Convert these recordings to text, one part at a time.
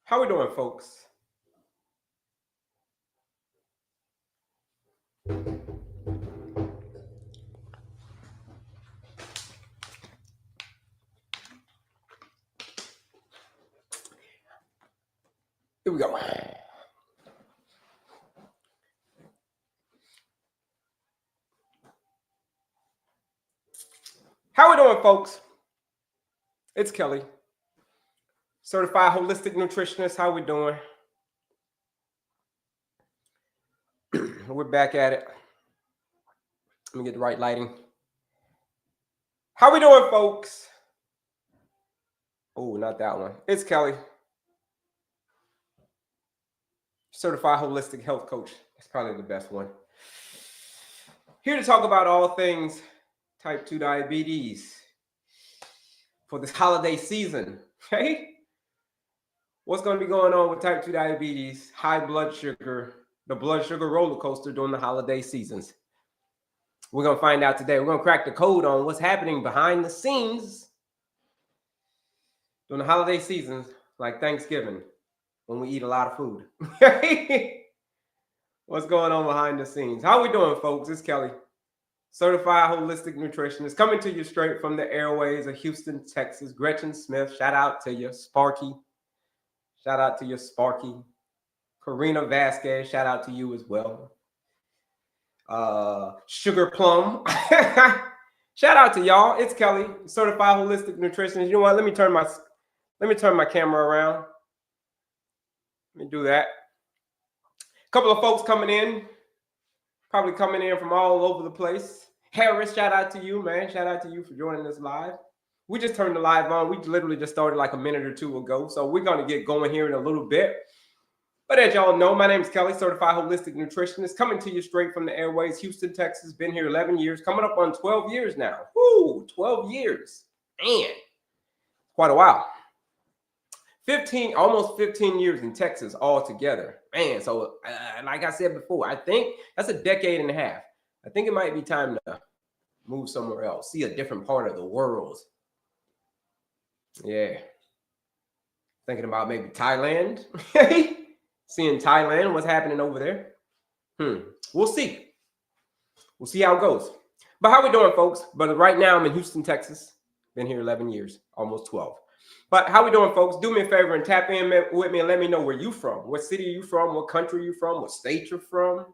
How we doing, folks? Here we go. How we doing, folks? It's Kelley, Certified Holistic Nutritionist. How we doing? We're back at it. Let me get the right lighting. How we doing, folks? Oh, not that one. It's Kelley, Certified Holistic Health Coach. That's probably the best one. Here to talk about all things type 2 diabetes for this holiday season. Okay? What's going to be going on with type 2 diabetes, high blood sugar, the blood sugar roller coaster during the holiday seasons? We're going to find out today. We're going to crack the code on what's happening behind the scenes during the holiday seasons, like Thanksgiving, when we eat a lot of food. What's going on behind the scenes? How we doing, folks? It's Kelley, Certified Holistic Nutritionist, coming to you straight from the airways of Houston, Texas. Gretchen Smith, shout out to you. Sparky, shout out to you, Sparky. Karina Vasquez, shout out to you as well. Sugar Plum, shout out to y'all. It's Kelley, Certified Holistic Nutritionist. You know what? Let me turn my camera around. Let me do that. A couple of folks coming in, probably coming in from all over the place. Harris, shout out to you, man. Shout out to you for joining us live. We just turned the live on. We literally just started like a minute or two ago. So we're going to get going here in a little bit. But as y'all know, my name is Kelley, Certified Holistic Nutritionist, coming to you straight from the airways, Houston, Texas. Been here 11 years, coming up on 12 years now. Woo, 12 years. Man, quite a while. Almost 15 years in Texas altogether. Man, so like I said before, I think that's a decade and a half. I think it might be time to move somewhere else, see a different part of the world. Yeah. Thinking about maybe Thailand. Seeing Thailand, what's happening over there. We'll see. We'll see how it goes. But how we doing, folks? But right now I'm in Houston, Texas. Been here 11 years, almost 12. But how we doing, folks? Do me a favor and tap in with me and let me know where you from. What city are you from? What country are you from? What state you're from?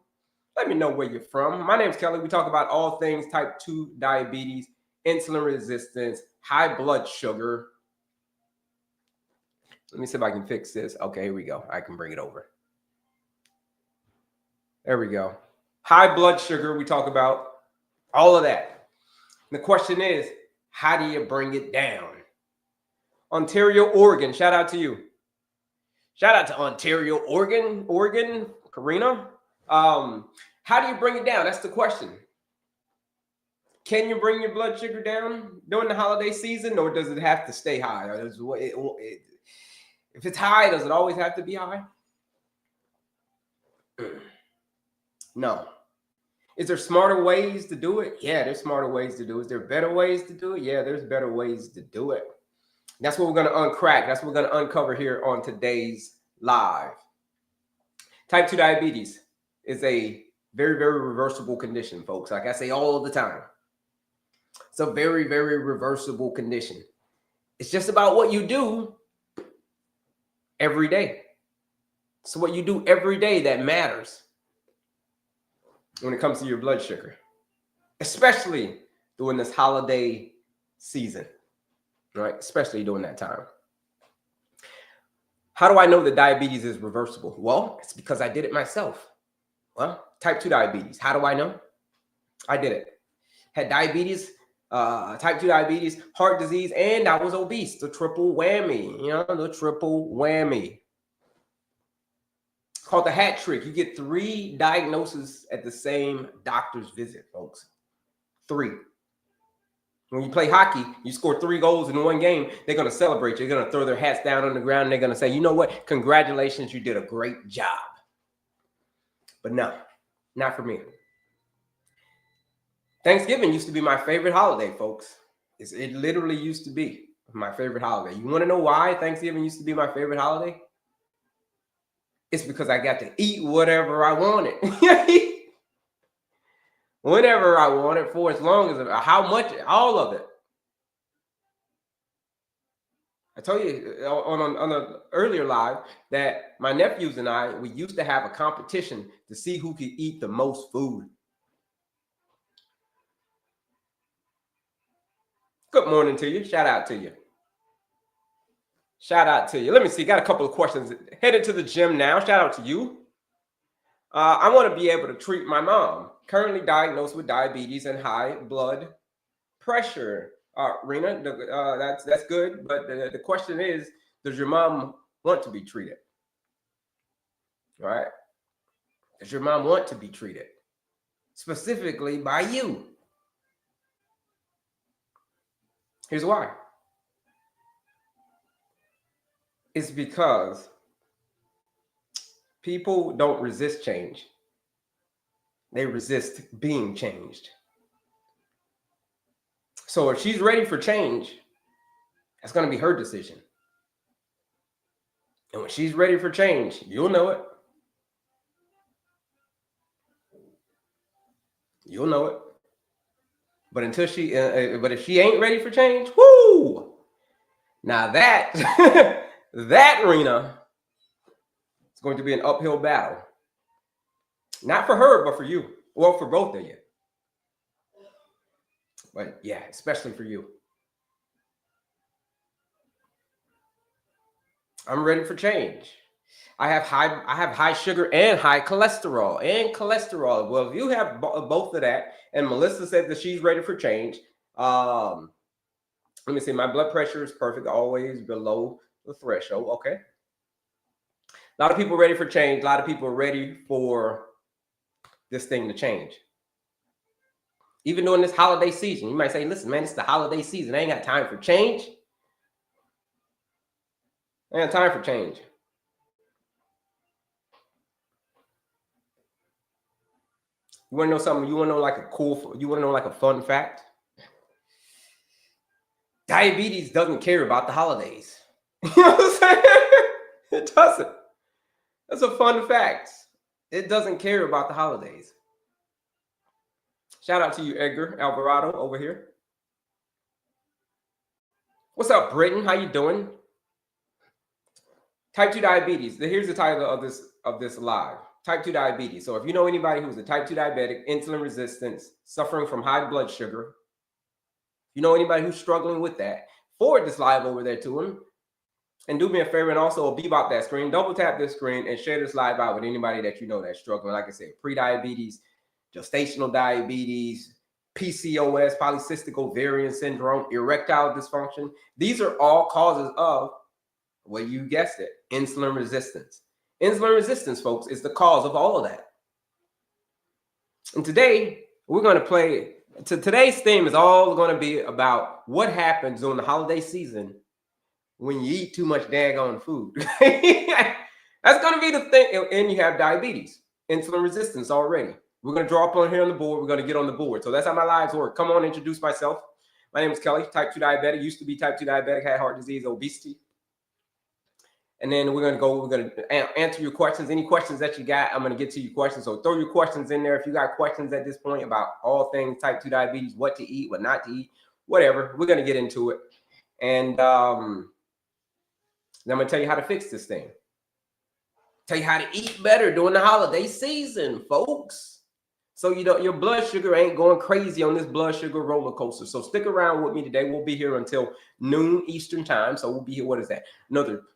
Let me know where you're from. My name is Kelley. We talk about all things type 2 diabetes, insulin resistance, high blood sugar. Let me see if I can fix this. Okay, here we go. I can bring it over. There we go. High blood sugar, we talk about all of that. The question is, how do you bring it down? Ontario, Oregon, shout out to you. Shout out to Ontario, Oregon, Karina. How do you bring it down? That's the question. Can you bring your blood sugar down during the holiday season, or does it have to stay high? If it's high, does it always have to be high? No. Is there smarter ways to do it? Yeah, there's smarter ways to do it. Is there better ways to do it? Yeah, there's better ways to do it. That's what we're going to uncrack. That's what we're going to uncover here on today's live. Type 2 diabetes is a very, very reversible condition, folks. Like I say all the time. It's a very, very reversible condition. It's just about what you do every day. So what you do every day that matters when it comes to your blood sugar, especially during this holiday season, right? Especially during that time. How do I know that diabetes is reversible? Well, it's because I did it myself. Well, type 2 diabetes. How do I know? I did it. Had diabetes, type 2 diabetes, heart disease, and I was obese. The triple whammy, the triple whammy. Called the hat trick. You get 3 diagnoses at the same doctor's visit, folks. 3. When you play hockey, you score 3 goals in one game, they're going to celebrate you. They're going to throw their hats down on the ground, and they're going to say, you know what? Congratulations, you did a great job. But no, not for me. Thanksgiving used to be my favorite holiday, folks. It literally used to be my favorite holiday. You want to know why Thanksgiving used to be my favorite holiday? It's because I got to eat whatever I wanted. Whenever I wanted, for as long as, how much, all of it. I told you on an earlier live that my nephews and I, we used to have a competition to see who could eat the most food. Good morning to you. Shout out to you. Shout out to you. Let me see. Got a couple of questions. Headed to the gym now. Shout out to you. I want to be able to treat my mom, currently diagnosed with diabetes and high blood pressure. Rena, that's good. But the question is, does your mom want to be treated? All right. Does your mom want to be treated? Specifically by you. Here's why. It's because people don't resist change. They resist being changed. So if she's ready for change, that's going to be her decision. And when she's ready for change, you'll know it. You'll know it. But until but if she ain't ready for change, whoo! Now that that Rena, it's going to be an uphill battle. Not for her, but for you. Well, for both of you. But yeah, especially for you. I'm ready for change. I have high sugar and high cholesterol. Well, if you have both of that, and Melissa said that she's ready for change. Let me see. My blood pressure is perfect, always below the threshold. Okay. A lot of people are ready for change. A lot of people are ready for this thing to change. Even during this holiday season, you might say, listen, man, it's the holiday season. I ain't got time for change. I ain't got time for change. You want to know something? You want to know like you want to know like a fun fact? Diabetes doesn't care about the holidays. You know what I'm saying? It doesn't. That's a fun fact. It doesn't care about the holidays. Shout out to you, Edgar Alvarado over here. What's up, Britton? How you doing? Type 2 diabetes. Here's the title of this live. Type 2 diabetes. So if you know anybody who's a type 2 diabetic, insulin resistance, suffering from high blood sugar, you know anybody who's struggling with that, forward this live over there to them. And do me a favor and also bebop that screen, double tap this screen and share this live out with anybody that you know that's struggling. Like I said, pre-diabetes, gestational diabetes, PCOS, polycystic ovarian syndrome, erectile dysfunction. These are all causes of, well, you guessed it, insulin resistance. Insulin resistance, folks, is the cause of all of that. And today, we're going to play, today's theme is all going to be about what happens during the holiday season when you eat too much daggone food. That's going to be the thing. And you have diabetes, insulin resistance already. We're going to draw up on here on the board. We're going to get on the board. So that's how my lives work. Come on, introduce myself. My name is Kelley, type 2 diabetic. Used to be type 2 diabetic, had heart disease, obesity. And then we're going to answer your questions. Any questions that you got, I'm going to get to your questions. So throw your questions in there. If you got questions at this point about all things type 2 diabetes, what to eat, what not to eat, whatever, we're going to get into it. And then I'm going to tell you how to fix this thing. Tell you how to eat better during the holiday season, folks. So you know your blood sugar ain't going crazy on this blood sugar roller coaster. So stick around with me today. We'll be here until noon Eastern time. So we'll be here. What is that?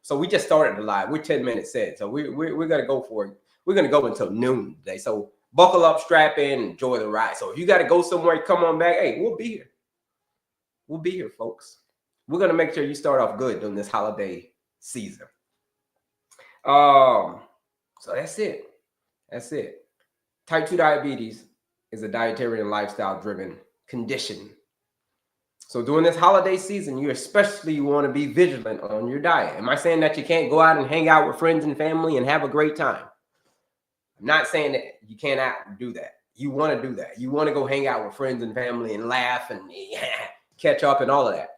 So we just started the live. We're 10 minutes in. So we're gonna go for it. We're gonna go until noon today. So buckle up, strap in, enjoy the ride. So if you got to go somewhere, come on back. Hey, we'll be here. We'll be here, folks. We're gonna make sure you start off good during this holiday season. So that's it. That's it. Type 2 diabetes is a dietary and lifestyle-driven condition. So during this holiday season, you especially want to be vigilant on your diet. Am I saying that you can't go out and hang out with friends and family and have a great time? I'm not saying that you cannot do that. You want to do that. You want to go hang out with friends and family and laugh and catch up and all of that.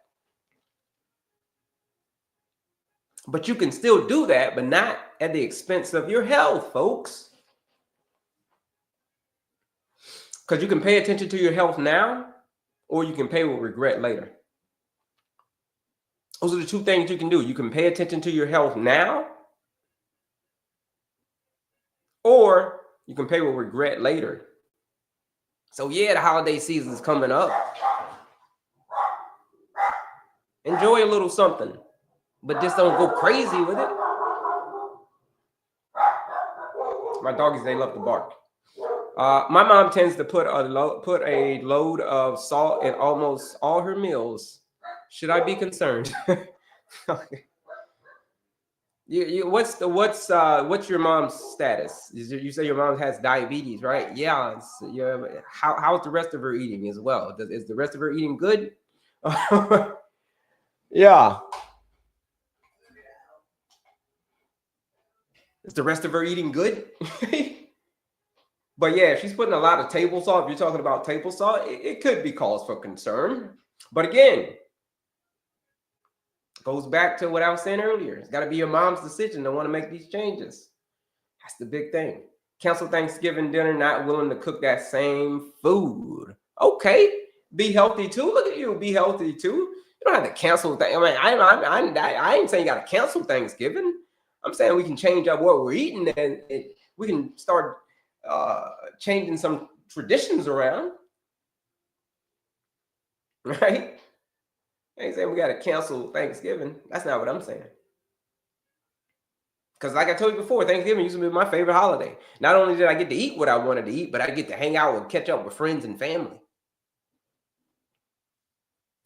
But you can still do that, but not at the expense of your health, folks. Because you can pay attention to your health now, or you can pay with regret later. Those are the two things you can do. You can pay attention to your health now, or you can pay with regret later. So yeah, the holiday season is coming up. Enjoy a little something, but just don't go crazy with it. My doggies, they love to bark. My mom tends to put a load of salt in almost all her meals. Should I be concerned? Okay. What's your mom's status? You say your mom has diabetes, right? Yeah. How's the rest of her eating as well? Is the rest of her eating good? Yeah. Is the rest of her eating good? But yeah, if she's putting a lot of table salt, if you're talking about table salt, it could be cause for concern. But again, goes back to what I was saying earlier. It's got to be your mom's decision to want to make these changes. That's the big thing. Cancel Thanksgiving dinner, not willing to cook that same food. Okay, be healthy too. Look at you, be healthy too. You don't have to cancel things. I mean, I ain't saying you got to cancel Thanksgiving. I'm saying we can change up what we're eating, and we can start changing some traditions around, right? I ain't saying we got to cancel Thanksgiving. That's not what I'm saying. Because like I told you before, Thanksgiving used to be my favorite holiday. Not only did I get to eat what I wanted to eat, but I get to hang out and catch up with friends and family.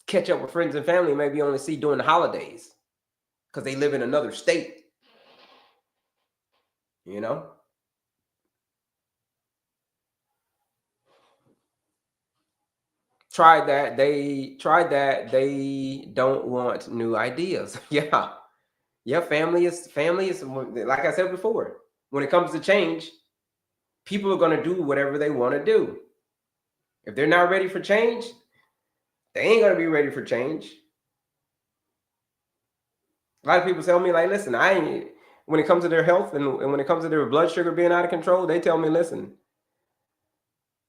Catch up with friends and family maybe only see during the holidays because they live in another state. You know? Tried that. They don't want new ideas. Yeah. Yeah, family is like I said before. When it comes to change, people are going to do whatever they want to do. If they're not ready for change, they ain't going to be ready for change. A lot of people tell me, like, listen, when it comes to their health and when it comes to their blood sugar being out of control, they tell me, listen,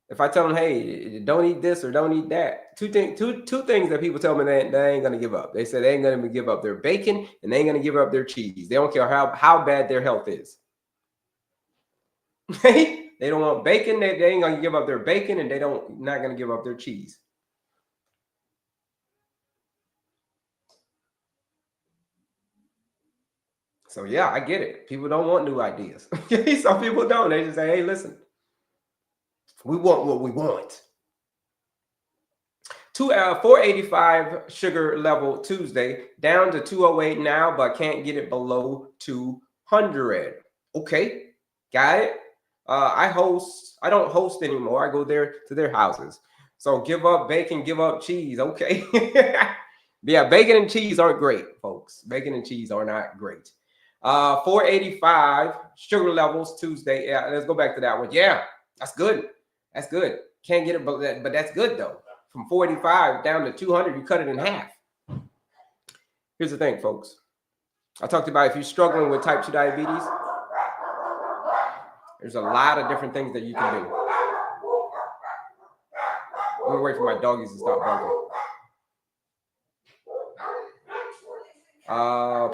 if I tell them, hey, don't eat this or don't eat that, two things that people tell me they ain't going to give up. They say they ain't going to give up their bacon and they ain't going to give up their cheese. They don't care how bad their health is. They don't want bacon. They ain't going to give up their bacon, and not going to give up their cheese. So yeah, I get it. People don't want new ideas. Some people don't. They just say, hey, listen, we want what we want. 485 sugar level Tuesday, down to 208 now, but can't get it below 200. Okay, got it. I don't host anymore. I go there to their houses. So give up bacon, give up cheese. Okay. Yeah, bacon and cheese aren't great, folks. Bacon and cheese are not great. 485 sugar levels Tuesday. Yeah, let's go back to that one. Yeah, that's good. That's good. Can't get it, but that's good though. From 485 down to 200, you cut it in half. Here's the thing, folks. I talked about if you're struggling with type 2 diabetes, there's a lot of different things that you can do. I'm gonna wait for my doggies to stop barking.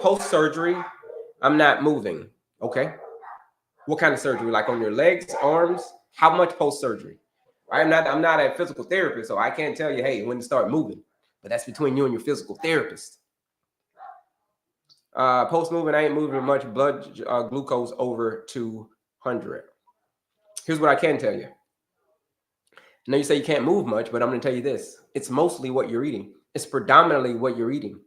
Post-surgery, I'm not moving. Okay. What kind of surgery? Like on your legs, arms? How much post-surgery? I'm not a physical therapist, so I can't tell you, hey, when to start moving. But that's between you and your physical therapist. Post-moving, I ain't moving much. Blood glucose over 200. Here's what I can tell you. I know you say you can't move much, but I'm going to tell you this. It's mostly what you're eating. It's predominantly what you're eating.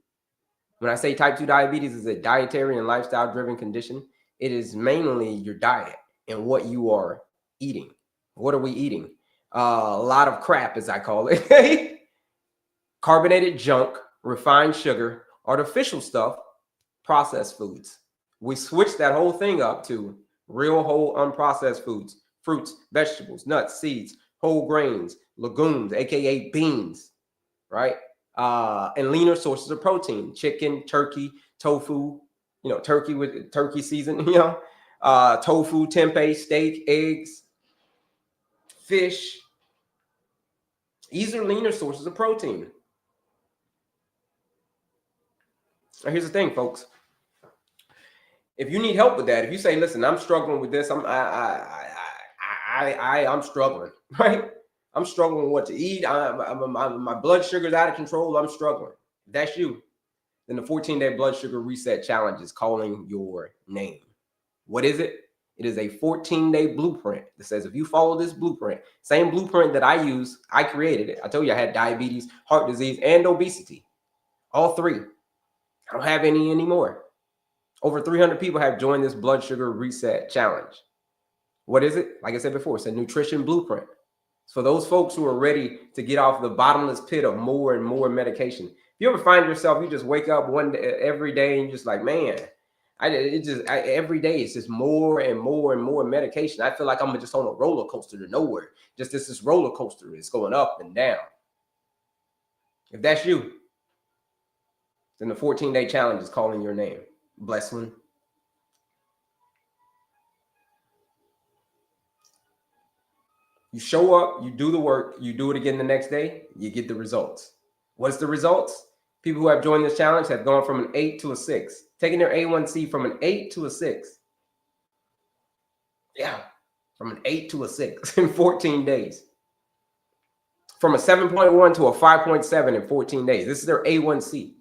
When I say type 2 diabetes is a dietary and lifestyle-driven condition, it is mainly your diet and what you are eating. What are we eating? A lot of crap, as I call it. Carbonated junk, refined sugar, artificial stuff, processed foods. We switched that whole thing up to real, whole, unprocessed foods, fruits, vegetables, nuts, seeds, whole grains, legumes, aka beans, right? And leaner sources of protein, chicken, turkey, tofu, turkey with turkey season, tofu, tempeh, steak, eggs, fish. These are leaner sources of protein. Now, here's the thing, folks. If you need help with that, if you say, "Listen, I'm struggling with this. I'm struggling, right? I'm struggling with what to eat. My blood sugar's out of control. I'm struggling." If that's you, then the 14-day blood sugar reset challenge is calling your name. What is it? It is a 14-day blueprint that says if you follow this blueprint, same blueprint that I use, I created it. I told you I had diabetes, heart disease, and obesity. All three. I don't have any anymore. Over 300 people have joined this blood sugar reset challenge. What is it? Like I said before, it's a nutrition blueprint. It's for those folks who are ready to get off the bottomless pit of more and more medication. If you ever find yourself, you just wake up one day, every day, and you're just like, man, every day it's just more and more and more medication. I feel like I'm just on a roller coaster to nowhere. Just this roller coaster is going up and down. If that's you, then the 14-day challenge is calling your name. Bless one. You show up, you do the work, you do it again the next day, you get the results. What's the results? People who have joined this challenge have gone from an 8 to a 6, taking their A1C from an 8 to a 6. Yeah, from an 8 to a 6 in 14 days. From a 7.1 to a 5.7 in 14 days. This is their A1C.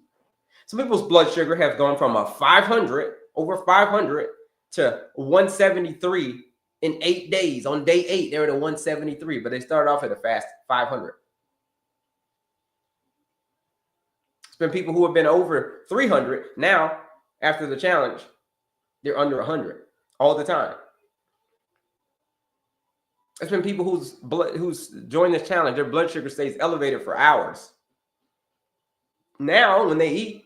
Some people's blood sugar have gone from a 500, over 500, to 173 in 8 days. On day 8, they're at a 173, but they started off at a fast 500. It's been people who have been over 300. Now, after the challenge, they're under 100 all the time. It's been people who's joined this challenge, their blood sugar stays elevated for hours. Now, when they eat,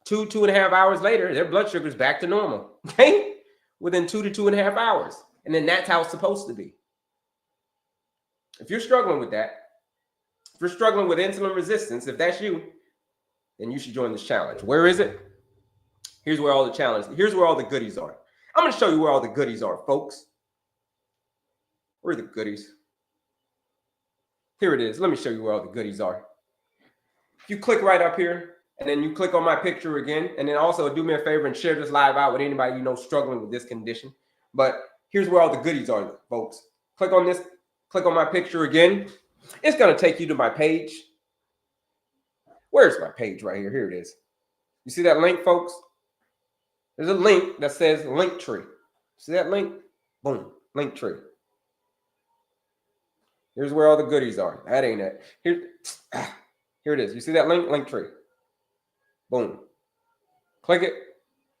2.5 hours later, their blood sugar is back to normal, okay? Within 2 to 2.5 hours. And then that's how it's supposed to be. If you're struggling with that, if you're struggling with insulin resistance, if that's you, then you should join this challenge. Where is it? Here's where all the goodies are. I'm going to show you where all the goodies are, folks. Where are the goodies? Here it is. Let me show you where all the goodies are. If you click right up here, and then you click on my picture again, and then also do me a favor and share this live out with anybody you know struggling with this condition. But here's where all the goodies are, folks. Click on this, click on my picture again. It's going to take you to my page. Where's my page? Right here. Here it is. You see that link, folks? There's a link that says Linktree. See that link? Boom, Linktree. Here's where all the goodies are. That ain't it. Here it is. You see that link? Linktree. Boom. Click it.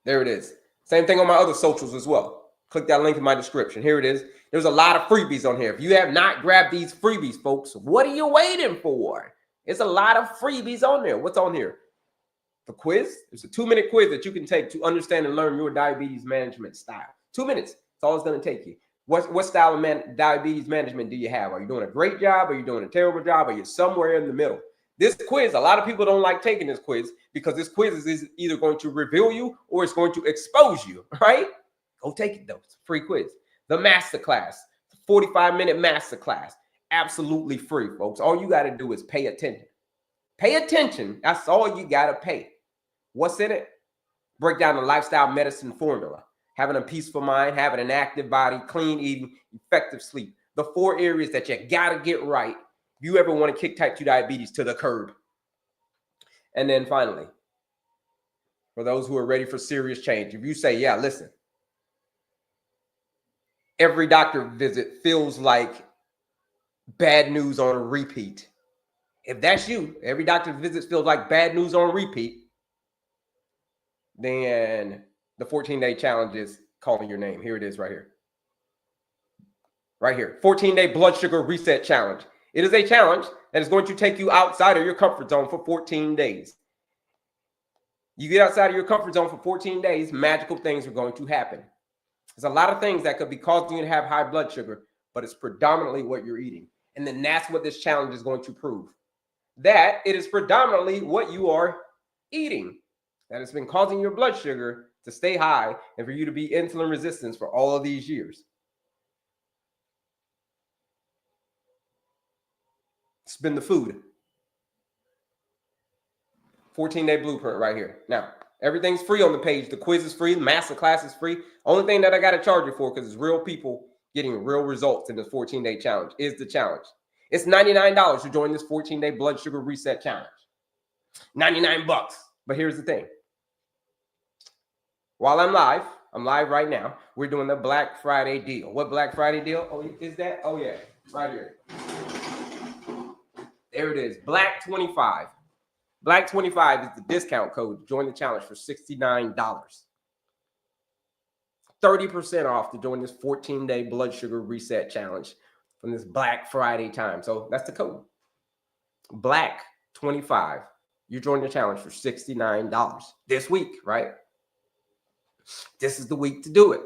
There it is. Same thing on my other socials as well. Click that link in my description. Here it is. There's a lot of freebies on here. If you have not grabbed these freebies, folks, what are you waiting for? It's a lot of freebies on there. What's on here? The quiz. It's a 2-minute quiz that you can take to understand and learn your diabetes management style. 2 minutes. That's all it's going to take you. What style of diabetes management do you have? Are you doing a great job? Are you doing a terrible job? Are you somewhere in the middle? This quiz, a lot of people don't like taking this quiz because this quiz is either going to reveal you or it's going to expose you, right? Go take it, though. It's a free quiz. The masterclass, 45-minute masterclass, absolutely free, folks. All you got to do is pay attention. Pay attention. That's all you got to pay. What's in it? Break down the lifestyle medicine formula. Having a peaceful mind, having an active body, clean eating, effective sleep. The 4 areas that you got to get right if you ever want to kick type 2 diabetes to the curb. And then finally, for those who are ready for serious change, if you say, yeah, listen, every doctor visit feels like bad news on a repeat. If that's you, every doctor visit feels like bad news on repeat, then the 14-day challenge is calling your name. Here it is right here. Right here. 14-day blood sugar reset challenge. It is a challenge that is going to take you outside of your comfort zone for 14 days. You get outside of your comfort zone for 14 days, magical things are going to happen. There's a lot of things that could be causing you to have high blood sugar, but it's predominantly what you're eating. And then that's what this challenge is going to prove. That it is predominantly what you are eating that has been causing your blood sugar to stay high and for you to be insulin resistant for all of these years. It's been the food. 14-day blueprint right here. Now, everything's free on the page. The quiz is free. The masterclass is free. Only thing that I got to charge you for, because it's real people getting real results in this 14-day challenge, is the challenge. It's $99 to join this 14-day blood sugar reset challenge. 99 bucks. But here's the thing. While I'm live right now. We're doing the Black Friday deal. What Black Friday deal? Oh, is that? Oh, yeah. Right here. There it is. Black 25. Black 25 is the discount code to join the challenge for $69. 30% off to join this 14-day blood sugar reset challenge from this Black Friday time. So that's the code. Black 25. You join the challenge for $69 this week, right? This is the week to do it.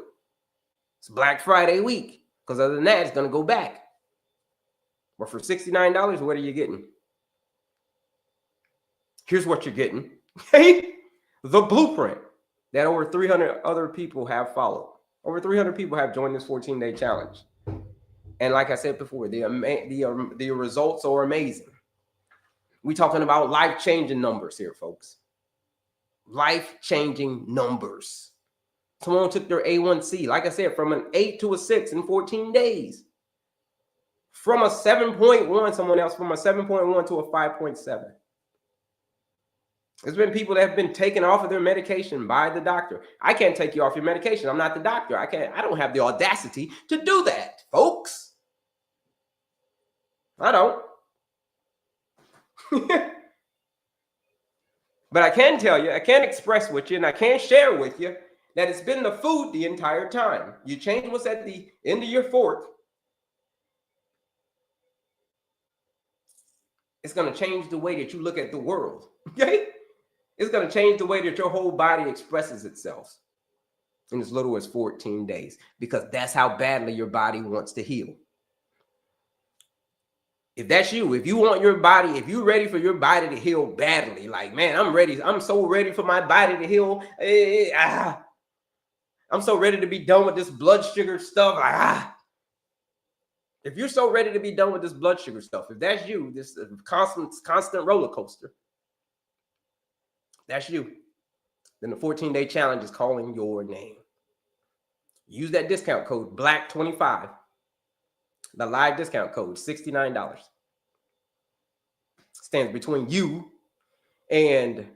It's Black Friday week, because other than that, it's going to go back. But for $69, what are you getting? Here's what you're getting. The blueprint that over 300 other people have followed. Over 300 people have joined this 14-day challenge. And like I said before, the results are amazing. We're talking about life-changing numbers here, folks. Life-changing numbers. Someone took their A1C, like I said, from an 8 to a 6 in 14 days. From a 7.1, someone else from a 7.1 to a 5.7. There's been people that have been taken off of their medication by the doctor. I can't take you off your medication. I'm not the doctor. I don't have the audacity to do that, folks. I don't. But I can tell you, I can express with you, and I can share with you that it's been the food the entire time. You change what's at the end of your fork. It's going to change the way that you look at the world. Okay? It's going to change the way that your whole body expresses itself in as little as 14 days, because that's how badly your body wants to heal. If that's you, if you want your body, if you're ready for your body to heal badly, like, man, I'm ready. I'm so ready for my body to heal. I'm so ready to be done with this blood sugar stuff. If you're so ready to be done with this blood sugar stuff, if that's you, this constant roller coaster, that's you, then the 14-day challenge is calling your name. Use that discount code, BLACK25. The live discount code, $69. Stands between you and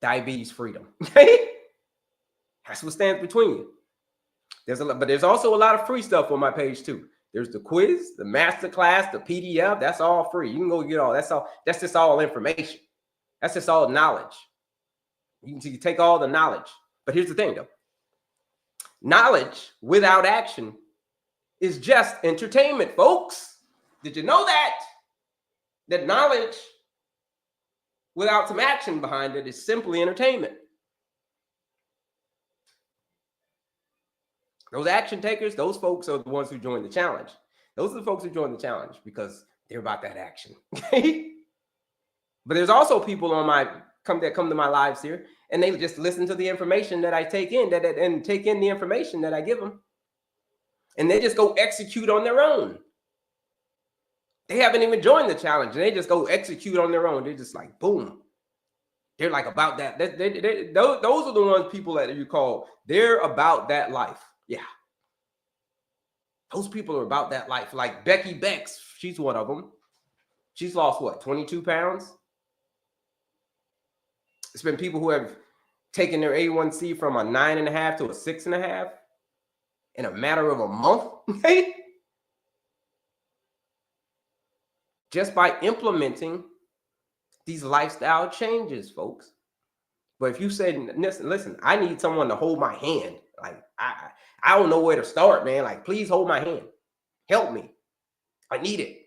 diabetes freedom. That's what stands between you. But there's also a lot of free stuff on my page too. There's the quiz, the masterclass, the PDF. That's all free. You can go get all. That's just all information. That's just all knowledge. You can take all the knowledge. But here's the thing, though. Knowledge without action is just entertainment, folks. Did you know that? That knowledge without some action behind it is simply entertainment. Those action takers, those folks are the ones who join the challenge. Those are the folks who join the challenge because they're about that action. But there's also people that come to my lives here, and they just listen to the information that I take in, and take in the information that I give them, and they just go execute on their own. They haven't even joined the challenge, and they just go execute on their own. They're just like, boom. They're like about that. Those are the ones, people that you call, they're about that life. Yeah. Those people are about that life. Like Becky Bex, she's one of them. She's lost what, 22 pounds? It's been people who have taken their A1C from a 9.5 to a 6.5 in a matter of a month. Just by implementing these lifestyle changes, folks. But if you say, listen, I need someone to hold my hand. Like, I don't know where to start, man. Like, please hold my hand. Help me. I need it.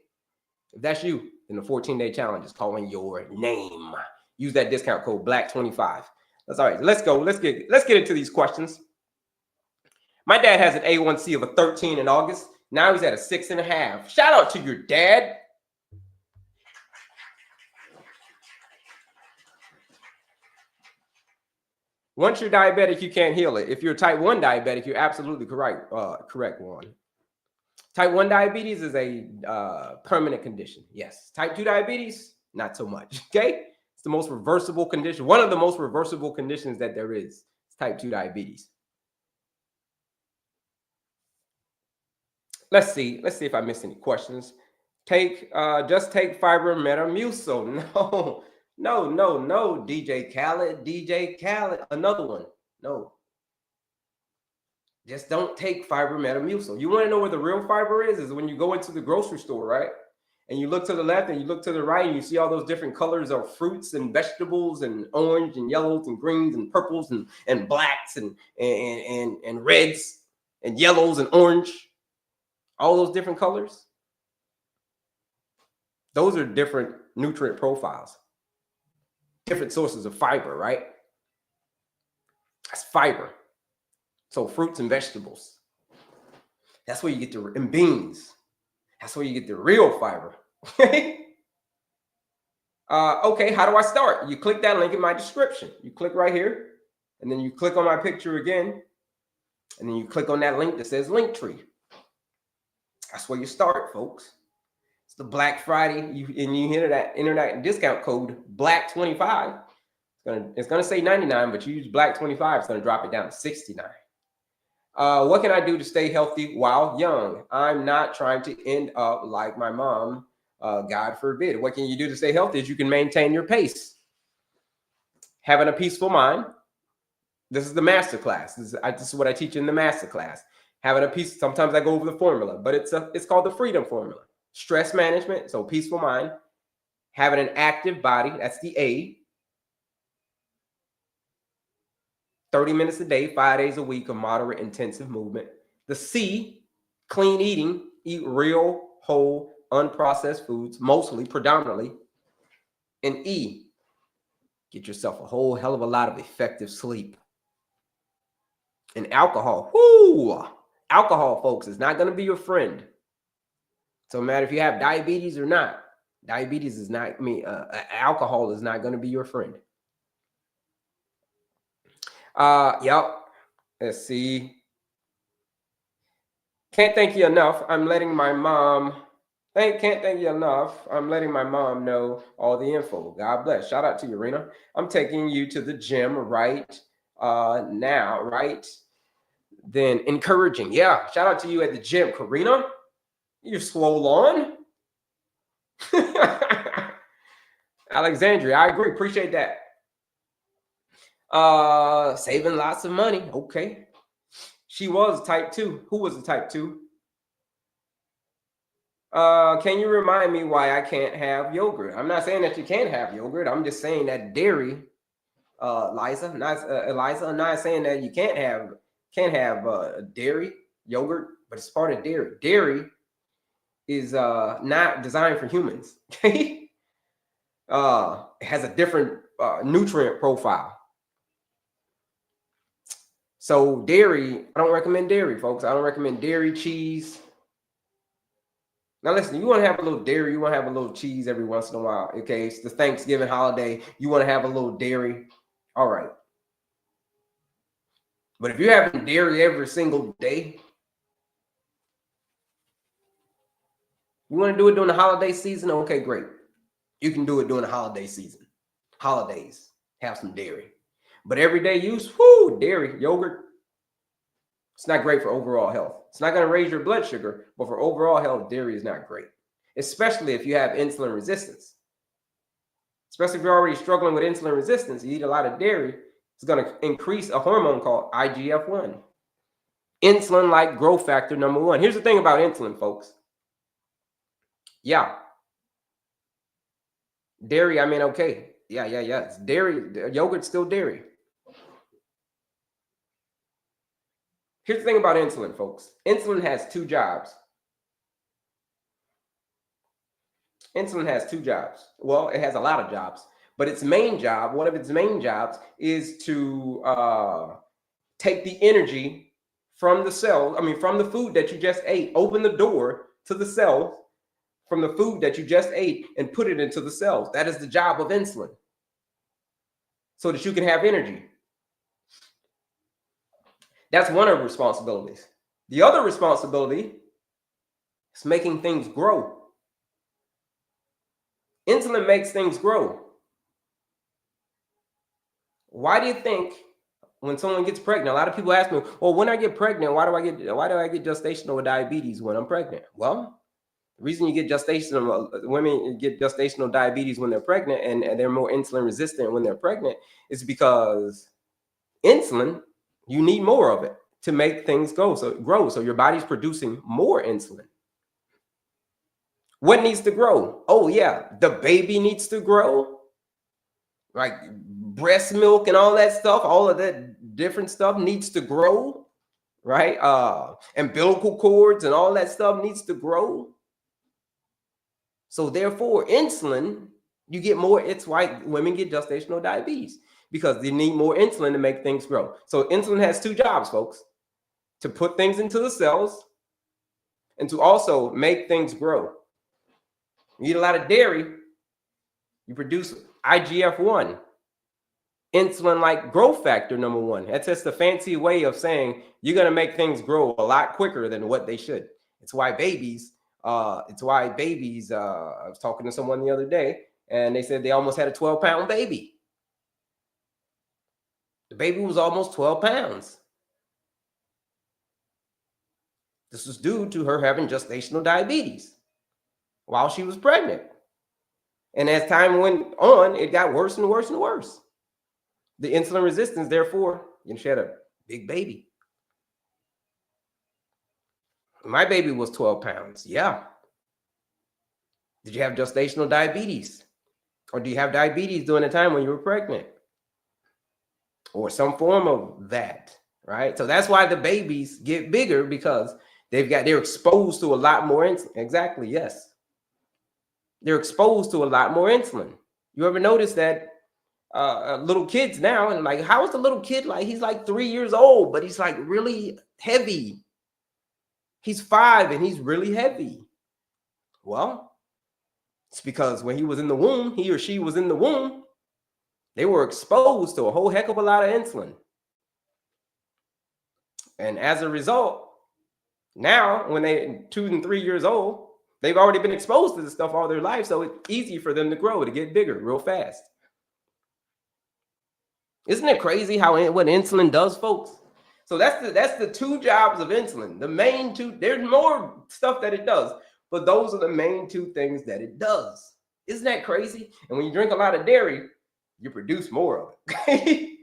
If that's you, then the 14-day challenge is calling your name. Use that discount code BLACK25. That's all right. Let's go. Let's get into these questions. My dad has an A1C of a 13 in August. Now he's at a 6.5. Shout out to your dad. Once you're diabetic, you can't heal it. If you're type 1 diabetic, you're absolutely correct. Correct one. Type 1 diabetes is a permanent condition. Yes. Type 2 diabetes, not so much. Okay. It's the most reversible condition. One of the most reversible conditions that there is. It's type 2 diabetes. Let's see if I missed any questions. Just take fiber metamucil. No, DJ Khaled, another one. No, just don't take fiber metamucil. You want to know where the real fiber is when you go into the grocery store, right? And you look to the left and you look to the right and you see all those different colors of fruits and vegetables and orange and yellows and greens and purples and blacks and reds and yellows and orange. All those different colors. Those are different nutrient profiles. Different sources of fiber, right? That's fiber. So fruits and vegetables. That's where you get and beans. That's where you get the real fiber. Okay, how do I start? You click that link in my description. You click right here, and then you click on my picture again, and then you click on that link that says Linktree. That's where you start, folks. It's the Black Friday. You enter that discount code BLACK25. It's gonna say 99, but you use BLACK25. It's gonna drop it down to 69. What can I do to stay healthy while young? I'm not trying to end up like my mom. God forbid. What can you do to stay healthy? Is you can maintain your pace. Having a peaceful mind. This is the master class. This is what I teach in the master class. Having a peace. Sometimes I go over the formula, but it's called the freedom formula. Stress management. So peaceful mind. Having an active body. That's the A. 30 minutes a day, 5 days a week of moderate intensive movement. The C, clean eating. Eat real, whole, unprocessed foods, mostly, predominantly. And E, get yourself a whole hell of a lot of effective sleep. And alcohol. Whoo! Alcohol, folks, is not going to be your friend. So no matter if you have diabetes or not, diabetes is not, alcohol is not going to be your friend. Yep. Let's see. Can't thank you enough. I'm letting my mom. Can't thank you enough. I'm letting my mom know all the info. God bless. Shout out to you, Rena. I'm taking you to the gym right now, right? Then encouraging. Yeah. Shout out to you at the gym, Karina. You're swole on. Alexandria, I agree. Appreciate that. Saving lots of money. Okay. She was type 2. Who was the type 2? Can you remind me why I can't have yogurt? I'm not saying that you can't have yogurt. I'm just saying that dairy, Eliza, I'm not saying that you can't have dairy, yogurt, but it's part of dairy. Dairy is not designed for humans. Okay. It has a different nutrient profile. So dairy, I don't recommend dairy, folks. I don't recommend dairy, cheese. Now listen, you want to have a little dairy, you want to have a little cheese every once in a while. Okay, it's the Thanksgiving holiday. You want to have a little dairy. All right. But if you're having dairy every single day, you want to do it during the holiday season? Okay, great. You can do it during the holiday season. Holidays, have some dairy. But everyday use, dairy, yogurt, it's not great for overall health. It's not going to raise your blood sugar, but for overall health, dairy is not great, especially if you have insulin resistance. Especially if you're already struggling with insulin resistance, you eat a lot of dairy, it's going to increase a hormone called IGF-1. Insulin-like growth factor number 1. Here's the thing about insulin, folks. Yeah. Dairy, okay. Yeah. It's dairy. Yogurt's still dairy. Here's the thing about insulin, folks. Insulin has 2 jobs. Insulin has 2 jobs. Well, it has a lot of jobs, but its main job, one of its main jobs, is to take the energy from the cell. From the food that you just ate. Open the door to the cells from the food that you just ate and put it into the cells. That is the job of insulin, so that you can have energy. That's one of the responsibilities. The other responsibility is making things grow. Insulin makes things grow. Why do you think when someone gets pregnant, a lot of people ask me, well, when I get pregnant, why do I get gestational diabetes when I'm pregnant? Well, the reason you get women get gestational diabetes when they're pregnant and they're more insulin resistant when they're pregnant is because insulin, you need more of it to make things grow. So your body's producing more insulin. What needs to grow? Oh yeah, the baby needs to grow. Like breast milk and all that stuff, all of that different stuff needs to grow, right? Umbilical cords and all that stuff needs to grow. So therefore, insulin, you get more. It's why women get gestational diabetes, because they need more insulin to make things grow. So insulin has two jobs, folks: to put things into the cells and to also make things grow. You eat a lot of dairy, you produce IGF-1, insulin-like growth factor number 1. That's just a fancy way of saying you're going to make things grow a lot quicker than what they should. It's why babies, I was talking to someone the other day, and they said they almost had a 12-pound baby. The baby was almost 12 pounds. This was due to her having gestational diabetes while she was pregnant. And as time went on, it got worse and worse and worse. The insulin resistance, therefore, she had a big baby. My baby was 12 pounds. Yeah. Did you have gestational diabetes? Or do you have diabetes during the time when you were pregnant? Or some form of that, right? So that's why the babies get bigger, because they're exposed to a lot more insulin. Exactly, yes. They're exposed to a lot more insulin. You ever notice that little kids now, and like, how is the little kid like? He's like 3 years old, but he's like really heavy. He's 5 and he's really heavy. Well, it's because when he was in the womb, he or she was in the womb, they were exposed to a whole heck of a lot of insulin. And as a result, now when they're 2 and 3 years old, they've already been exposed to this stuff all their life. So it's easy for them to grow, to get bigger real fast. Isn't it crazy what insulin does, folks? So that's the two jobs of insulin. The main two, there's more stuff that it does, but those are the main two things that it does. Isn't that crazy? And when you drink a lot of dairy, you produce more of it.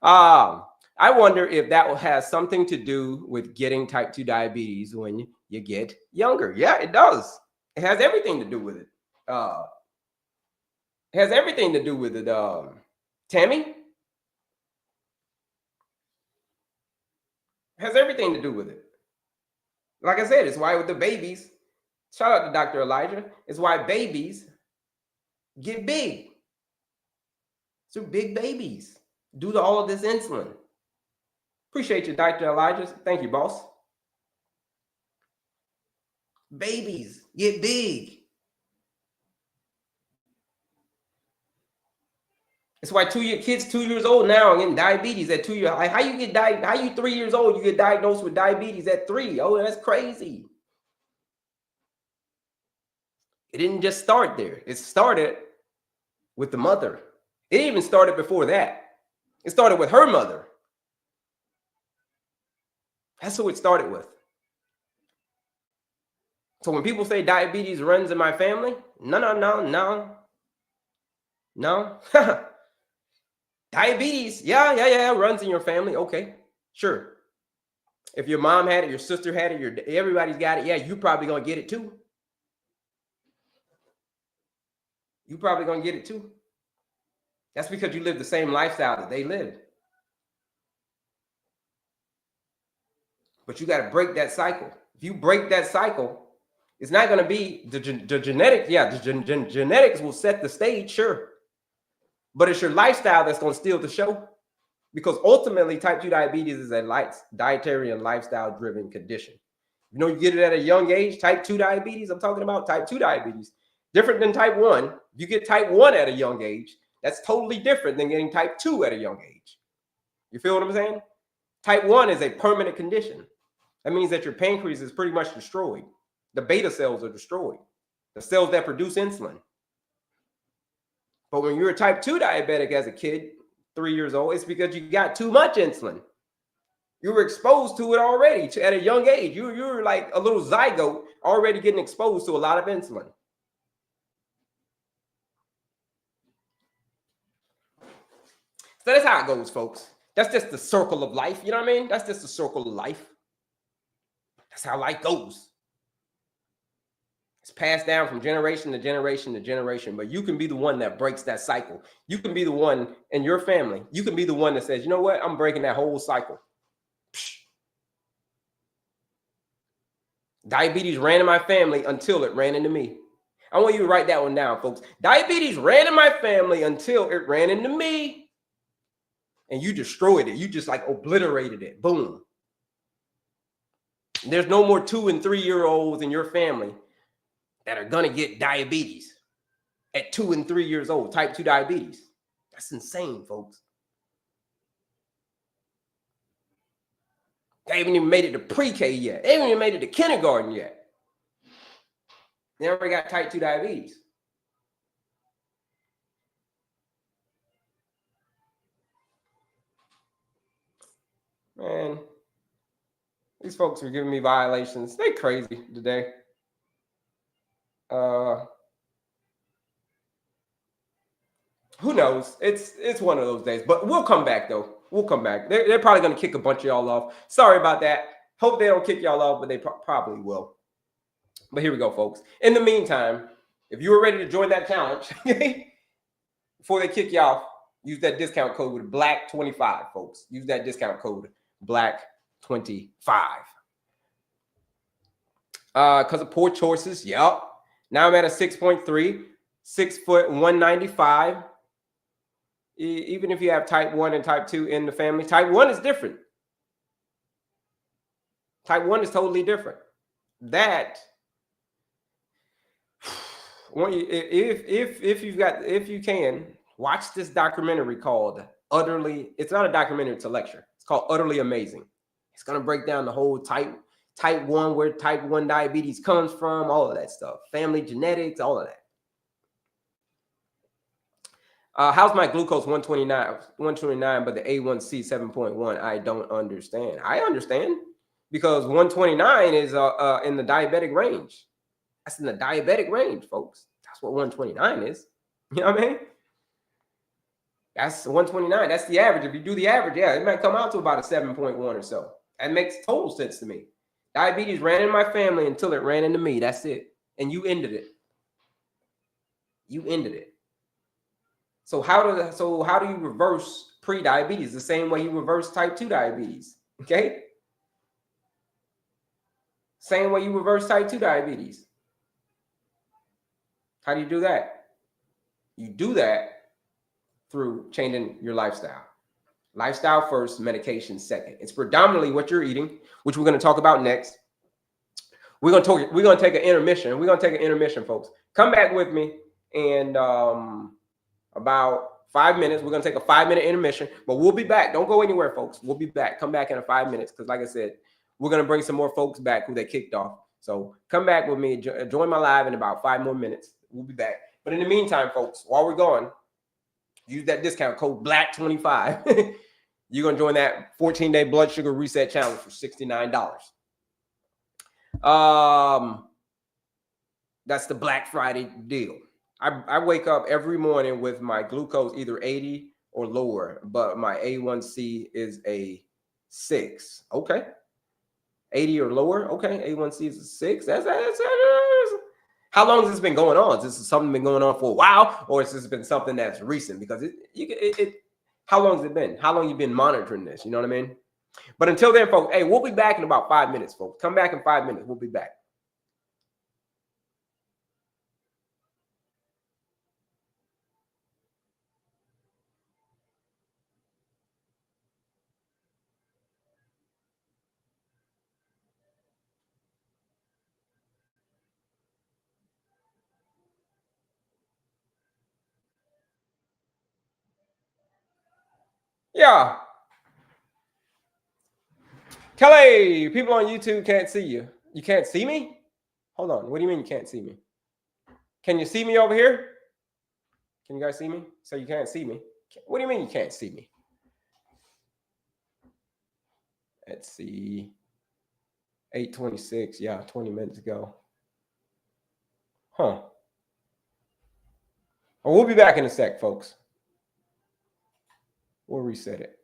I wonder if that has something to do with getting type 2 diabetes when you get younger. Yeah, it does. It has everything to do with it. It has everything to do with it. Tammy? Has everything to do with it. Like I said, it's why with the babies, shout out to Dr. Elijah, it's why babies get big. So big babies due to all of this insulin. Appreciate you, Dr. Elijah. Thank you, boss. Babies get big. It's why kids 2 years old now are getting diabetes at 2 years. How you 3 years old, you get diagnosed with diabetes at 3? Oh, that's crazy. It didn't just start there. It started with the mother. It even started before that. It started with her mother. That's who it started with. So when people say diabetes runs in my family, no. Diabetes, yeah, runs in your family. Okay, sure. If your mom had it, your sister had it, everybody's got it. Yeah, you probably gonna get it too. You probably gonna get it too. That's because you live the same lifestyle that they lived. But you got to break that cycle. If you break that cycle, it's not going to be the genetics. Yeah, the genetics will set the stage, sure. But it's your lifestyle that's going to steal the show. Because ultimately, type 2 diabetes is a dietary and lifestyle-driven condition. You get it at a young age, type 2 diabetes. I'm talking about type 2 diabetes. Different than type 1. You get type 1 at a young age. That's totally different than getting type 2 at a young age. You feel what I'm saying? Type 1 is a permanent condition. That means that your pancreas is pretty much destroyed. The beta cells are destroyed, the cells that produce insulin. But when you're a type 2 diabetic as a kid, 3 years old, it's because you got too much insulin. You were exposed to it already at a young age. You were like a little zygote already getting exposed to a lot of insulin. So that's how it goes, folks. That's just the circle of life. You know what I mean? That's just the circle of life. That's how life goes. It's passed down from generation to generation to generation, but you can be the one that breaks that cycle. You can be the one in your family. You can be the one that says, you know what? I'm breaking that whole cycle. Psh. Diabetes ran in my family until it ran into me. I want you to write that one down, folks. Diabetes ran in my family until it ran into me. And you destroyed it. You just like obliterated it. Boom. There's no more 2 and 3 year olds in your family that are going to get diabetes at 2 and 3 years old, type 2 diabetes. That's insane, folks. They haven't even made it to pre-K yet. They haven't even made it to kindergarten yet. They already got type 2 diabetes. Man, these folks are giving me violations. They crazy today. Who knows? It's one of those days. But we'll come back, though. We'll come back. They're probably going to kick a bunch of y'all off. Sorry about that. Hope they don't kick y'all off, but they probably will. But here we go, folks. In the meantime, if you were ready to join that challenge, before they kick you off, use that discount code with BLACK25, folks. Use that discount code BLACK25. Because of poor choices, yep. Now I'm at a 6.3, 6 foot 195. Even if you have type 1 and type 2 in the family, type 1 is different. Type 1 is totally different. That, if you can, watch this documentary called Utterly, it's not a documentary, it's a lecture. It's called Utterly Amazing. It's going to break down the whole type 1, where type 1 diabetes comes from, all of that stuff. Family genetics, all of that. How's my glucose 129, but the A1C 7.1? I don't understand. I understand, because 129 is in the diabetic range. That's in the diabetic range, folks. That's what 129 is. You know what I mean? That's 129. That's the average. If you do the average, yeah, it might come out to about a 7.1 or so. That makes total sense to me. Diabetes ran in my family until it ran into me. That's it. And you ended it. You ended it. So how do you reverse pre-diabetes? The same way you reverse type 2 diabetes. Okay? Same way you reverse type 2 diabetes. How do you do that? You do that through changing your lifestyle. Lifestyle first, medication second. It's predominantly what you're eating, which we're going to talk about next. We're going to take an intermission. We're going to take an intermission, folks. Come back with me and about 5 minutes. We're going to take a 5-minute intermission, but we'll be back. Don't go anywhere, folks. We'll be back. Come back in 5 minutes, because like I said, we're going to bring some more folks back who they kicked off. So come back with me. Join my live in about 5 more minutes. We'll be back. But in the meantime, folks, while we're gone, use that discount code BLACK25. You're going to join that 14-day blood sugar reset challenge for $69. That's the Black Friday deal. I wake up every morning with my glucose either 80 or lower, but my A1C is a 6. Okay. 80 or lower. Okay. A1C is a 6. That's how long has this been going on? Is this something been going on for a while, or has this been something that's recent? Because how long has it been? How long you been monitoring this? You know what I mean? But until then, folks, hey, we'll be back in about 5 minutes, folks. Come back in 5 minutes. We'll be back. Yeah. Kelley, people on YouTube can't see you. You can't see me? Hold on. What do you mean you can't see me? Can you see me over here? Can you guys see me? So you can't see me. What do you mean you can't see me? Let's see. 8:26. Yeah, 20 minutes ago. Huh. Well, we'll be back in a sec, folks. We'll reset it.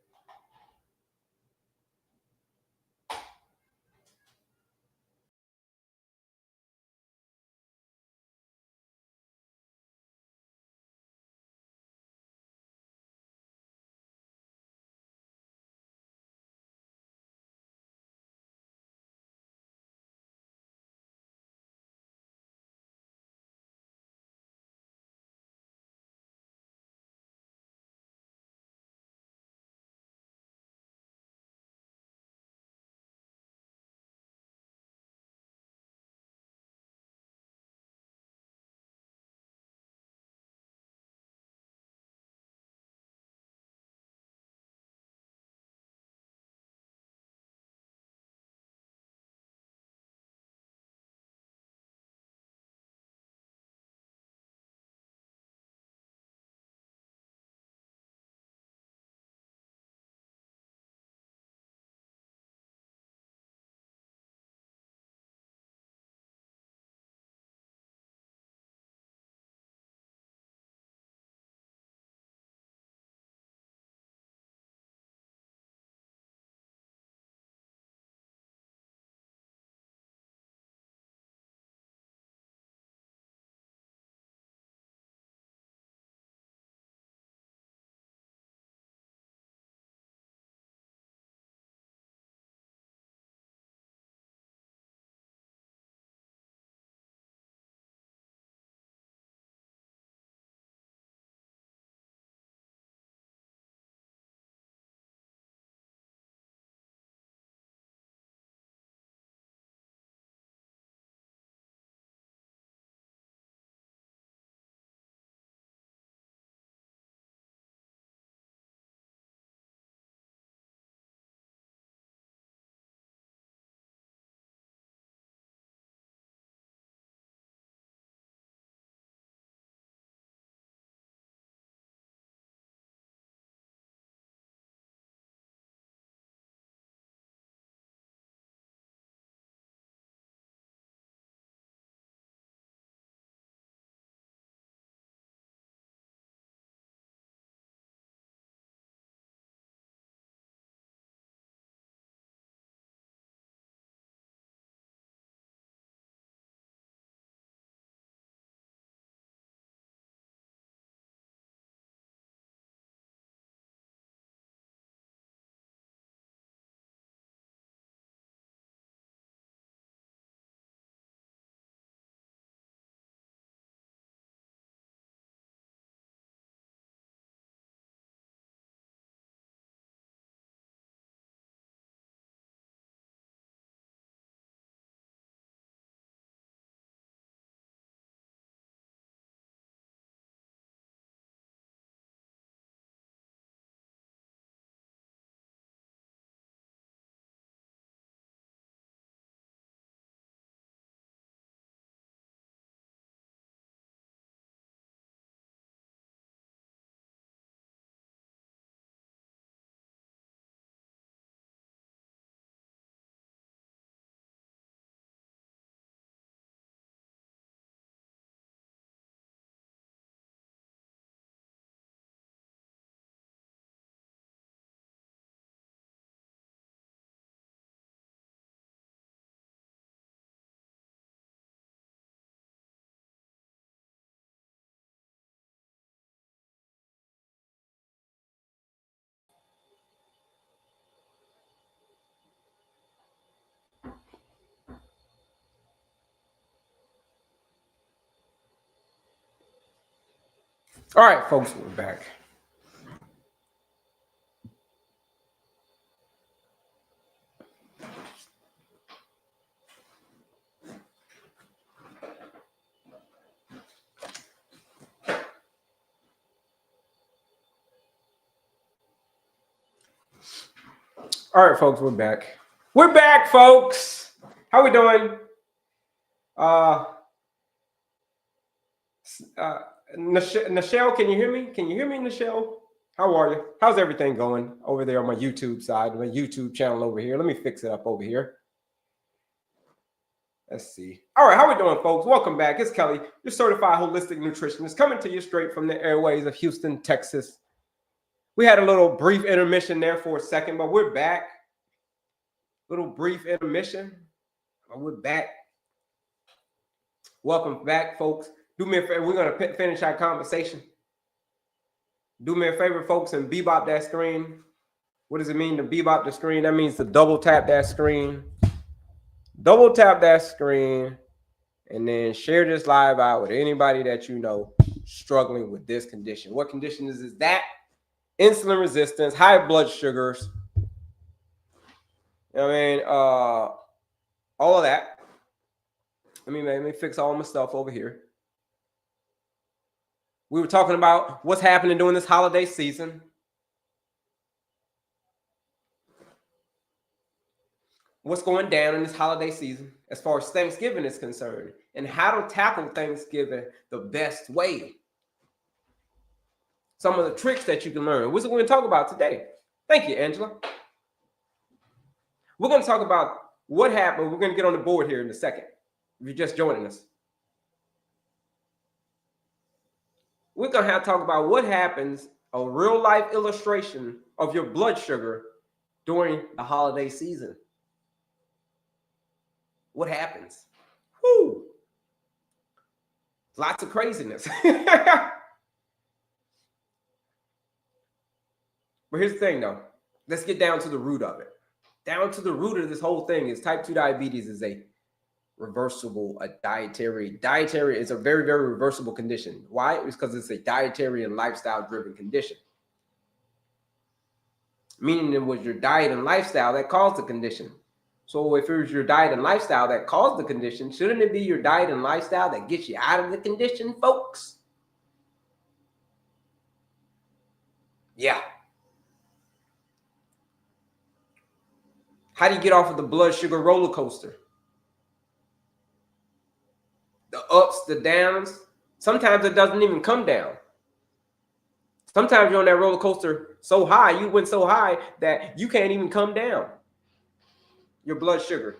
All right, folks, we're back. All right, folks, we're back. We're back, folks. How we doing? Nichelle, can you hear me? Can you hear me, Nichelle? How are you? How's everything going over there on my YouTube side, my YouTube channel over here? Let me fix it up over here. Let's see. All right, how we doing, folks? Welcome back. It's Kelley, your certified holistic nutritionist, coming to you straight from the airways of Houston, Texas. We had a little brief intermission there for a second, but we're back. Little brief intermission, but we're back. Welcome back, folks. Do me a favor. We're going to finish our conversation. Do me a favor, folks, and bebop that screen. What does it mean to bebop the screen? That means to double tap that screen. Double tap that screen, and then share this live out with anybody that you know struggling with this condition. What condition is that? Insulin resistance, high blood sugars. I mean, all of that. Let me fix all my stuff over here. We were talking about what's happening during this holiday season. What's going down in this holiday season as far as Thanksgiving is concerned, and how to tackle Thanksgiving the best way. Some of the tricks that you can learn. What's we're going to talk about today? Thank you, Angela. We're going to talk about what happened. We're going to get on the board here in a second. If you're just joining us, we're going to have to talk about what happens, a real life illustration of your blood sugar during the holiday season. What happens? Whoo! Lots of craziness. But here's the thing, though. Let's get down to the root of it. Down to the root of this whole thing is type 2 diabetes is a reversible, dietary is a very, very reversible condition. Why? It's because it's a dietary and lifestyle driven condition. Meaning it was your diet and lifestyle that caused the condition. So if it was your diet and lifestyle that caused the condition, shouldn't it be your diet and lifestyle that gets you out of the condition, folks? Yeah. How do you get off of the blood sugar roller coaster? The ups, the downs. Sometimes it doesn't even come down. Sometimes you're on that roller coaster so high, you went so high that you can't even come down. Your blood sugar.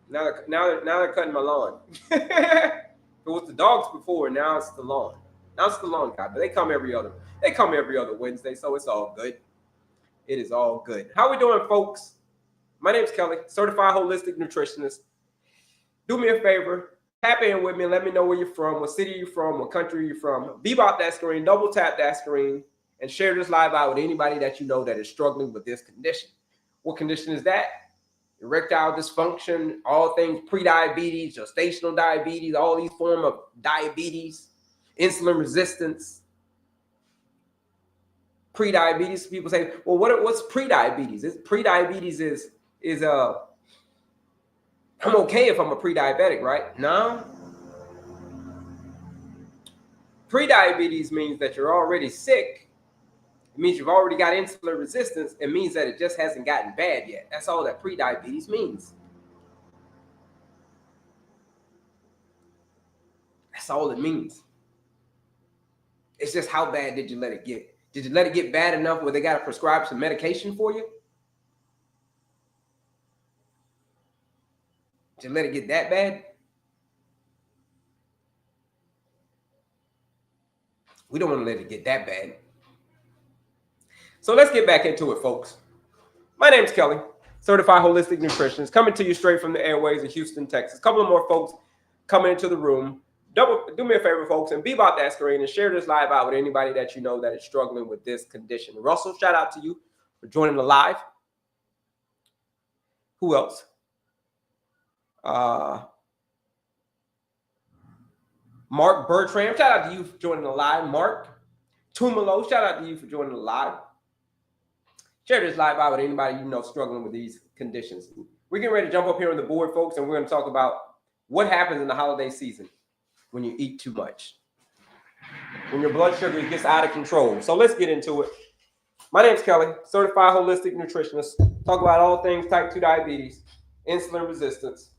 Now they're cutting my lawn. It was the dogs before, now it's the lawn. Now it's the lawn guy, but they come every other Wednesday, so it's all good. It is all good. How we doing, folks? My name's Kelley, certified holistic nutritionist. Do me a favor, tap in with me and let me know where you're from, what city you're from, what country you're from. Bebop that screen, double tap that screen, and share this live out with anybody that you know that is struggling with this condition. What condition is that? Erectile dysfunction, all things pre-diabetes, gestational diabetes, all these forms of diabetes, insulin resistance, pre-diabetes. People say, well, what's pre-diabetes? Pre-diabetes is I'm okay if I'm a pre-diabetic, right? No. Pre-diabetes means that you're already sick. It means you've already got insulin resistance. It means that it just hasn't gotten bad yet. That's all that pre-diabetes means. That's all it means. It's just how bad did you let it get? Did you let it get bad enough where they got to prescribe some medication for you? Did you let it get that bad? We don't want to let it get that bad. So let's get back into it, folks. My name's Kelley, certified holistic nutritionist, coming to you straight from the airways of Houston, Texas. A couple of more folks coming into the room. Do me a favor, folks, and bebop that screen and share this live out with anybody that you know that is struggling with this condition. Russell, shout out to you for joining the live. Who else? Mark Bertram, shout out to you for joining the live. Mark Tumalo, shout out to you for joining the live. Share this live out with anybody you know struggling with these conditions. We're getting ready to jump up here on the board, folks, and we're going to talk about what happens in the holiday season when you eat too much. when your blood sugar gets out of control. So let's get into it. My name's Kelley, Certified Holistic Nutritionist. Talk about all things type 2 diabetes, insulin resistance.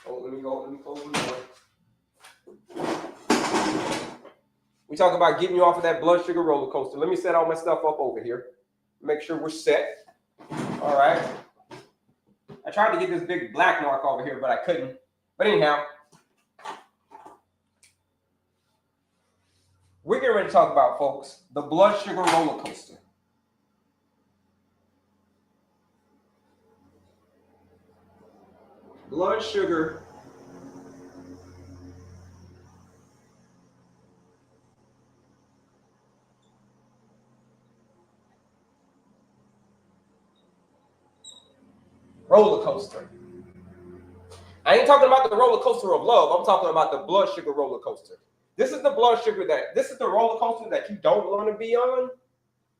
Let me close the door. We talk about getting you off of that blood sugar roller coaster. Let me set all my stuff up over here. Make sure we're set. All right. I tried to get this big black mark over here, but I couldn't. But anyhow, we're getting ready to talk about, folks, the blood sugar roller coaster. Blood sugar roller coaster. I ain't talking about the roller coaster of love. I'm talking about the blood sugar roller coaster. This is the blood sugar this is the roller coaster that you don't want to be on,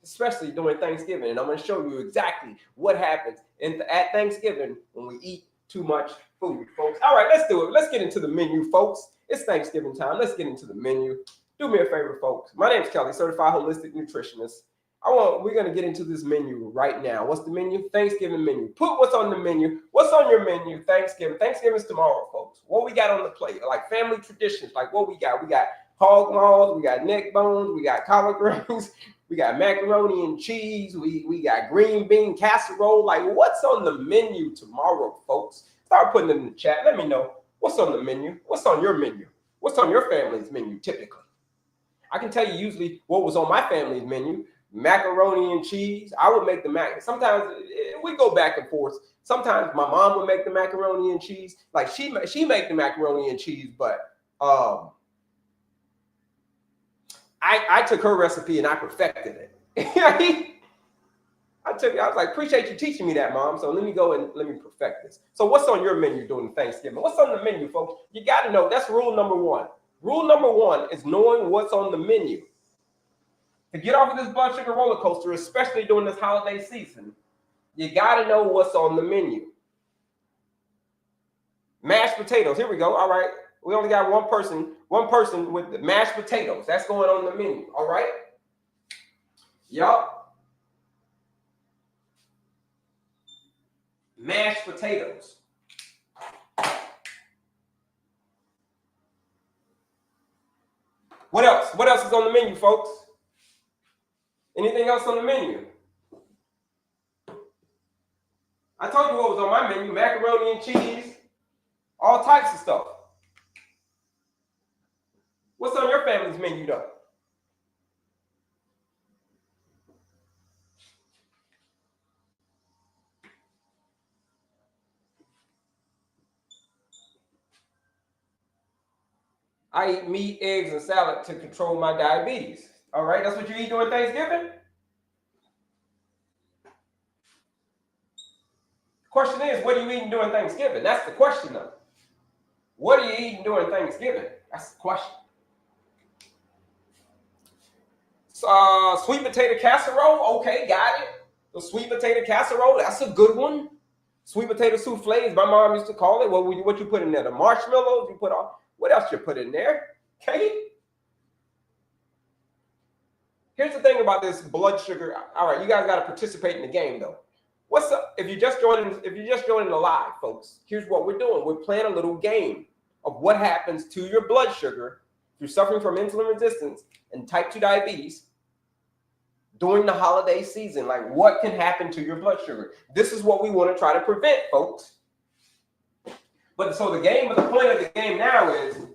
especially during Thanksgiving. And I'm going to show you exactly what happens at Thanksgiving when we eat too much food, folks. All right, let's do it. Let's get into the menu, folks. It's Thanksgiving time. Let's get into the menu. Do me a favor, folks. My name's Kelley, Certified Holistic Nutritionist. We're going to get into this menu right now. What's the menu? Thanksgiving menu. Put what's on the menu. What's on your menu? Thanksgiving. Thanksgiving's tomorrow, folks. What we got on the plate? Like family traditions. Like what we got? We got hog maws. We got neck bones. We got collard greens. We got macaroni and cheese. We got green bean casserole. Like what's on the menu tomorrow, folks? Start putting it in the chat. Let me know what's on the menu. What's on your menu? What's on your family's menu typically? I can tell you usually what was on my family's menu. Macaroni and cheese. I would make the mac. Sometimes we go back and forth. Sometimes my mom would make the macaroni and cheese. Like she make the macaroni and cheese, but I took her recipe and I perfected it. I was like, appreciate you teaching me that, Mom. So let me go and let me perfect this. So what's on your menu during Thanksgiving? What's on the menu, folks? You got to know. That's rule number one. Rule number one is knowing what's on the menu. To get off of this blood sugar roller coaster, especially during this holiday season, you got to know what's on the menu. Mashed potatoes. Here we go. All right. We only got one person with the mashed potatoes. That's going on the menu. All right. Yup. Mashed potatoes. What else? What else is on the menu, folks? Anything else on the menu? I told you what was on my menu. Macaroni and cheese. All types of stuff. What's on your family's menu, though? I eat meat, eggs, and salad to control my diabetes. All right, that's what you eat during Thanksgiving? Question is, what are you eating during Thanksgiving? That's the question, though. What are you eating during Thanksgiving? That's the question. Sweet potato casserole. Okay, got it. The sweet potato casserole, that's a good one. Sweet potato soufflés, my mom used to call it. What you put in there? The marshmallows you put on. What else you put in there? Okay. Here's the thing about this blood sugar. All right, you guys got to participate in the game, though. What's up? If you're just joining the live, folks, here's what we're doing. We're playing a little game of what happens to your blood sugar if you're suffering from insulin resistance and type 2 diabetes during the holiday season. Like what can happen to your blood sugar? This is what we want to try to prevent, folks. But so the point of the game now is,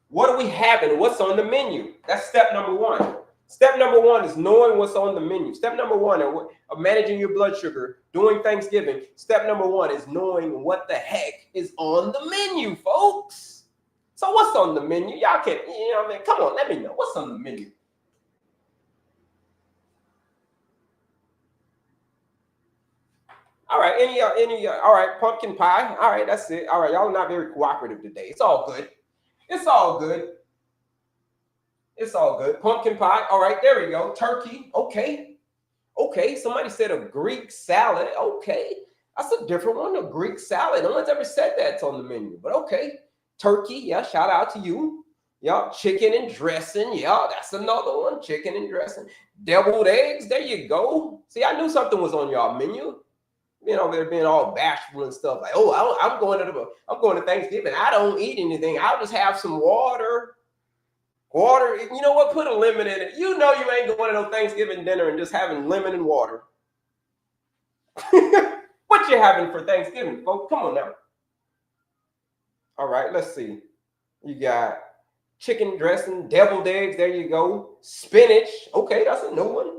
what do we have and what's on the menu? That's step number one. Step number one is knowing what's on the menu. Step number one of managing your blood sugar during Thanksgiving. Step number one is knowing what the heck is on the menu, folks. So what's on the menu? Y'all can, come on, let me know. What's on the menu? All right, all right, pumpkin pie. All right, that's it. All right, y'all are not very cooperative today. It's all good. It's all good. It's all good. Pumpkin pie. All right, there we go. Turkey. Okay. Okay, somebody said a Greek salad. Okay, that's a different one, a Greek salad. No one's ever said that's on the menu, but okay. Turkey, yeah, shout out to you. Yup, chicken and dressing. Yeah, that's another one. Chicken and dressing. Deviled eggs. There you go. See, I knew something was on y'all menu. You know, they're being all bashful and stuff. Like, oh, I'm going to Thanksgiving. I don't eat anything. I'll just have some water. Water. You know what? Put a lemon in it. You know you ain't going to no Thanksgiving dinner and just having lemon and water. What you having for Thanksgiving, folks? Come on now. All right, let's see. You got chicken dressing, deviled eggs. There you go. Spinach. Okay, that's a new one.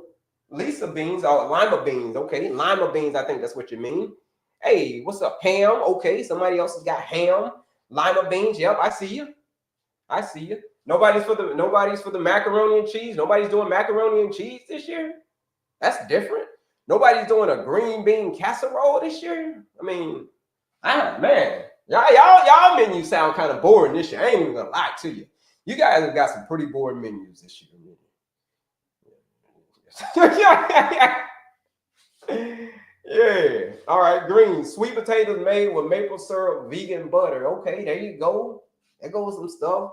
Lisa beans, lima beans. Okay, lima beans. I think that's what you mean. Hey, what's up? Ham. Okay, somebody else has got ham. Lima beans. Yep, I see you. I see you. Nobody's for the macaroni and cheese. Nobody's doing macaroni and cheese this year. That's different. Nobody's doing a green bean casserole this year. I mean, man, y'all menus sound kind of boring this year. I ain't even gonna lie to you. You guys have got some pretty boring menus this year. Yeah. All right. Green sweet potatoes made with maple syrup, vegan butter. Okay, there you go. There goes some stuff.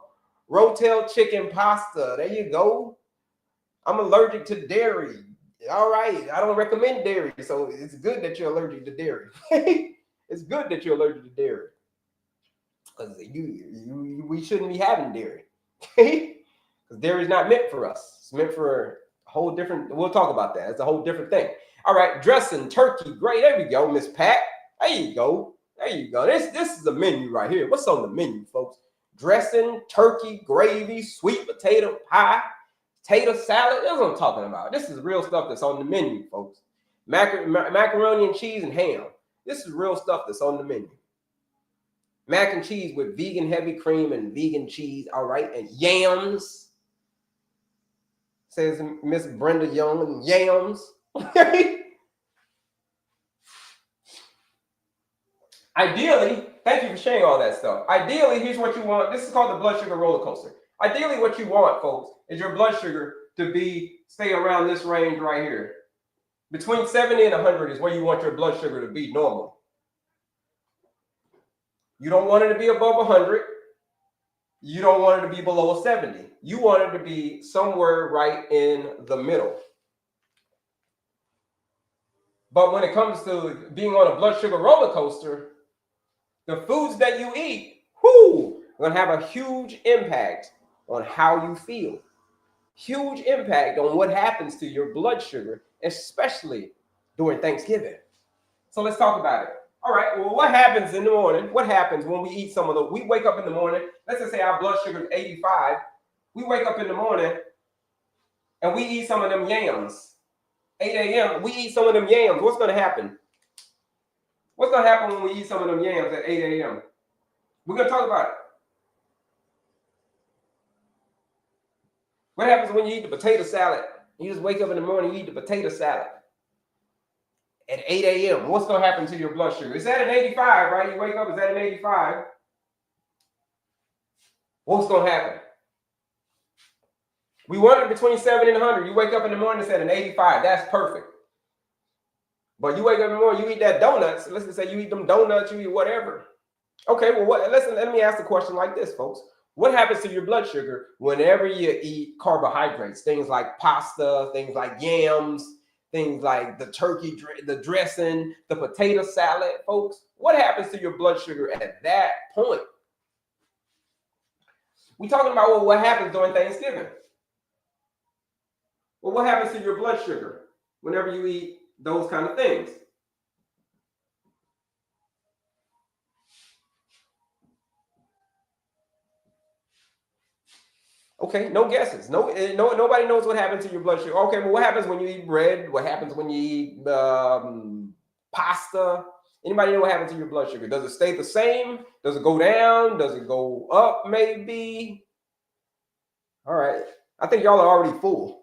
Rotel chicken pasta. There you go. I'm allergic to dairy. All right. I don't recommend dairy, so it's good that you're allergic to dairy. It's good that you're allergic to dairy, because we shouldn't be having dairy. Because dairy is not meant for us. It's meant for a whole different. We'll talk about that. It's a whole different thing. All right, dressing, turkey, great. There we go, Miss Pat. There you go. There you go. This is the menu right here. What's on the menu, folks? Dressing, turkey, gravy, sweet potato pie, potato salad. That's what I'm talking about. This is real stuff that's on the menu, folks. Macaroni and cheese and ham. This is real stuff that's on the menu. Mac and cheese with vegan heavy cream and vegan cheese. All right, and yams. Says Miss Brenda Young, and yams. Ideally, thank you for sharing all that stuff. Ideally, here's what you want. This is called the blood sugar roller coaster. Ideally, what you want, folks, is your blood sugar to stay around this range right here. Between 70 and 100 is where you want your blood sugar to be normal. You don't want it to be above 100. You don't want it to be below 70. You want it to be somewhere right in the middle. But when it comes to being on a blood sugar roller coaster, the foods that you eat, are going to have a huge impact on how you feel. Huge impact on what happens to your blood sugar, especially during Thanksgiving. So let's talk about it. All right, well, what happens in the morning? What happens when we eat some of we wake up in the morning, let's just say our blood sugar is 85. We wake up in the morning and we eat some of them yams. 8 a.m., we eat some of them yams. What's going to happen? What's going to happen when we eat some of them yams at 8 a.m.? We're going to talk about it. What happens when you eat the potato salad? You just wake up in the morning, you eat the potato salad at 8 a.m. What's going to happen to your blood sugar? It's at an 85, right? You wake up, it's at an 85. What's going to happen? We want it between 70 and 100. You wake up in the morning, it's at an 85. That's perfect. But you wake up in the morning, you eat that donuts. Let's just say you eat them donuts, you eat whatever. Okay, well, let me ask the question like this, folks. What happens to your blood sugar whenever you eat carbohydrates? Things like pasta, things like yams, things like the turkey, the dressing, the potato salad, folks. What happens to your blood sugar at that point? We're talking about what happens during Thanksgiving. Well, what happens to your blood sugar whenever you eat those kind of things? Okay, no guesses. Nobody knows what happens to your blood sugar. Okay, well, what happens when you eat bread? What happens when you eat pasta? Anybody know what happens to your blood sugar? Does it stay the same? Does it go down? Does it go up maybe? All right. I think y'all are already full.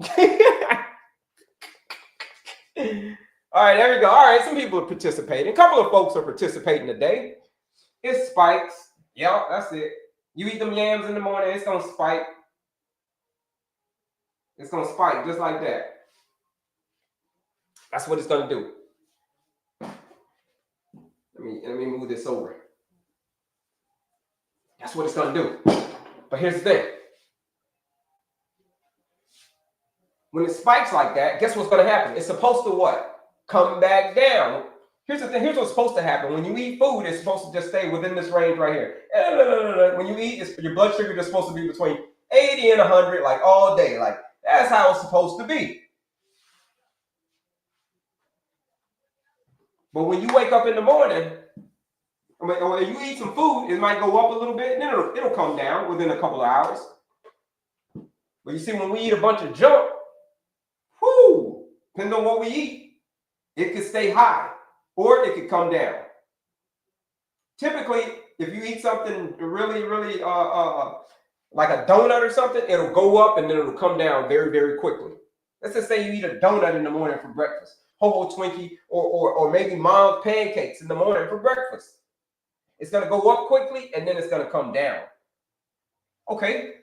All right, there we go. All right, some people are participating. A couple of folks are participating today. It spikes. Yep, that's it. You eat them yams in the morning, it's going to spike. It's going to spike just like that. That's what it's going to do. Let me move this over. That's what it's going to do. But here's the thing. When it spikes like that, guess what's going to happen? It's supposed to what? Come back down. Here's the thing. Here's what's supposed to happen. When you eat food, it's supposed to just stay within this range right here. When you eat, your blood sugar is supposed to be between 80 and 100, like all day. Like that's how it's supposed to be. But when you wake up in the morning, or you eat some food, it might go up a little bit, and then it'll come down within a couple of hours. But you see, when we eat a bunch of junk, depending on what we eat, it could stay high or it could come down. Typically, if you eat something really, really like a donut or something, it'll go up and then it'll come down very, very quickly. Let's just say you eat a donut in the morning for breakfast, Ho-Ho Twinkie, or maybe mom's pancakes in the morning for breakfast. It's going to go up quickly and then it's going to come down. Okay.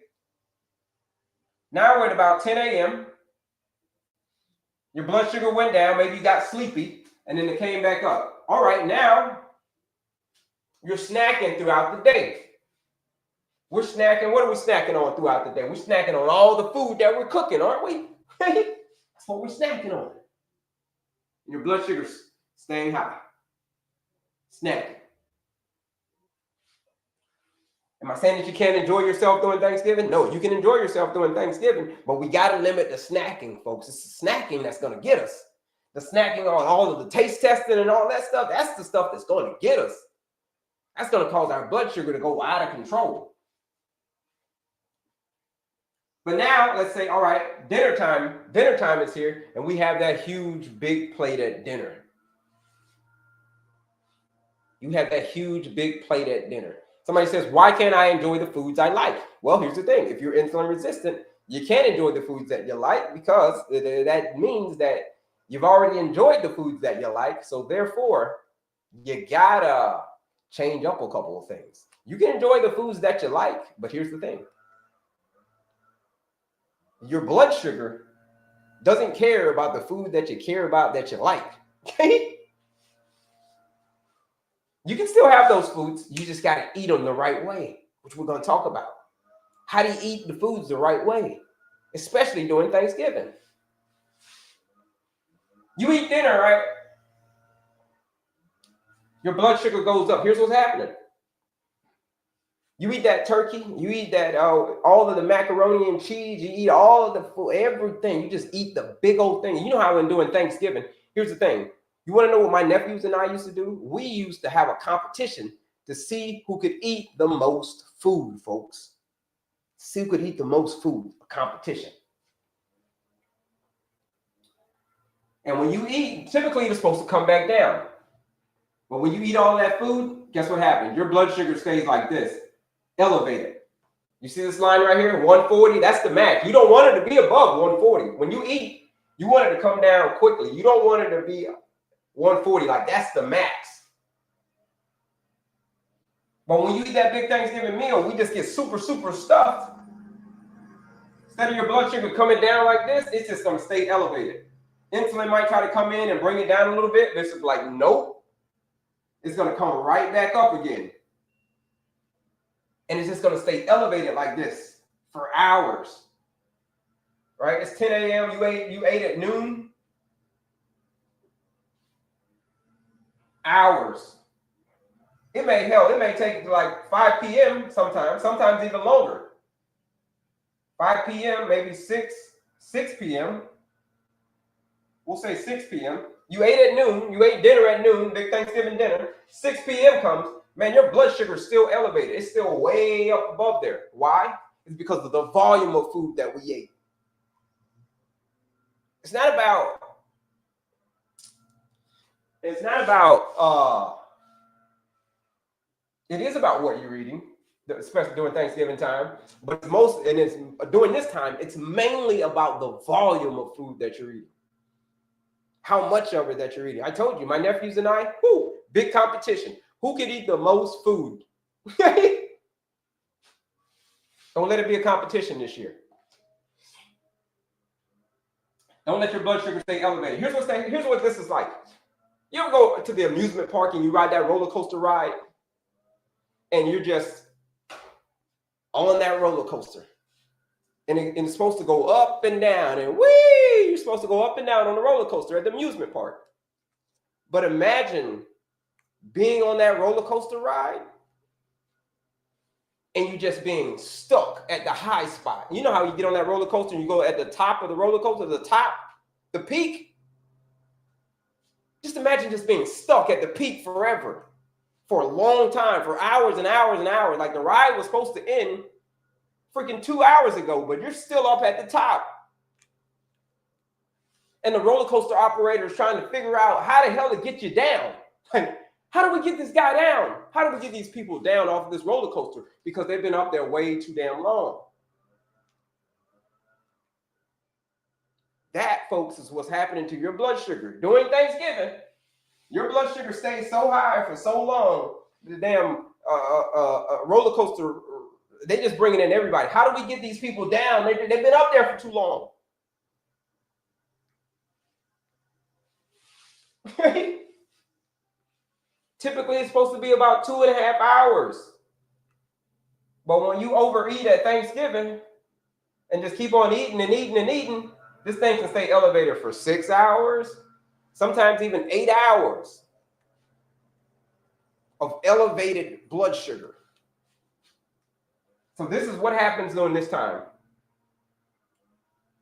Now we're at about 10 a.m. Your blood sugar went down. Maybe you got sleepy and then it came back up. All right, now you're snacking throughout the day. We're snacking. What are we snacking on throughout the day? We're snacking on all the food that we're cooking, aren't we? That's what we're snacking on. Your blood sugar's staying high. Snacking. Am I saying that you can't enjoy yourself during Thanksgiving? No, you can enjoy yourself during Thanksgiving, but we got to limit the snacking, folks. It's the snacking that's going to get us. The snacking on all of the taste testing and all that stuff, that's the stuff that's going to get us. That's going to cause our blood sugar to go out of control. But now, let's say, all right, dinner time is here, and we have that huge, big plate at dinner. You have that huge, big plate at dinner. Somebody says, why can't I enjoy the foods I like? Well, here's the thing. If you're insulin resistant, you can't enjoy the foods that you like because that means that you've already enjoyed the foods that you like. So therefore, you gotta change up a couple of things. You can enjoy the foods that you like, but here's the thing. Your blood sugar doesn't care about the food that you care about that you like. Okay? You can still have those foods. You just got to eat them the right way, which we're going to talk about. How do you eat the foods the right way, especially during Thanksgiving? You eat dinner, right? Your blood sugar goes up. Here's what's happening. You eat that turkey. You eat that all of the macaroni and cheese. You eat all of the food, everything. You just eat the big old thing. You know how when doing Thanksgiving, here's the thing. You want to know what my nephews and I used to do? We used to have a competition to see who could eat the most food, folks. See who could eat the most food, a competition. And when you eat, typically it's supposed to come back down. But when you eat all that food, guess what happens? Your blood sugar stays like this, elevated. You see this line right here, 140? That's the max. You don't want it to be above 140. When you eat, you want it to come down quickly. You don't want it to be 140, like that's the max. But when you eat that big Thanksgiving meal, we just get super, super stuffed. Instead of your blood sugar coming down like this, it's just going to stay elevated. Insulin might try to come in and bring it down a little bit. This is like, nope. It's going to come right back up again. And it's just going to stay elevated like this for hours. Right? It's 10 a.m. You ate at noon. Hours. It may take like 5 p.m. sometimes even longer. 5 p.m., maybe 6 p.m. We'll say 6 p.m. You ate at noon, you ate dinner at noon, big Thanksgiving dinner. 6 p.m. comes, man, your blood sugar is still elevated. It's still way up above there. Why? It's because of the volume of food that we ate. It's not about it is about what you're eating, especially during Thanksgiving time. But during this time, it's mainly about the volume of food that you're eating. How much of it that you're eating. I told you, my nephews and I, big competition. Who can eat the most food? Don't let it be a competition this year. Don't let your blood sugar stay elevated. Here's what this is like. You ever go to the amusement park and you ride that roller coaster ride and you're just on that roller coaster And it's supposed to go up and down, and whee, you're supposed to go up and down on the roller coaster at the amusement park. But imagine being on that roller coaster ride and you just being stuck at the high spot. You know how you get on that roller coaster and you go at the top of the roller coaster, the top, the peak? Just imagine just being stuck at the peak forever, for a long time, for hours and hours and hours. Like the ride was supposed to end freaking 2 hours ago, but you're still up at the top. And the roller coaster operator is trying to figure out how the hell to get you down. Like, how do we get this guy down? How do we get these people down off of this roller coaster? Because they've been up there way too damn long. That, folks, is what's happening to your blood sugar. During Thanksgiving, your blood sugar stays so high for so long, the damn roller coaster, they just bringing in everybody. How do we get these people down? They've been up there for too long. Typically, it's supposed to be about 2.5 hours. But when you overeat at Thanksgiving and just keep on eating and eating and eating, this thing can stay elevated for 6 hours, sometimes even 8 hours of elevated blood sugar. So this is what happens during this time.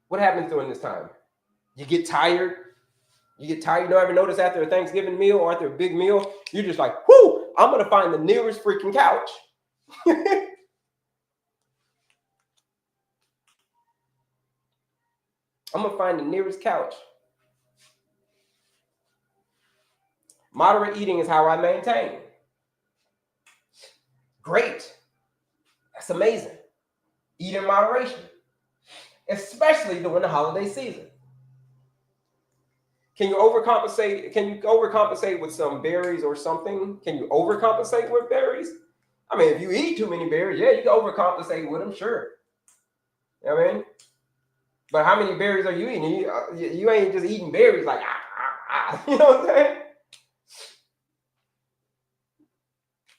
What happens during this time? You get tired. You get tired. You don't ever notice after a Thanksgiving meal or after a big meal, you're just like, whoo, I'm going to find the nearest freaking couch. I'm going to find the nearest couch. Moderate eating is how I maintain. Great. That's amazing. Eat in moderation, especially during the holiday season. Can you overcompensate? Can you overcompensate with some berries or something? Can you overcompensate with berries? I mean, if you eat too many berries, yeah, you can overcompensate with them, sure. You know what I mean? But how many berries are you eating? You ain't just eating berries like, you know what I'm saying?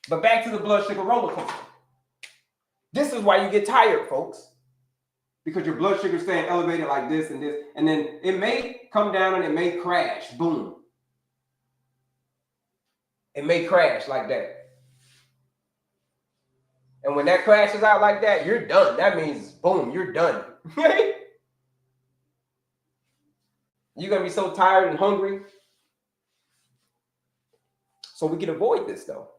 But back to the blood sugar roller coaster. This is why you get tired, folks. Because your blood sugar is staying elevated like this and this. And then it may come down and it may crash. Boom. It may crash like that. And when that crashes out like that, you're done. That means, boom, you're done. You're going to be so tired and hungry. So we can avoid this, though.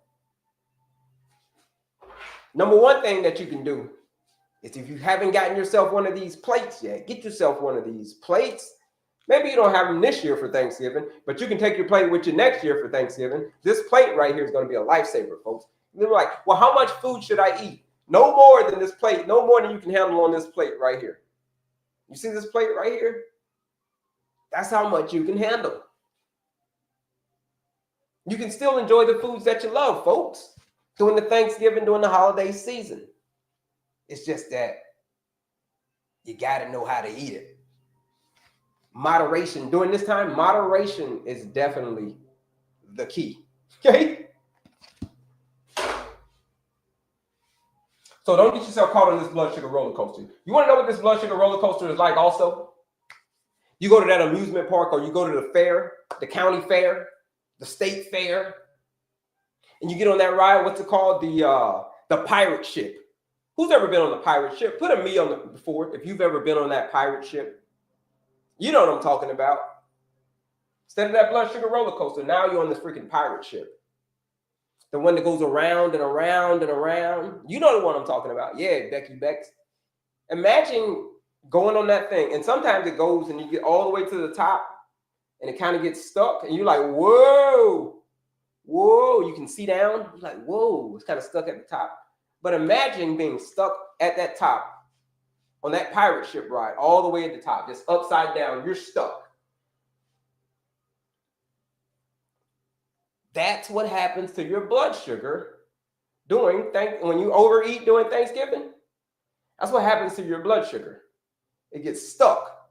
Number one thing that you can do is, if you haven't gotten yourself one of these plates yet, get yourself one of these plates. Maybe you don't have them this year for Thanksgiving, but you can take your plate with you next year for Thanksgiving. This plate right here is going to be a lifesaver, folks. They're like, well, how much food should I eat? No more than this plate, no more than you can handle on this plate right here. You see this plate right here? That's how much you can handle. You can still enjoy the foods that you love, folks, during the Thanksgiving, during the holiday season. It's just that you got to know how to eat it. Moderation. During this time, moderation is definitely the key. Okay? So don't get yourself caught on this blood sugar roller coaster. You want to know what this blood sugar roller coaster is like also? You go to that amusement park, or you go to the fair, the county fair, the state fair, and you get on that ride. What's it called? The pirate ship. Who's ever been on the pirate ship? Put a me on the before if you've ever been on that pirate ship. You know what I'm talking about. Instead of that blood sugar roller coaster, now you're on this freaking pirate ship. The one that goes around and around and around. You know the one I'm talking about. Yeah, Becky Bex. Imagine going on that thing, and sometimes it goes and you get all the way to the top and it kind of gets stuck, and you're like, whoa, whoa, you can see down. You're like, whoa, it's kind of stuck at the top. But imagine being stuck at that top on that pirate ship ride, all the way at the top, just upside down. You're stuck. That's what happens to your blood sugar when you overeat during Thanksgiving. That's what happens to your blood sugar. It gets stuck,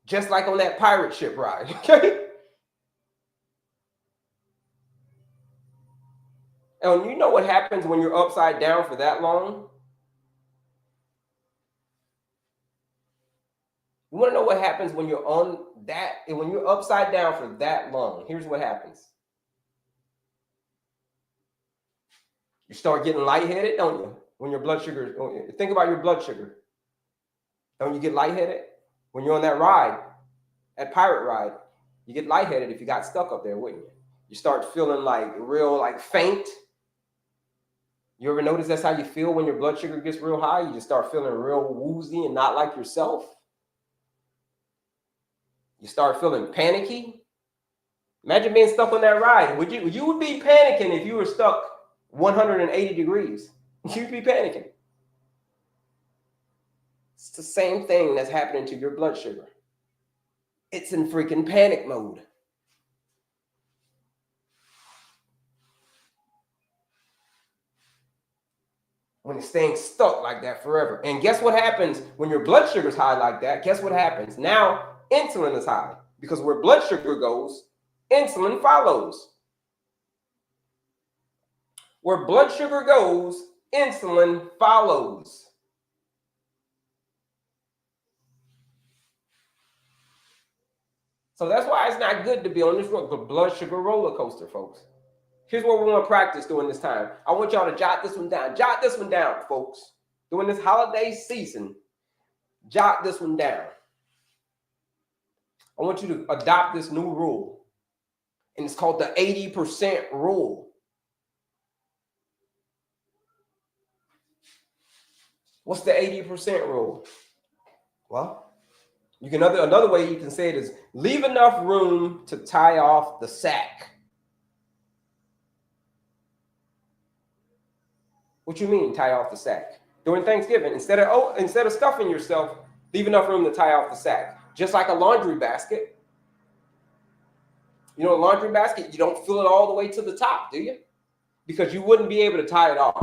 just like on that pirate ship ride. Okay. And you know what happens when you're upside down for that long? You want to know what happens when you're on that, and when you're upside down for that long? Here's what happens. You start getting lightheaded, don't you? When your blood sugar, think about your blood sugar. Don't you get lightheaded? When you're on that ride, that pirate ride, you get lightheaded if you got stuck up there, wouldn't you? You start feeling like real, like faint. You ever notice that's how you feel when your blood sugar gets real high? You just start feeling real woozy and not like yourself. You start feeling panicky. Imagine being stuck on that ride. You would be panicking if you were stuck 180 degrees. You'd be panicking. It's the same thing that's happening to your blood sugar. It's in freaking panic mode. When it's staying stuck like that forever. And guess what happens when your blood sugar's high like that? Guess what happens? Now insulin is high, because where blood sugar goes, insulin follows. Where blood sugar goes, insulin follows. So that's why it's not good to be on this blood sugar roller coaster, folks. Here's what we want to practice during this time. I want y'all to jot this one down. Jot this one down, folks. During this holiday season, jot this one down. I want you to adopt this new rule. And it's called the 80% rule. What's the 80% rule? Well, you can another way you can say it is leave enough room to tie off the sack. What you mean, tie off the sack? During Thanksgiving, instead of stuffing yourself, leave enough room to tie off the sack. Just like a laundry basket. You know, a laundry basket, you don't fill it all the way to the top, do you? Because you wouldn't be able to tie it off.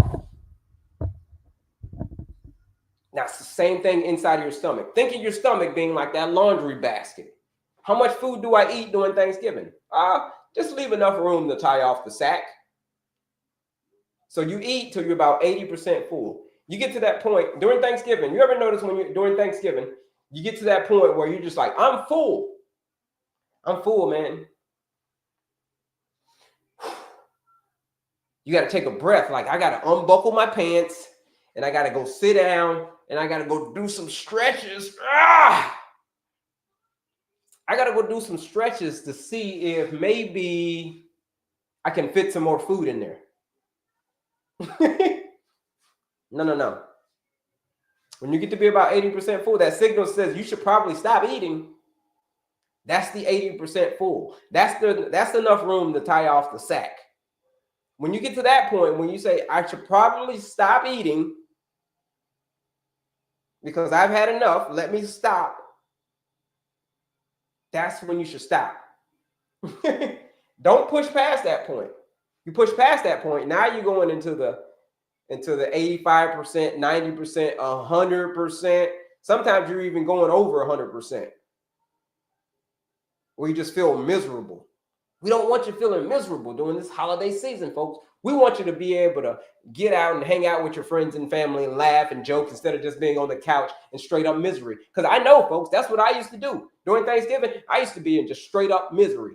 Now, it's the same thing inside of your stomach. Think of your stomach being like that laundry basket. How much food do I eat during Thanksgiving? Just leave enough room to tie off the sack. So you eat till you're about 80% full. You get to that point during Thanksgiving. You ever notice when you're during Thanksgiving, you get to that point where you're just like, I'm full. I'm full, man. You got to take a breath. Like, I got to unbuckle my pants and I got to go sit down and I got to go do some stretches. I got to go do some stretches to see if maybe I can fit some more food in there. No. When you get to be about 80% full, that signal says you should probably stop eating. That's the 80% full. That's enough room to tie off the sack. When you get to that point, when you say, I should probably stop eating because I've had enough, let me stop. That's when you should stop. Don't push past that point. You push past that point, now you're going into the 85%, 90%, 100%. Sometimes you're even going over 100%. Where you just feel miserable. We don't want you feeling miserable during this holiday season, folks. We want you to be able to get out and hang out with your friends and family and laugh and joke instead of just being on the couch in straight up misery. Because I know, folks, that's what I used to do. During Thanksgiving, I used to be in just straight up misery.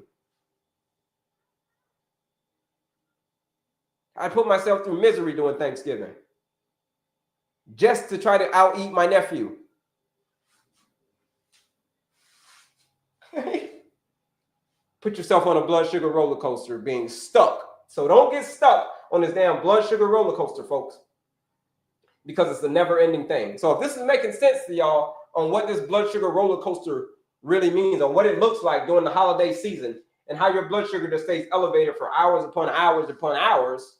I put myself through misery during Thanksgiving just to try to out-eat my nephew. Put yourself on a blood sugar roller coaster being stuck. So don't get stuck on this damn blood sugar roller coaster, folks, because it's a never-ending thing. So if this is making sense to y'all on what this blood sugar roller coaster really means, on what it looks like during the holiday season, and how your blood sugar just stays elevated for hours upon hours upon hours,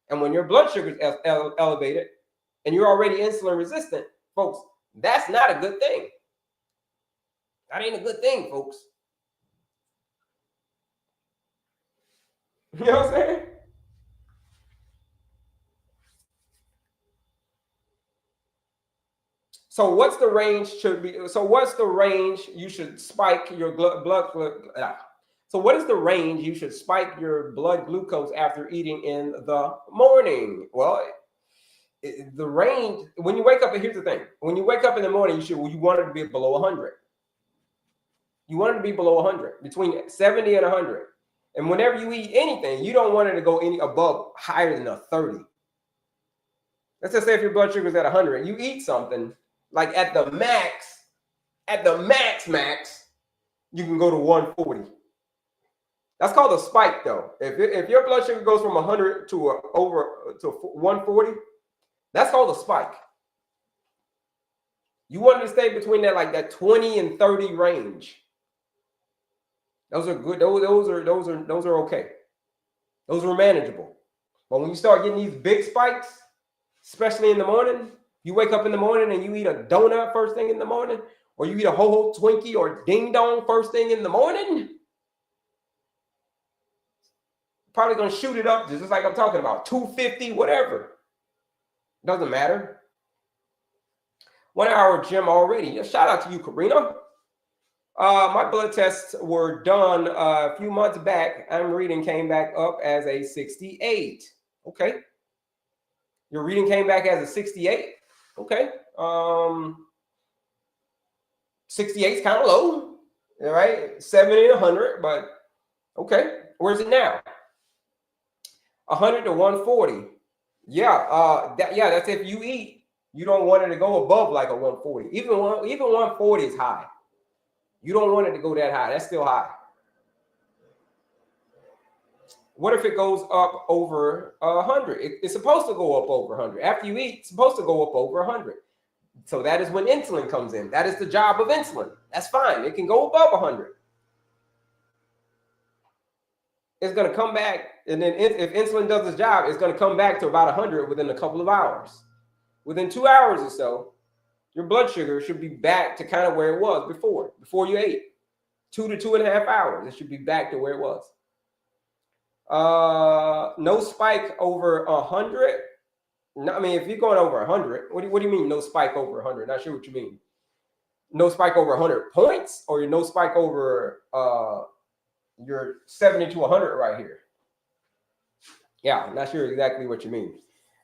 and when your blood sugar is elevated and you're already insulin resistant, folks, that's not a good thing. That ain't a good thing, folks. You know what I'm saying? So what's the range what's the range you should spike your blood So what is the range you should spike your blood glucose after eating in the morning? Well, the range, when you wake up, and here's the thing, when you wake up in the morning, you want it to be below 100. You want it to be below 100, between 70 and 100. And whenever you eat anything, you don't want it to go any above higher than a 30. Let's just say if your blood sugar is at 100, you eat something like at the max, you can go to 140. That's called a spike, though. If your blood sugar goes from 100 to 140, that's called a spike. You want to stay between that 20 and 30 range. Those are good. Those are okay. Those are manageable. But when you start getting these big spikes, especially in the morning, you wake up in the morning and you eat a donut first thing in the morning, or you eat a ho-ho Twinkie or ding dong first thing in the morning, probably gonna shoot it up just like I'm talking about, 250, whatever. Doesn't matter. 1 hour gym already. Shout out to you, Karina. My blood tests were done a few months back. I'm reading came back up as a 68. Okay. Your reading came back as a 68. Okay. 68 is kind of low. All right. 70 and 100, but okay. Where's it now? 100 to 140. Yeah. That's if you eat. You don't want it to go above like a 140. Even 140 is high. You don't want it to go that high. That's still high. What if it goes up over 100? It's supposed to go up over 100. After you eat, it's supposed to go up over 100. So that is when insulin comes in. That is the job of insulin. That's fine. It can go above 100. It's going to come back. And then if insulin does its job, it's going to come back to about 100 within a couple of hours. Within 2 hours or so, your blood sugar should be back to kind of where it was before you ate. 2 to 2.5 hours. It should be back to where it was. No spike over 100. No, I mean, if you're going over 100, what do you mean no spike over 100? Not sure what you mean. No spike over 100 points, or no spike over your 70 to 100 right here? Yeah, I'm not sure exactly what you mean.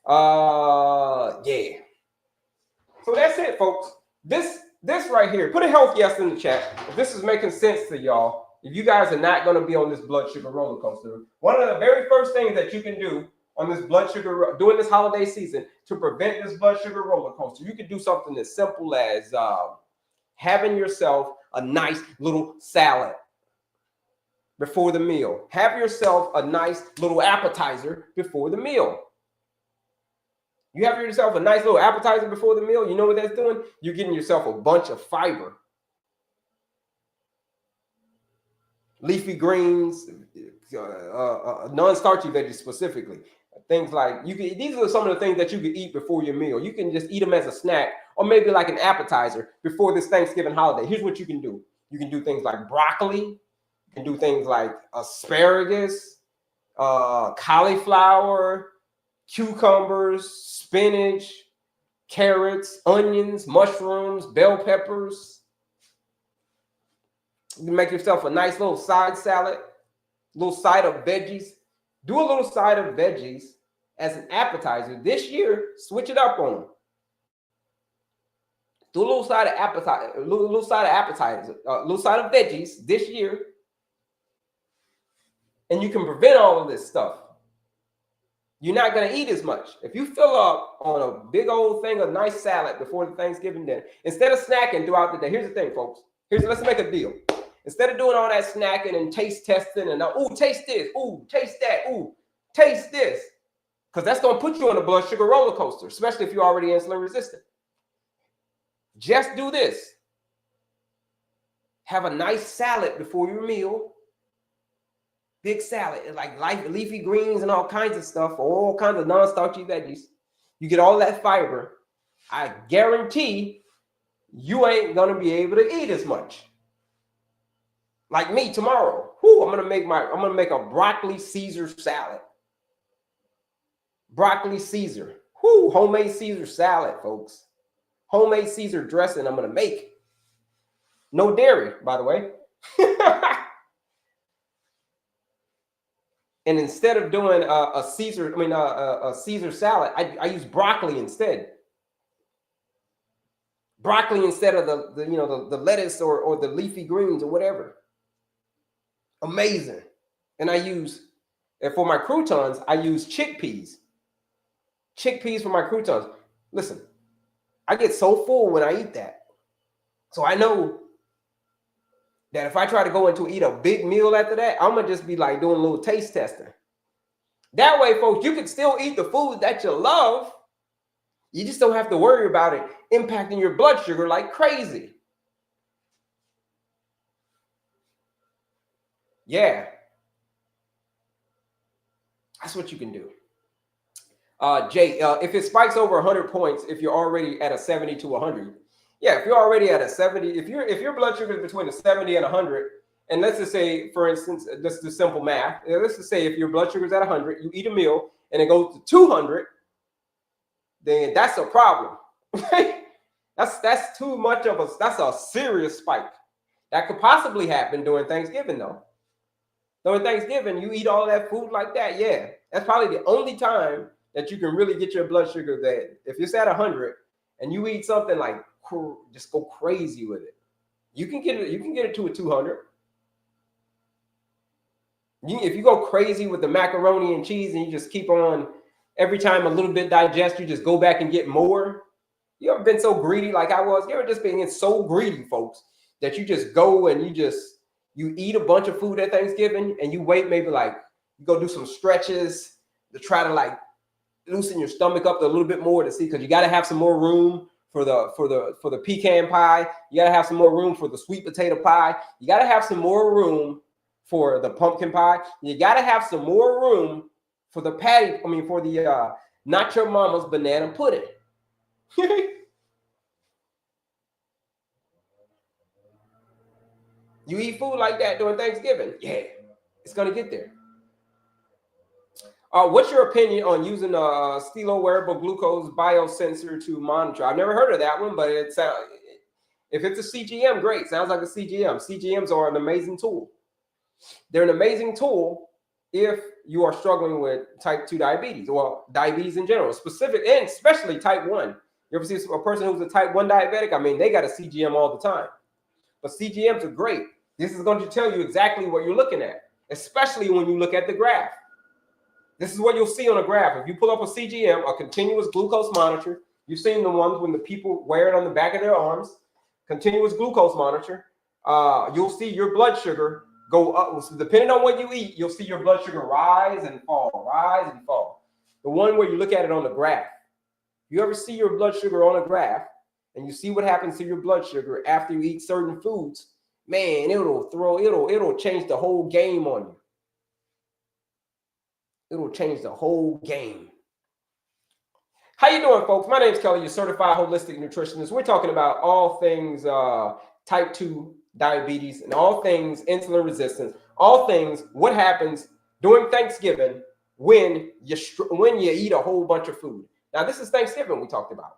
Yeah. So that's it, folks. This right here, put a health yes in the chat if this is making sense to y'all. If you guys are not going to be on this blood sugar roller coaster, one of the very first things that you can do on this blood sugar during this holiday season to prevent this blood sugar roller coaster, you can do something as simple as having yourself a nice little salad before the meal. Have yourself a nice little appetizer before the meal. You have yourself a nice little appetizer before the meal. You know what that's doing? You're getting yourself a bunch of fiber. Leafy greens, non-starchy veggies specifically. Things like these are some of the things that you can eat before your meal. You can just eat them as a snack or maybe like an appetizer before this Thanksgiving holiday. Here's what you can do. You can do things like broccoli. You can do things like asparagus, cauliflower, cucumbers, spinach, carrots, onions, mushrooms, bell peppers. You can make yourself a nice little side salad, little side of veggies. Do a little side of veggies as an appetizer. This year, switch it up on them. Do a little side of appetizer, little side of veggies this year. And you can prevent all of this stuff. You're not going to eat as much. If you fill up on a big old thing of nice salad before the Thanksgiving dinner, instead of snacking throughout the day, here's the thing, folks. Let's make a deal. Instead of doing all that snacking and taste testing and, taste this, taste that, taste this, because that's going to put you on a blood sugar roller coaster, especially if you're already insulin resistant. Just do this. Have a nice salad before your meal. Big salad, like leafy greens and all kinds of stuff, all kinds of non-starchy veggies. You get all that fiber. I guarantee you ain't going to be able to eat as much. Like me tomorrow. I'm gonna make a broccoli Caesar salad. Broccoli Caesar. Homemade Caesar salad, folks. Homemade Caesar dressing I'm gonna make. No dairy, by the way. And instead of doing a Caesar salad, I use broccoli instead. Broccoli instead of the lettuce or the leafy greens or whatever. Amazing. And for my croutons, I use chickpeas. Chickpeas for my croutons. Listen, I get so full when I eat that. So I know that if I try to eat a big meal after that, I'm going to just be like doing a little taste testing. That way, folks, you can still eat the food that you love. You just don't have to worry about it impacting your blood sugar like crazy. Yeah. That's what you can do. Jay, if it spikes over 100 points, if you're already at a 70 to 100, yeah, if you're already at a 70, if your blood sugar is between a 70 and 100, and let's just say, for instance, just do simple math. Let's just say if your blood sugar is at 100, you eat a meal and it goes to 200, then that's a problem. That's too much of that's a serious spike. That could possibly happen during Thanksgiving, though. During Thanksgiving, you eat all that food like that, yeah. That's probably the only time that you can really get your blood sugar that if it's at 100 and you eat something like just go crazy with it, you can get it to a 200. If you go crazy with the macaroni and cheese and you just keep on every time a little bit digest, you just go back and get more. You ever been so greedy like I was? You ever just been so greedy, folks, that you just go and you eat a bunch of food at Thanksgiving and you wait maybe like you go do some stretches to try to like loosen your stomach up a little bit more to see, because you got to have some more room for the pecan pie. You got to have some more room for the sweet potato pie. You got to have some more room for the pumpkin pie. You got to have some more room for the not your mama's banana pudding. You eat food like that during Thanksgiving, yeah, it's gonna get there. What's your opinion on using a Stilo wearable glucose biosensor to monitor? I've never heard of that one, but if it's a CGM, great. Sounds like a CGM. CGMs are an amazing tool. They're an amazing tool if you are struggling with type 2 diabetes, or diabetes in general, and especially type 1. You ever see a person who's a type 1 diabetic? I mean, they got a CGM all the time. But CGMs are great. This is going to tell you exactly what you're looking at, especially when you look at the graph. This is what you'll see on a graph. If you pull up a CGM, a continuous glucose monitor, you've seen the ones when the people wear it on the back of their arms, continuous glucose monitor, you'll see your blood sugar go up. So depending on what you eat, you'll see your blood sugar rise and fall, rise and fall. The one where you look at it on the graph. You ever see your blood sugar on a graph and you see what happens to your blood sugar after you eat certain foods, man, it'll change the whole game on you. It'll change the whole game. How you doing, folks? My name is Kelley, your certified holistic nutritionist. We're talking about all things type 2 diabetes and all things insulin resistance, all things what happens during Thanksgiving when you eat a whole bunch of food. Now, this is Thanksgiving we talked about.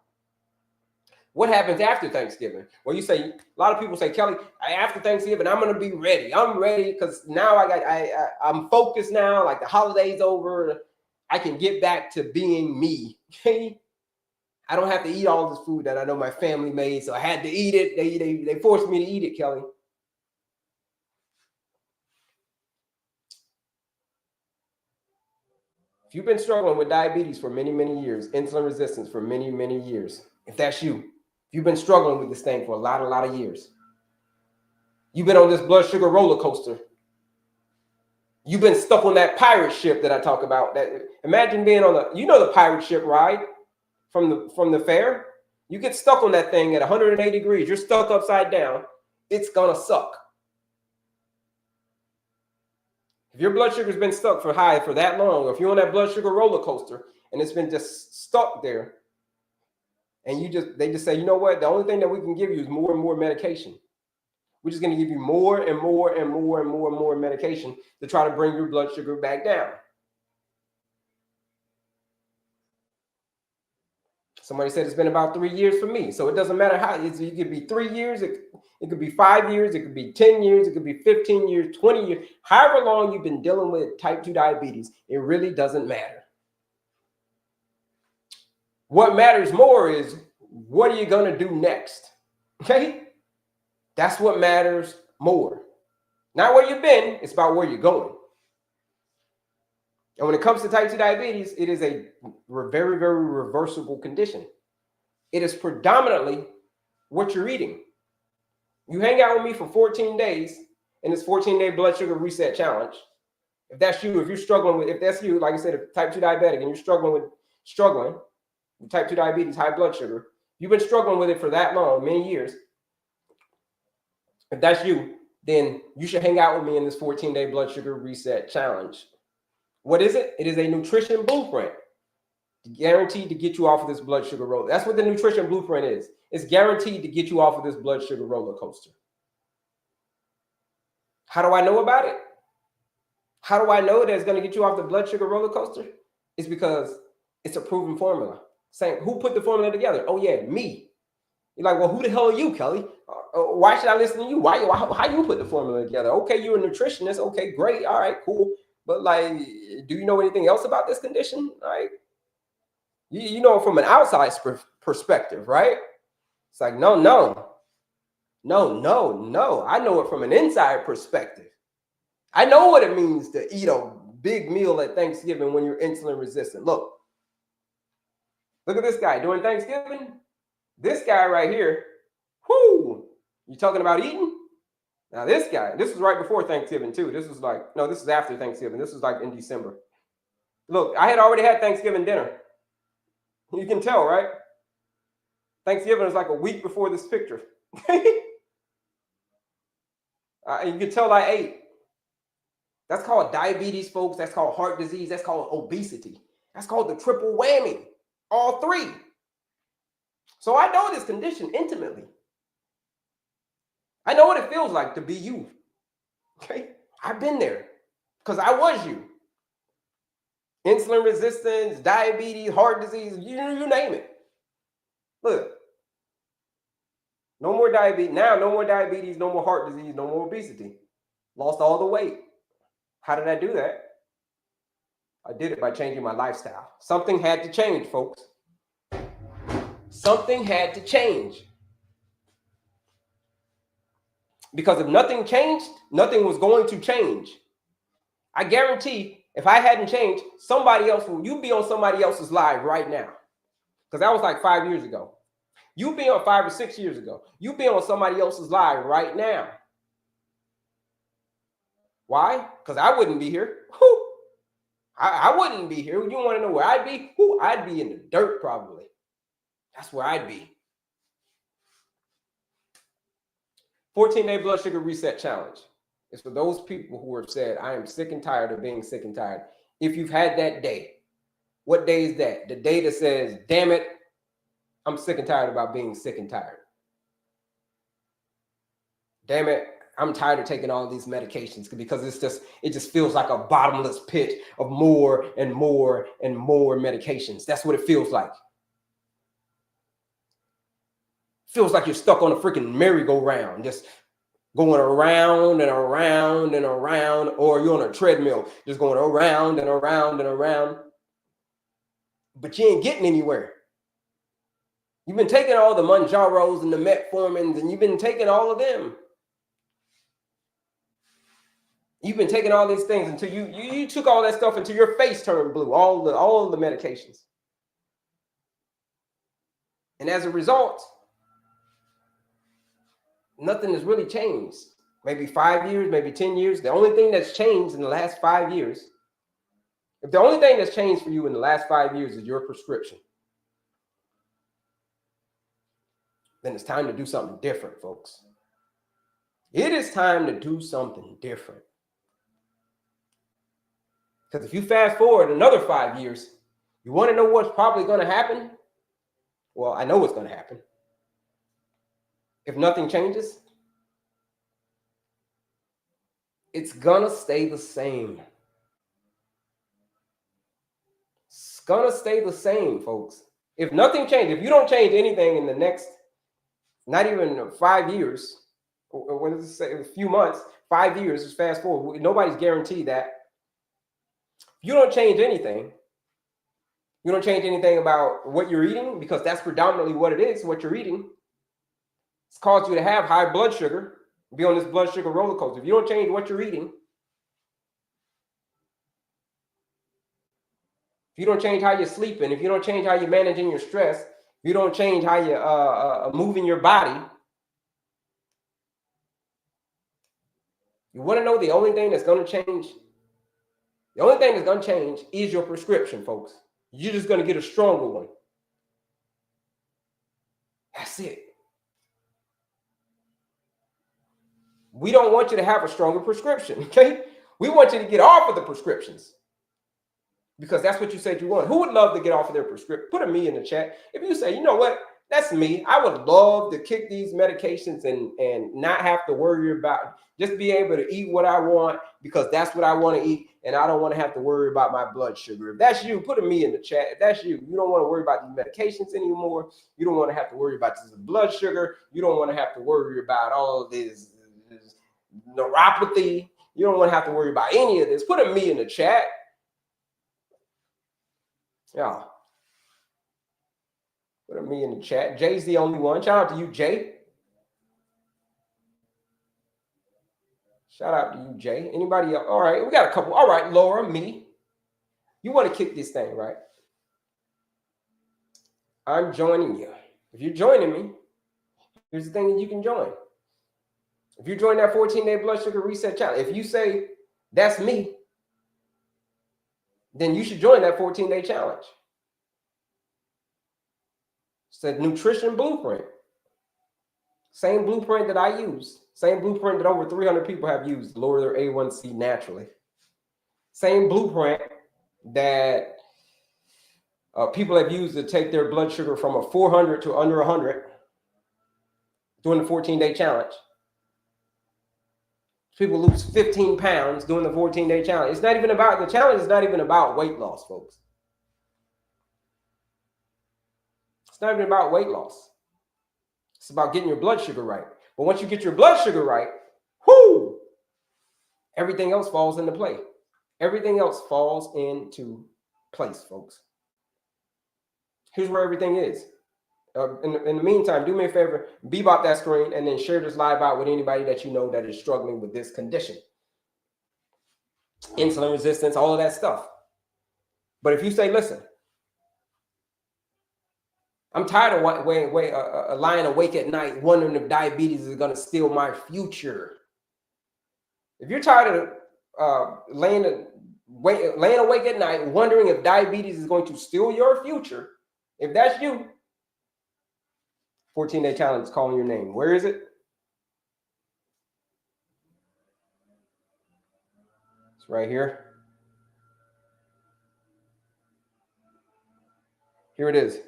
What happens after Thanksgiving? Well, you say, a lot of people say, Kelley, after Thanksgiving, I'm going to be ready. I'm ready because now I'm focused now. Like the holiday's over. I can get back to being me. Okay? I don't have to eat all this food that I know my family made, so I had to eat it. They forced me to eat it, Kelley. If you've been struggling with diabetes for many, many years, insulin resistance for many, many years, if that's you, you've been struggling with this thing for a lot of years. You've been on this blood sugar roller coaster. You've been stuck on that pirate ship that I talk about. Imagine being on the pirate ship ride from the fair. You get stuck on that thing at 180 degrees. You're stuck upside down. It's gonna suck. If your blood sugar's been stuck for that long, or if you're on that blood sugar roller coaster and it's been just stuck there, and they just say, you know what, the only thing that we can give you is more and more medication. We're just going to give you more and more and more and more and more medication to try to bring your blood sugar back down. Somebody said it's been about 3 years for me. So it doesn't matter how, it could be 3 years, it could be 5 years, it could be 10 years, it could be 15 years, 20 years, however long you've been dealing with type 2 diabetes, it really doesn't matter. What matters more is, what are you going to do next? Okay? That's what matters more. Not where you've been, it's about where you're going. And when it comes to type 2 diabetes, it is a very, very reversible condition. It is predominantly what you're eating. You hang out with me for 14 days in this 14-day blood sugar reset challenge. If that's you, if you're struggling with, if that's you, like I said, if type 2 diabetic and you're struggling with type 2 diabetes, high blood sugar, you've been struggling with it for that long, many years. If that's you, then you should hang out with me in this 14-day blood sugar reset challenge. What is it? It is a nutrition blueprint guaranteed to get you off of this blood sugar roller. That's what the nutrition blueprint is. It's guaranteed to get you off of this blood sugar roller coaster. How do I know about it? How do I know that it's going to get you off the blood sugar roller coaster? It's because it's a proven formula. Saying, who put the formula together? Oh yeah, me. You're like, well, who the hell are you, Kelley? Why should I listen to you? How you put the formula together? Okay, you're a nutritionist. Okay, great. All right, cool. But like, do you know anything else about this condition? Like, you know, from an outside perspective, right? It's like, no. I know it from an inside perspective. I know what it means to eat a big meal at Thanksgiving when you're insulin resistant. Look at this guy during Thanksgiving. This guy right here, whoo, you talking about eating? Now this guy, this was right before Thanksgiving too. This was like, no, this is after Thanksgiving. This was like in December. Look, I had already had Thanksgiving dinner. You can tell, right? Thanksgiving was like a week before this picture. You can tell I ate. That's called diabetes, folks. That's called heart disease. That's called obesity. That's called the triple whammy. All three. So I know this condition intimately. I know what it feels like to be you. Okay? I've been there because I was you. Insulin resistance, diabetes, heart disease, you name it. Look. No more diabetes. Now, no more diabetes, no more heart disease, no more obesity. Lost all the weight. How did I do that? I did it by changing my lifestyle. Something had to change, folks. Something had to change. Because if nothing changed, nothing was going to change. I guarantee if I hadn't changed, somebody else, you'd be on somebody else's live right now. Because that was like 5 years ago. You'd be on 5 or 6 years ago. You'd be on somebody else's live right now. Why? Because I wouldn't be here. Whew. I wouldn't be here. You want to know where I'd be? Whew, I'd be in the dirt probably. That's where I'd be. 14-day blood sugar reset challenge. It's for those people who have said, I am sick and tired of being sick and tired. If you've had that day, what day is that? The day that says, damn it, I'm sick and tired about being sick and tired. Damn it, I'm tired of taking all these medications because it just feels like a bottomless pit of more and more and more medications. That's what it feels like. Feels like you're stuck on a freaking merry-go-round, just going around and around and around, or you're on a treadmill, just going around and around and around. But you ain't getting anywhere. You've been taking all the Manjaros and the metformins, and you've been taking all of them. You've been taking all these things until you took all that stuff until your face turned blue, all of the medications. And as a result, nothing has really changed. Maybe 5 years, maybe 10 years. The only thing that's changed in the last 5 years, if the only thing that's changed for you in the last 5 years is your prescription, then it's time to do something different, folks. It is time to do something different. Because if you fast forward another 5 years, you want to know what's probably going to happen? Well, I know what's going to happen. If nothing changes, it's going to stay the same. It's going to stay the same, folks. If nothing changes, if you don't change anything in the next, not even 5 years, or what does it say, a few months, 5 years, just fast forward, nobody's guaranteed that. If you don't change anything, you don't change anything about what you're eating, because that's predominantly what it is, what you're eating. It's caused you to have high blood sugar, be on this blood sugar roller coaster. If you don't change what you're eating, if you don't change how you're sleeping, if you don't change how you're managing your stress, if you don't change how you're moving your body, you want to know the only thing that's going to change? The only thing that's going to change is your prescription, folks. You're just going to get a stronger one. That's it. We don't want you to have a stronger prescription, okay? We want you to get off of the prescriptions, because that's what you said you want. Who would love to get off of their prescription? Put a me in the chat. If you say, you know what, that's me. I would love to kick these medications and not have to worry about, just be able to eat what I want, because that's what I want to eat, and I don't want to have to worry about my blood sugar. If that's you, put a me in the chat. If that's you, you don't want to worry about these medications anymore. You don't want to have to worry about this blood sugar. You don't want to have to worry about all of this neuropathy. You don't want to have to worry about any of this. Put a me in the chat. Yeah. Put a me in the chat. Jay's the only one. Shout out to you, Jay. Shout out to you, Jay. Anybody else? All right, we got a couple. All right, Laura, me. You want to kick this thing, right? I'm joining you. If you're joining me, here's the thing that you can join. If you join that 14-day blood sugar reset challenge, if you say, that's me, then you should join that 14-day challenge. It's a nutrition blueprint. Same blueprint that I use. Same blueprint that over 300 people have used to lower their A1C naturally. Same blueprint that people have used to take their blood sugar from a 400 to under 100 during the 14-day challenge. People lose 15 pounds doing the 14-day challenge. It's not even about, the challenge is not even about weight loss, folks. It's not even about weight loss. It's about getting your blood sugar right. But once you get your blood sugar right, whoo, everything else falls into play. Everything else falls into place, folks. Here's where everything is. In the meantime, do me a favor, bebop that screen and then share this live out with anybody that you know that is struggling with this condition. Insulin resistance, all of that stuff. But if you say, listen, I'm tired of lying awake at night wondering if diabetes is going to steal my future. If you're tired of laying awake at night wondering if diabetes is going to steal your future, if that's you, 14-day challenge is calling your name. Where is it? It's right here. Here it is.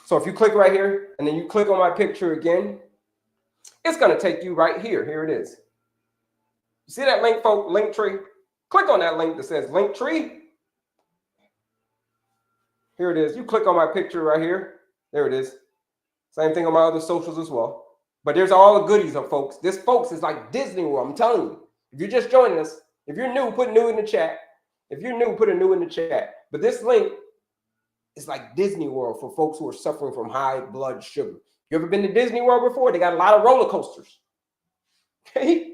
So if you click right here and then you click on my picture again, it's going to take you right here. Here it is. You see that link, folks? Link tree. Click on that link that says link tree. Here it is. You click on my picture right here. There it is. Same thing on my other socials as well. But there's all the goodies of folks. This, folks, is like Disney World. I'm telling you. If you're just joining us, if you're new, put new in the chat. If you're new, put a new in the chat. But this link is like Disney World for folks who are suffering from high blood sugar. You ever been to Disney World before? They got a lot of roller coasters. Okay?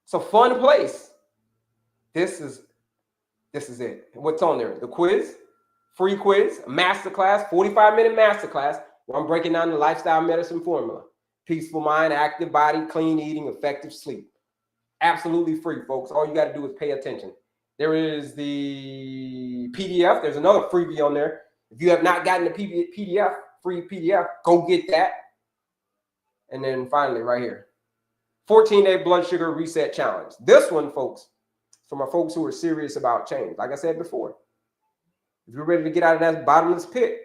It's a fun place. This is it. What's on there? The quiz, free quiz, masterclass, 45-minute masterclass, where I'm breaking down the lifestyle medicine formula. Peaceful mind, active body, clean eating, effective sleep. Absolutely free, folks. All you got to do is pay attention. There is the PDF. There's another freebie on there. If you have not gotten the PDF, free PDF, go get that. And then finally, right here, 14-day blood sugar reset challenge. This one, folks, for my folks who are serious about change. Like I said before, if you're ready to get out of that bottomless pit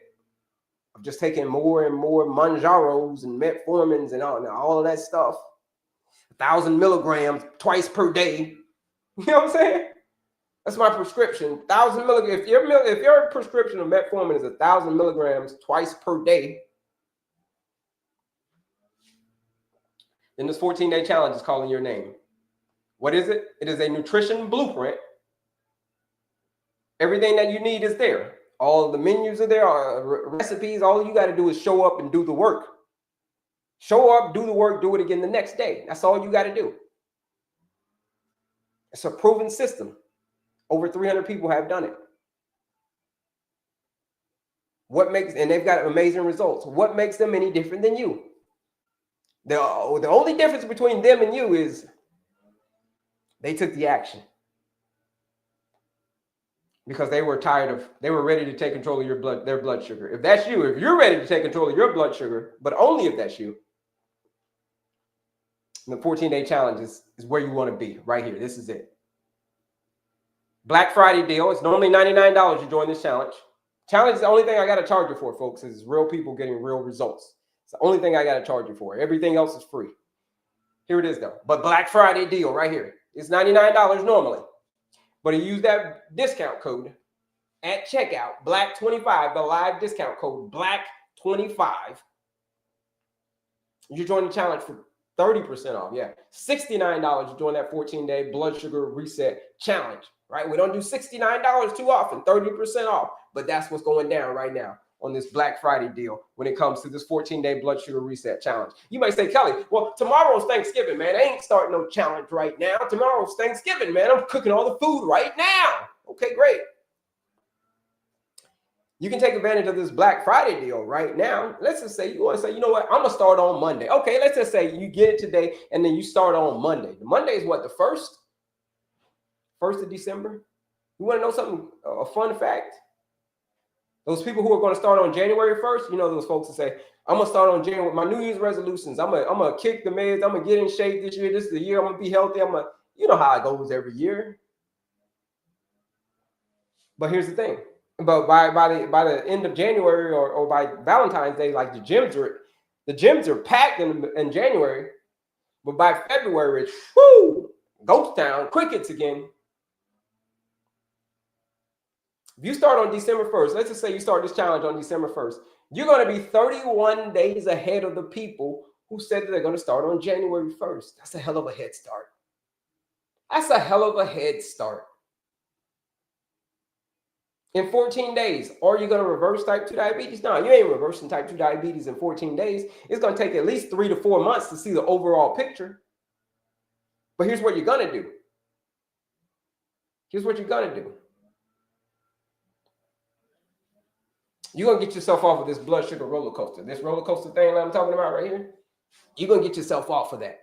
of just taking more and more Manjaros and metformins and all of that stuff, 1,000 milligrams twice per day, you know what I'm saying? That's my prescription. 1,000 milligrams. If your prescription of metformin is 1,000 milligrams twice per day, then this 14-day challenge is calling your name. What is it? It is a nutrition blueprint. Everything that you need is there. All of the menus are there, recipes. All you got to do is show up and do the work. Show up, do the work, do it again the next day. That's all you got to do. It's a proven system. Over 300 people have done it. And they've got amazing results. What makes them any different than you? The only difference between them and you is they took the action. Because they were ready to take control of their blood sugar. If that's you, if you're ready to take control of your blood sugar, but only if that's you, the 14-day challenge is where you want to be, right here. This is it. Black Friday deal. It's normally $99 to join this challenge. Challenge is the only thing I got to charge you for, folks, is real people getting real results. It's the only thing I got to charge you for. Everything else is free. Here it is, though. But Black Friday deal right here. It's $99 normally. But you use that discount code at checkout, BLACK25, the live discount code, BLACK25. You join the challenge for 30% off. Yeah, $69 to join that 14-day blood sugar reset challenge, right? We don't do $69 too often, 30% off. But that's what's going down right now on this Black Friday deal when it comes to this 14-day blood sugar reset challenge. You might say, Kelley, well, tomorrow's Thanksgiving, man. I ain't starting no challenge right now. Tomorrow's Thanksgiving, man. I'm cooking all the food right now. Okay, great. You can take advantage of this Black Friday deal right now. Let's just say you want to say, you know what? I'm going to start on Monday. Okay, let's just say you get it today and then you start on Monday. Monday is what, the 1st? 1st of December? You want to know something, a fun fact? Those people who are going to start on January 1st, you know, those folks that say, I'm going to start on January with my New Year's resolutions. I'm going to kick the meds. I'm going to get in shape this year. This is the year I'm going to be healthy. You know how it goes every year. But here's the thing. But by the end of January or by Valentine's Day, like the gyms are packed in January. But by February, it's ghost town, crickets again. If you start on December 1st, let's just say you start this challenge on December 1st, you're going to be 31 days ahead of the people who said that they're going to start on January 1st. That's a hell of a head start. That's a hell of a head start. In 14 days, are you going to reverse type 2 diabetes? No, you ain't reversing type 2 diabetes in 14 days. It's going to take at least 3 to 4 months to see the overall picture. But here's what you're going to do. Here's what you're going to do. You're going to get yourself off of this blood sugar roller coaster. This roller coaster thing that I'm talking about right here. You're going to get yourself off of that.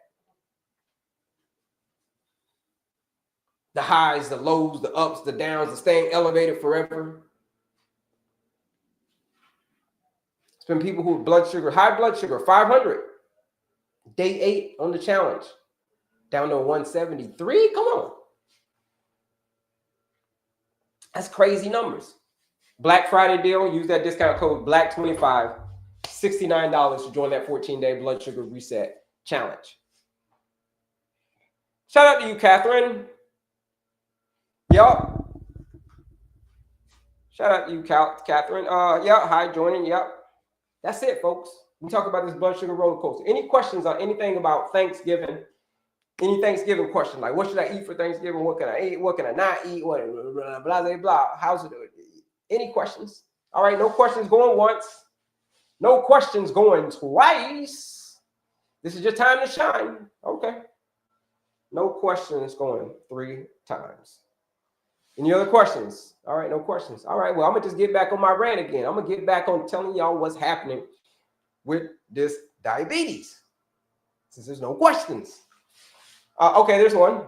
The highs, the lows, the ups, the downs, the staying elevated forever. It's been people who have high blood sugar, 500. Day 8 on the challenge. Down to 173. Come on. That's crazy numbers. Black Friday deal, use that discount code BLACK25, $69 to join that 14-day blood sugar reset challenge. Shout out to you, Catherine. Yep. Shout out to you, Catherine. Hi, joining. Yep. That's it, folks. We talk about this blood sugar roller coaster. Any questions on anything about Thanksgiving? Any Thanksgiving question, like what should I eat for Thanksgiving? What can I eat? What can I not eat? What blah, blah, blah, blah. How's it? Any questions? All right, no questions going once. No questions going twice. This is your time to shine. Okay. No questions going 3 times. Any other questions? All right, no questions. All right, well, I'm going to just get back on my rant again. I'm going to get back on telling y'all what's happening with this diabetes, since there's no questions. Okay, there's one.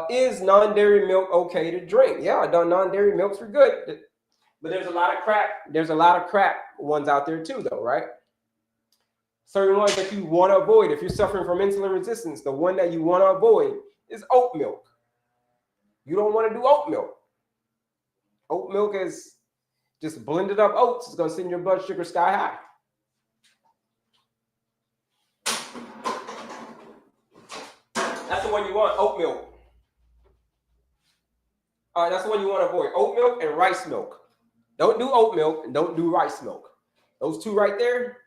Is non-dairy milk okay to drink? Yeah, non-dairy milks are good. But there's a lot of crap. There's a lot of crap ones out there too, though, right? Certain ones that you want to avoid. If you're suffering from insulin resistance, the one that you want to avoid is oat milk. You don't want to do oat milk. Oat milk is just blended up oats. It's going to send your blood sugar sky high. That's the one you want, oat milk. All right, that's the one you want to avoid. Oat milk and rice milk. Don't do oat milk and don't do rice milk. Those two right there,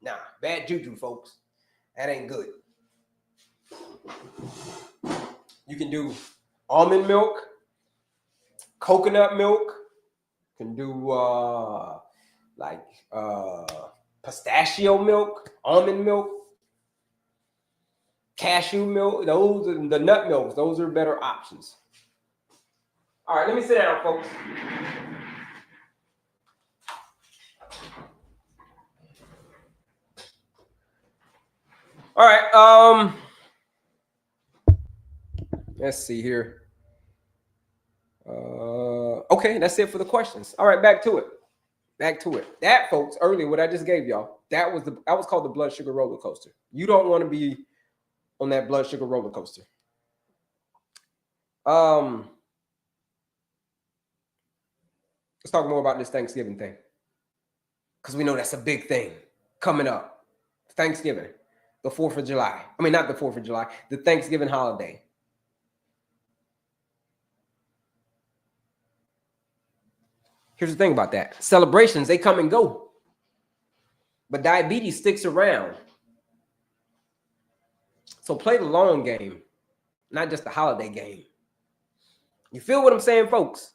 nah, bad juju, folks. That ain't good. You can do almond milk, coconut milk. You can do pistachio milk, almond milk, cashew milk. Those are the nut milks. Those are better options. All right, let me sit down, folks. All right, let's see here. Okay, that's it for the questions. All right, back to it. That, folks, earlier, what I just gave y'all, that was called the blood sugar roller coaster. You don't want to be on that blood sugar roller coaster. Let's talk more about this Thanksgiving thing, because we know that's a big thing coming up. Thanksgiving, the 4th of July. I mean, not the 4th of July, the Thanksgiving holiday. Here's the thing about that. Celebrations, they come and go. But diabetes sticks around. So play the long game, not just the holiday game. You feel what I'm saying, folks?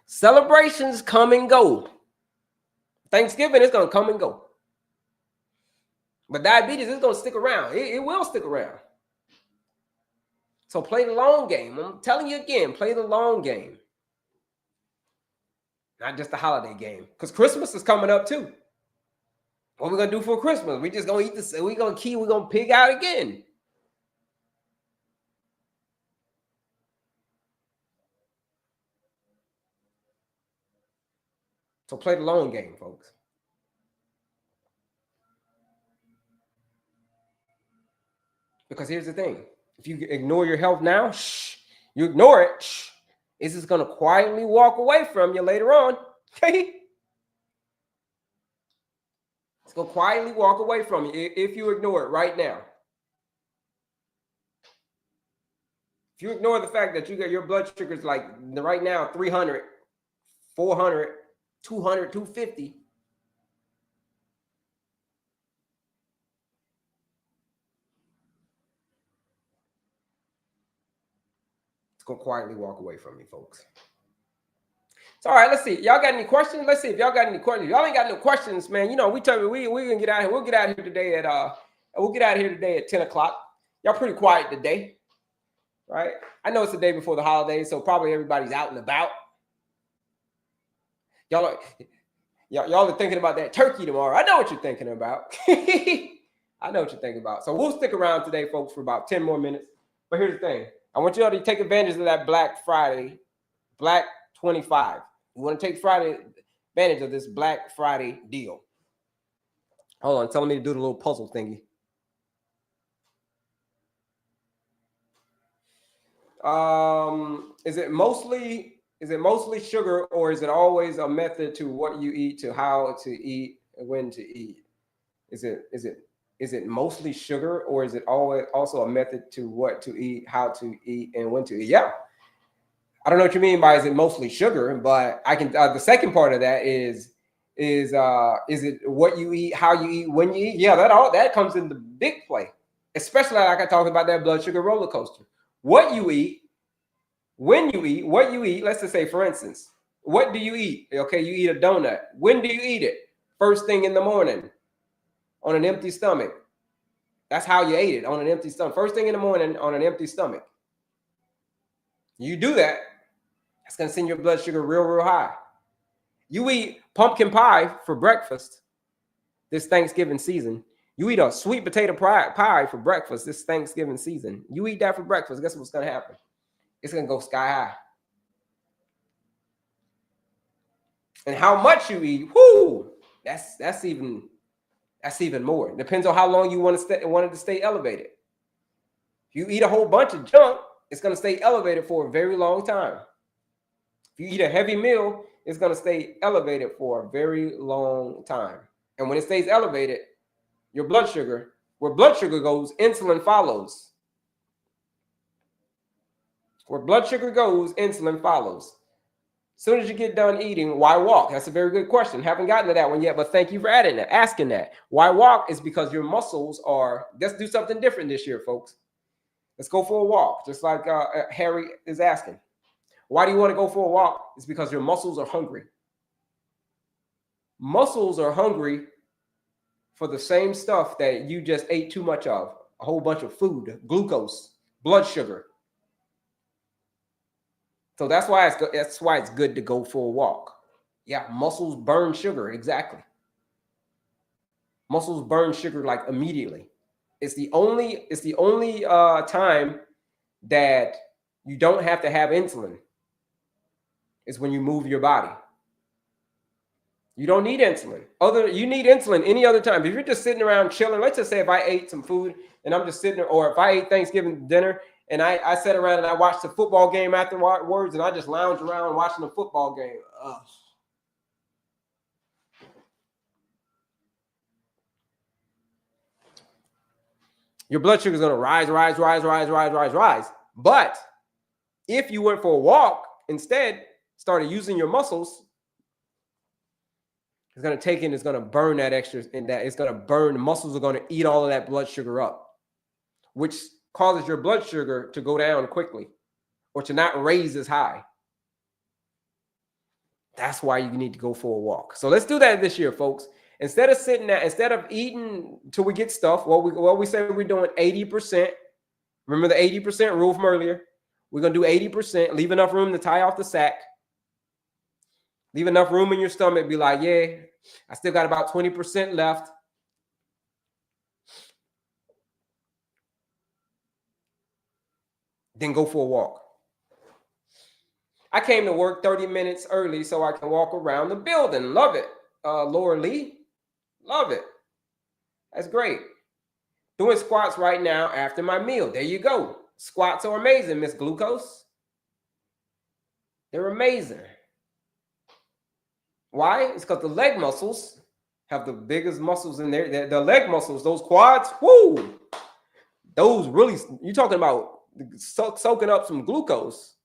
Celebrations come and go. Thanksgiving is going to come and go. But diabetes is going to stick around. It will stick around. So play the long game. I'm telling you again, play the long game. Not just the holiday game. Because Christmas is coming up too. What we going to do for Christmas? We just going to eat this. We're going to pig out again. So play the long game, folks. Because here's the thing. If you ignore your health now, you ignore it, it's just going to quietly walk away from you later on. Okay? It's going to quietly walk away from you if you ignore it right now. If you ignore the fact that you got your blood sugars like right now 300, 400, 200, 250. It's going to quietly walk away from you, folks. So, all right, let's see. Y'all got any questions? Let's see if y'all got any questions. If y'all ain't got no questions, man, you know, we tell you we're going to get out here. We'll get out here today at 10 o'clock. Y'all pretty quiet today, right? I know it's the day before the holidays, so probably everybody's out and about. Y'all are thinking about that turkey tomorrow. I know what you're thinking about. I know what you're thinking about. So we'll stick around today, folks, for about 10 more minutes. But here's the thing. I want you all to take advantage of that Black Friday, Black 25. You want to take advantage of this Black Friday deal. Hold on, telling me to do the little puzzle thingy. Is it mostly sugar, or is it always a method to what you eat, to how to eat, and when to eat? Is it mostly sugar, or is it always also a method to what to eat, how to eat, and when to eat? Yeah. I don't know what you mean by is it mostly sugar, but I can. The second part of that is it what you eat, how you eat, when you eat? Yeah, that comes into big play, especially like I talked about that blood sugar roller coaster. What you eat, when you eat, what you eat. Let's just say, for instance, what do you eat? Okay, you eat a donut. When do you eat it? First thing in the morning, on an empty stomach. That's how you ate it, on an empty stomach. First thing in the morning on an empty stomach. You do that, that's going to send your blood sugar real high. You eat pumpkin pie for breakfast this Thanksgiving season. You eat a sweet potato pie for breakfast this Thanksgiving season. You eat that for breakfast, guess what's going to happen? It's going to go sky high. And how much you eat, whoo, that's even more. It depends on how long you want it to stay elevated. If you eat a whole bunch of junk, it's going to stay elevated for a very long time. If you eat a heavy meal, it's going to stay elevated for a very long time. And when it stays elevated, your blood sugar, where blood sugar goes, insulin follows. Where blood sugar goes, insulin follows. As soon as you get done eating, why walk? That's a very good question. Haven't gotten to that one yet, but thank you for asking that. Why walk is because your muscles are, let's do something different this year, folks. Let's go for a walk, just like Harry is asking. Why do you want to go for a walk? It's because your muscles are hungry. Muscles are hungry for the same stuff that you just ate too much of. A whole bunch of food, glucose, blood sugar. So that's why it's good to go for a walk. Yeah, muscles burn sugar, exactly. Muscles burn sugar like immediately. It's the only time that you don't have to have insulin is when you move your body. You don't need insulin. You need insulin any other time. If you're just sitting around chilling, let's just say if I ate some food and I'm just sitting there, or if I ate Thanksgiving dinner and I sat around and I watched the football game afterwards and I just lounged around watching the football game. Ugh. Your blood sugar is going to rise. But if you went for a walk instead, started using your muscles, it's going to take in, it's going to burn that extra, and that it's going to burn. The muscles are going to eat all of that blood sugar up, which causes your blood sugar to go down quickly or to not raise as high. That's why you need to go for a walk. So let's do that this year, folks. Instead of eating till we get stuff, we say we're doing 80%. Remember the 80% rule from earlier? We're going to do 80%. Leave enough room to tie off the sack. Leave enough room in your stomach. Be like, yeah, I still got about 20% left. Then go for a walk. I came to work 30 minutes early so I can walk around the building. Love it. Laura Lee, love it. That's great. Doing squats right now after my meal. There you go. Squats are amazing, Miss Glucose. They're amazing. Why? It's because the leg muscles have the biggest muscles in there. The leg muscles, those quads, whoo, those really, you're talking about soaking up some glucose.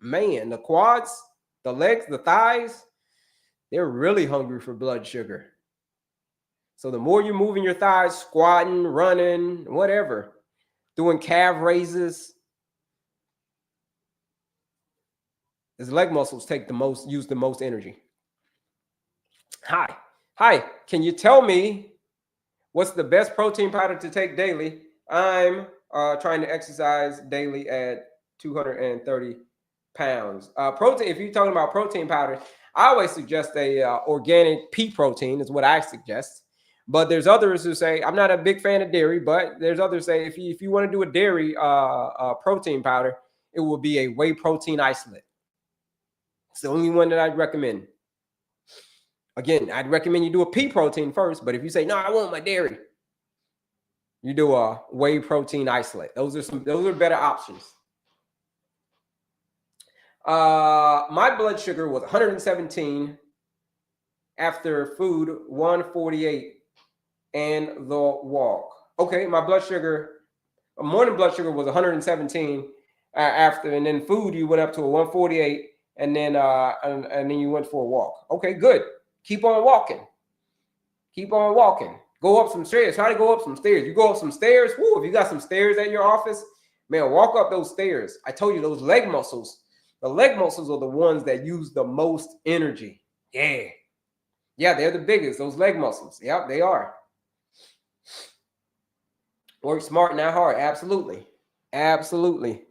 Man, the quads, the legs, the thighs, they're really hungry for blood sugar. So the more you're moving your thighs, squatting, running, whatever, doing calf raises, his leg muscles use the most energy. Hi, can you tell me what's the best protein powder to take daily? I'm trying to exercise daily at 230 pounds. Protein, if you're talking about protein powder, I always suggest a organic pea protein is what I suggest. But there's others who say, I'm not a big fan of dairy, but there's others say if you want to do a dairy protein powder, it will be a whey protein isolate. It's the only one that I'd recommend. Again, I'd recommend you do a pea protein first, but if you say, no, I want my dairy, you do a whey protein isolate. Those are better options. My blood sugar was 117 after food, 148 and the walk. Okay, my morning blood sugar was 117 after, and then food you went up to a 148, and then and then you went for a walk. Okay, good. Keep on walking. Keep on walking. Go up some stairs. Try to go up some stairs. You go up some stairs. Woo, if you got some stairs at your office, man, walk up those stairs. I told you those leg muscles. The leg muscles are the ones that use the most energy. Yeah. Yeah, they're the biggest, those leg muscles. Yep, they are. Work smart, not hard. Absolutely. Absolutely.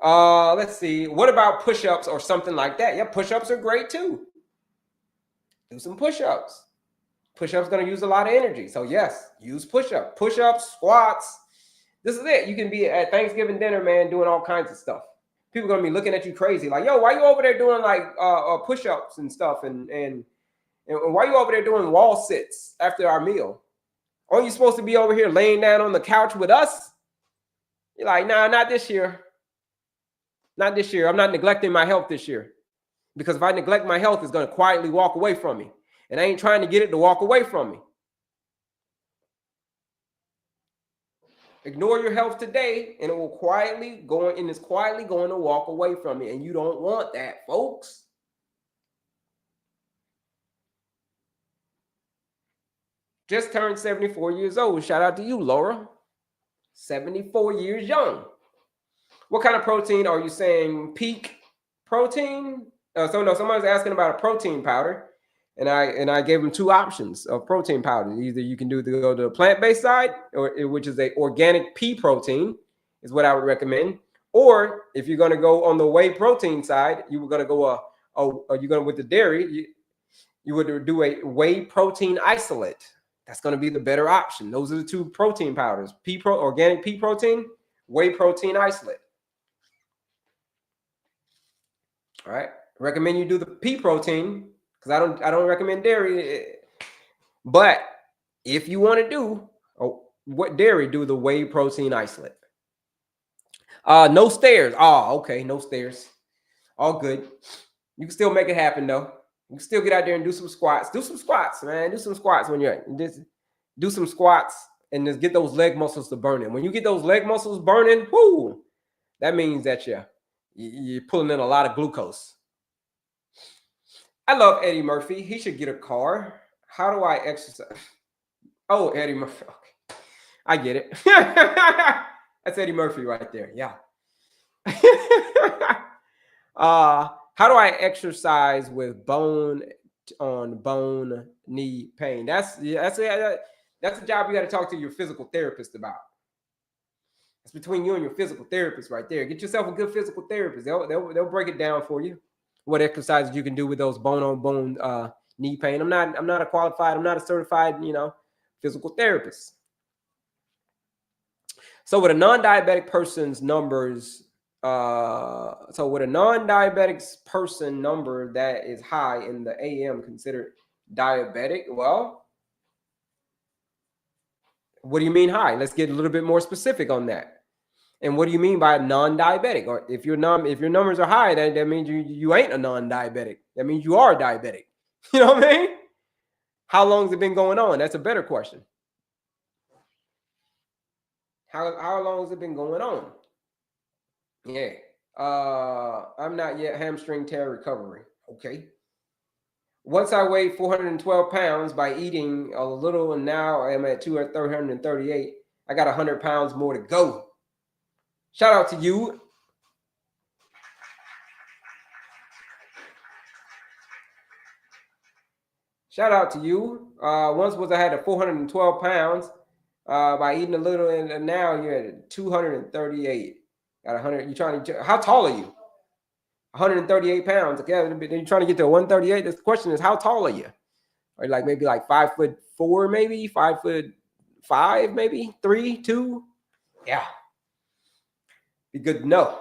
Let's see. What about push-ups or something like that? Yeah, push-ups are great too. Do some push-ups. Push-ups going to use a lot of energy. So yes, use push-ups. Push-ups, squats. This is it. You can be at Thanksgiving dinner, man, doing all kinds of stuff. People are going to be looking at you crazy. Like, yo, why you over there doing like push-ups and stuff? And why you over there doing wall sits after our meal? Aren't you supposed to be over here laying down on the couch with us? You're like, nah, not this year. Not this year. I'm not neglecting my health this year. Because if I neglect my health, it's going to quietly walk away from me. And I ain't trying to get it to walk away from me. Ignore your health today, and it will quietly going to walk away from you. And you don't want that, folks. Just turned 74 years old. Shout out to you, Laura. 74 years young. What kind of protein are you saying? Peak protein? Someone's asking about a protein powder, and I gave them two options of protein powder. Either you can go to the plant-based side, or which is a organic pea protein, is what I would recommend. Or if you're going to go on the whey protein side, you were going to go you're going with the dairy, you would do a whey protein isolate. That's going to be the better option. Those are the two protein powders: organic pea protein, whey protein isolate. All right. Recommend you do the pea protein because I don't recommend dairy. But if you want to do what dairy, do the whey protein isolate. No stairs. Oh, okay. No stairs. All good. You can still make it happen though. You can still get out there and do some squats. Do some squats, man. Do some squats when you're do some squats and just get those leg muscles to burning. When you get those leg muscles burning, whoo, that means that you're pulling in a lot of glucose. I love Eddie Murphy. He should get a car. How do I exercise? Oh, Eddie Murphy. Okay. I get it. That's Eddie Murphy right there. Yeah. How do I exercise with bone knee pain? That's a job you got to talk to your physical therapist about. It's between you and your physical therapist right there. Get yourself a good physical therapist. They'll break it down for you. What exercises you can do with those bone knee pain. I'm not a certified, physical therapist. So with a non-diabetic person's numbers, with a non-diabetic person number that is high in the AM considered diabetic, well, what do you mean high? Let's get a little bit more specific on that. And what do you mean by non-diabetic? Or if your numbers are high, that means you ain't a non-diabetic. That means you are diabetic. You know what I mean? How long has it been going on? That's a better question. How long has it been going on? Yeah. I'm not yet hamstring tear recovery. Okay. Once I weighed 412 pounds by eating a little, and now I'm at 338. I got 100 pounds more to go. Shout out to you. Shout out to you. Once I had 412 pounds by eating a little, and now you're at 238. Got 100. How tall are you? 138 pounds. Okay, you're trying to get to 138. The question is, how tall are you? Or maybe 5'4", maybe 5'5", maybe 3, 2. Yeah. Be good to know.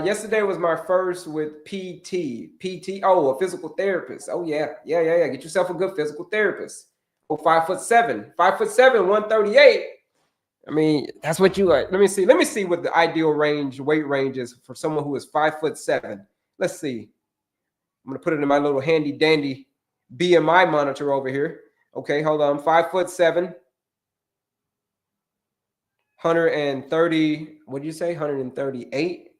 Yesterday was my first with PT. Oh, a physical therapist. Oh yeah. Get yourself a good physical therapist. Oh, 5'7", 138. I mean, that's what you are. Let me see what the ideal weight range is for someone who is 5'7". Let's see. I'm gonna put it in my little handy dandy BMI monitor over here. Okay, hold on. 5'7". 130. What did you say? 138.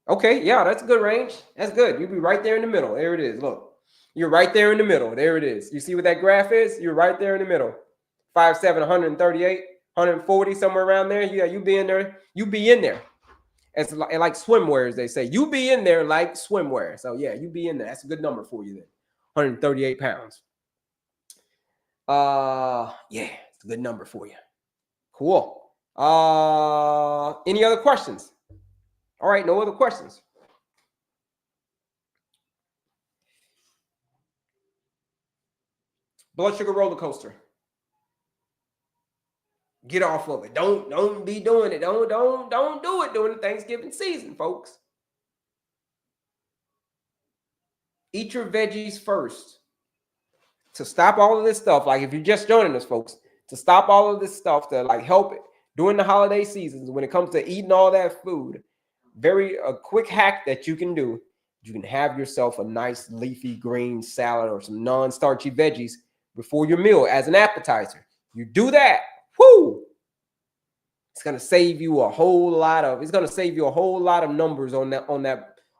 Okay, yeah, that's a good range. That's good. You'll be right there in the middle. There it is. Look, you're right there in the middle. There it is. You see what that graph is? You're right there in the middle. 5'7", 138, 140, somewhere around there. Yeah, you be in there. You be in there. It's like swimwear, as they say. You be in there like swimwear. So yeah, you be in there. That's a good number for you then. 138 pounds. Yeah, it's a good number for you. Cool. Any other questions? All right, no other questions. Blood sugar roller coaster. Get off of it. Don't be doing it. Don't do it during the Thanksgiving season, folks. Eat your veggies first. To stop all of this stuff, like if you're just joining us, folks, to stop all of this stuff to help it during the holiday seasons when it comes to eating all that food. A quick hack that you can do. You can have yourself a nice leafy green salad or some non-starchy veggies before your meal as an appetizer. You do that, whoo, It's going to save you a whole lot of, it's going to save you a whole lot of numbers on that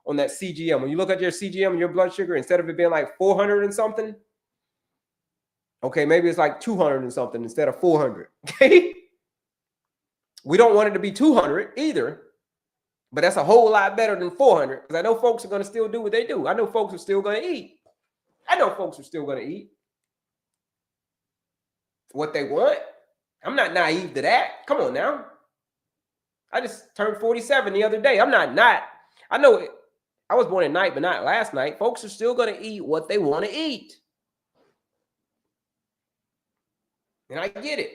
CGM. When you look at your CGM and your blood sugar, instead of it being like 400 and something, okay, maybe it's like 200 and something instead of 400. Okay. We don't want it to be 200 either, but that's a whole lot better than 400, because I know folks are going to still do what they do. I know folks are still going to eat. I know folks are still going to eat what they want. I'm not naive to that. Come on now. I just turned 47 the other day. I know it. I was born at night, but not last night. Folks are still going to eat what they want to eat. And I get it.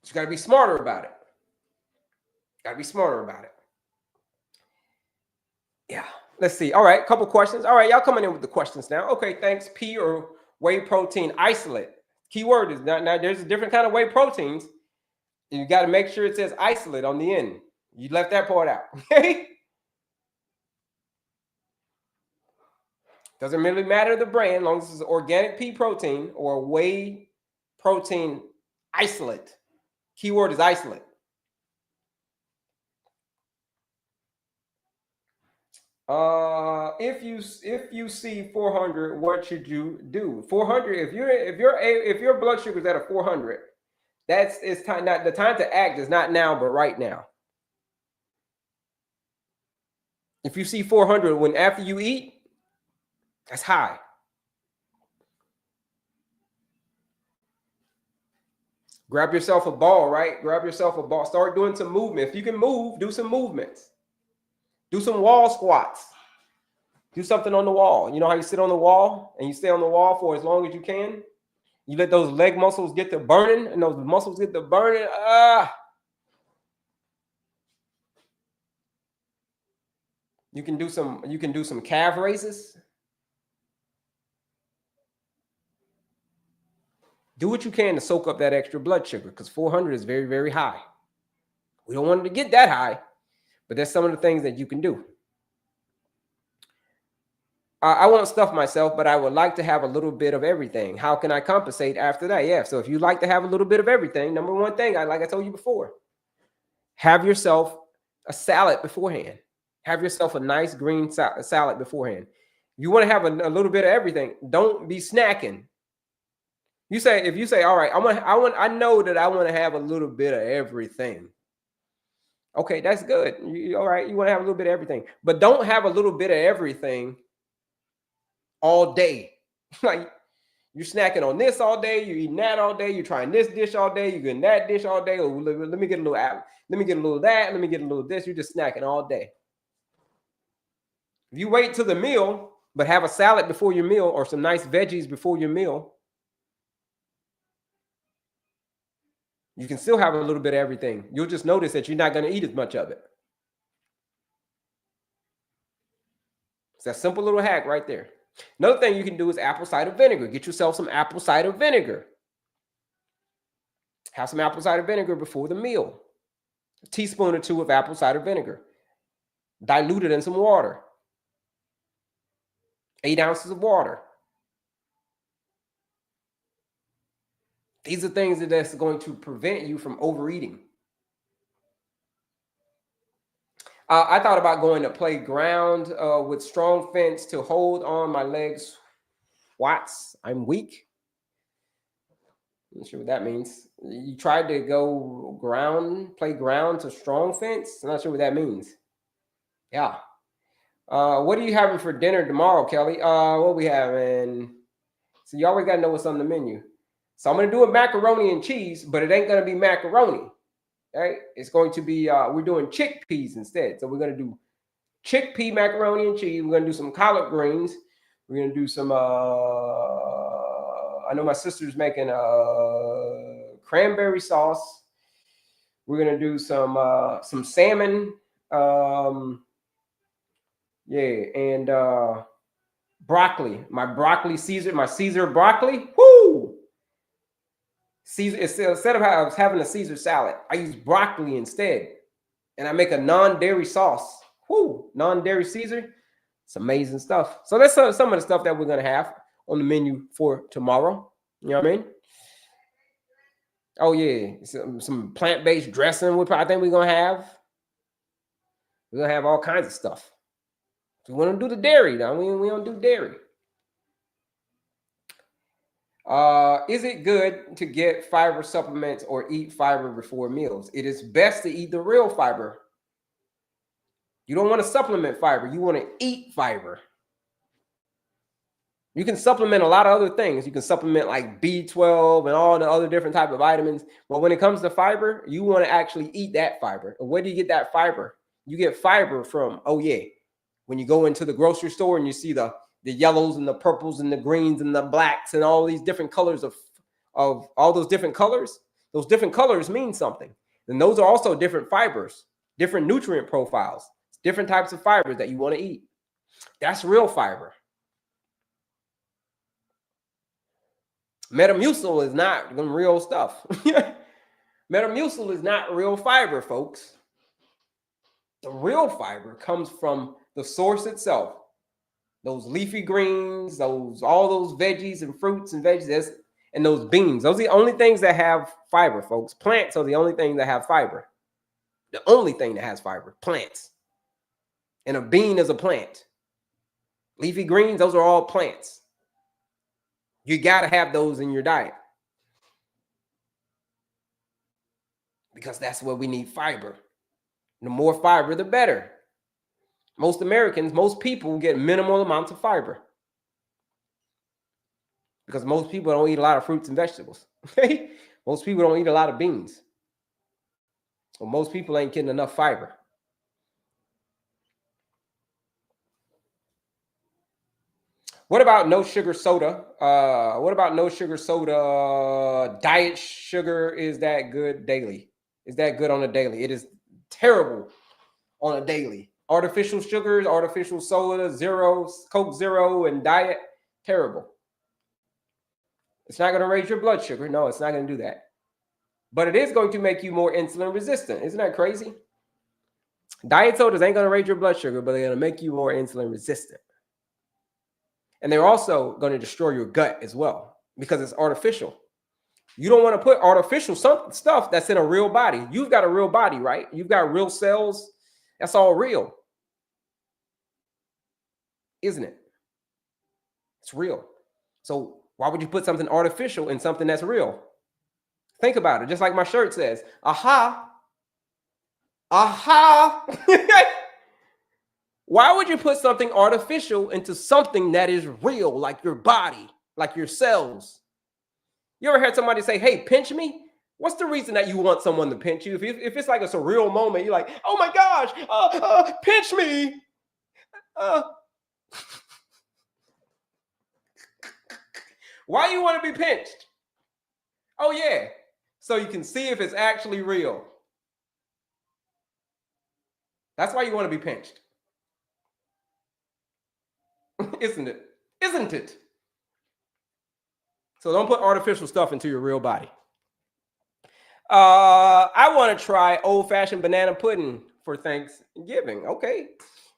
You got to be smarter about it. Got to be smarter about it. Yeah. Let's see. All right. Couple questions. All right. Y'all coming in with the questions now. Okay. Thanks. Pea or whey protein isolate. Keyword is now there's a different kind of whey proteins. You got to make sure it says isolate on the end. You left that part out. Okay. Doesn't really matter the brand, as long as it's organic pea protein or whey protein isolate. Keyword is isolate. If you see 400, what should you do? 400. If your blood sugar is at a 400, it's time. Not the time to act is not now, but right now. If you see 400 when after you eat, that's high. Grab yourself a ball, right? Grab yourself a ball. Start doing some movement. If you can move, do some movements. Do some wall squats. Do something on the wall. You know how you sit on the wall and you stay on the wall for as long as you can? You let those leg muscles get to burning, and those muscles get to burning. You can do some calf raises. Do what you can to soak up that extra blood sugar, because 400 is very, very high. We don't want it to get that high, but that's some of the things that you can do. I won't stuff myself, but I would like to have a little bit of everything. How can I compensate after that? Yeah. So if you like to have a little bit of everything, number one thing, like I told you before, have yourself a salad beforehand. Have yourself a nice green salad beforehand. You want to have a little bit of everything. Don't be snacking. If you say, all right, I know that I want to have a little bit of everything. Okay, that's good. All right, you want to have a little bit of everything, but don't have a little bit of everything all day. Like, you're snacking on this all day, you're eating that all day, you're trying this dish all day, you're getting that dish all day. Oh, let me get a little apple, let me get a little of that, let me get a little of this. You're just snacking all day. If you wait till the meal, but have a salad before your meal or some nice veggies before your meal, you can still have a little bit of everything. You'll just notice that you're not going to eat as much of it. It's that simple little hack right there. Another thing you can do is apple cider vinegar. Get yourself some apple cider vinegar. Have some apple cider vinegar before the meal. A teaspoon or two of apple cider vinegar. Dilute it in some water. 8 ounces of water. These are things that's going to prevent you from overeating. I thought about going to play ground with strong fence to hold on my legs. Squats. I'm weak. I'm not sure what that means. You tried to go play ground to strong fence? I'm not sure what that means. Yeah. What are you having for dinner tomorrow, Kelley? What we having? So you always got to know what's on the menu. So I'm going to do a macaroni and cheese, but it ain't going to be macaroni. Right? It's going to be, we're doing chickpeas instead. So we're going to do chickpea macaroni and cheese. We're going to do some collard greens. We're going to do some, I know my sister's making cranberry sauce. We're going to do some salmon. And broccoli. My Caesar broccoli. Woo! Caesar, instead of how I was having a Caesar salad, I use broccoli instead. And I make a non-dairy sauce. Woo! Non-dairy Caesar. It's amazing stuff. So that's some of the stuff that we're going to have. on the menu for tomorrow. You know what I mean? Oh yeah, some plant-based dressing. I think we're gonna have. We're gonna have all kinds of stuff. We want to do the dairy now. We don't do dairy. Is it good to get fiber supplements or eat fiber before meals? It is best to eat the real fiber. You don't want to supplement fiber. You want to eat fiber. You can supplement a lot of other things. You can supplement like B12 and all the other different type of vitamins. But when it comes to fiber, you want to actually eat that fiber. And where do you get that fiber? You get fiber from, oh yeah, when you go into the grocery store and you see the yellows and the purples and the greens and the blacks and all these different colors of all those different colors mean something. And those are also different fibers, different nutrient profiles, different types of fibers that you want to eat. That's real fiber. Metamucil is not real stuff. Metamucil is not real fiber, folks. The real fiber comes from the source itself. Those leafy greens, all those veggies and fruits and veggies, and those beans. Those are the only things that have fiber, folks. Plants are the only thing that have fiber. The only thing that has fiber, plants. And a bean is a plant. Leafy greens, those are all plants. You got to have those in your diet. Because that's where we need fiber. The more fiber, the better. Most Americans, most people get minimal amounts of fiber. Because most people don't eat a lot of fruits and vegetables. Most people don't eat a lot of beans. Well, most people ain't getting enough fiber. What about no sugar soda? What about no sugar soda? Diet sugar, is that good daily? Is that good on a daily? It is terrible on a daily. Artificial sugars, artificial soda, zeros, Coke Zero, and diet, terrible. It's not going to raise your blood sugar. No, it's not going to do that. But it is going to make you more insulin resistant. Isn't that crazy? Diet sodas ain't going to raise your blood sugar, but they're going to make you more insulin resistant. And they're also going to destroy your gut as well because it's artificial. You don't want to put artificial stuff that's in a real body. You've got a real body, right? You've got real cells. That's all real. Isn't it? It's real. So why would you put something artificial in something that's real? Think about it. Just like my shirt says, aha. Aha. Why would you put something artificial into something that is real, like your body, like your cells? You ever heard somebody say, hey, pinch me? What's the reason that you want someone to pinch you? If it's like a surreal moment, you're like, oh my gosh, pinch me. Why you want to be pinched? Oh, yeah. So you can see if it's actually real. That's why you want to be pinched. Isn't it? Isn't it? So don't put artificial stuff into your real body. I want to try old-fashioned banana pudding for Thanksgiving. Okay.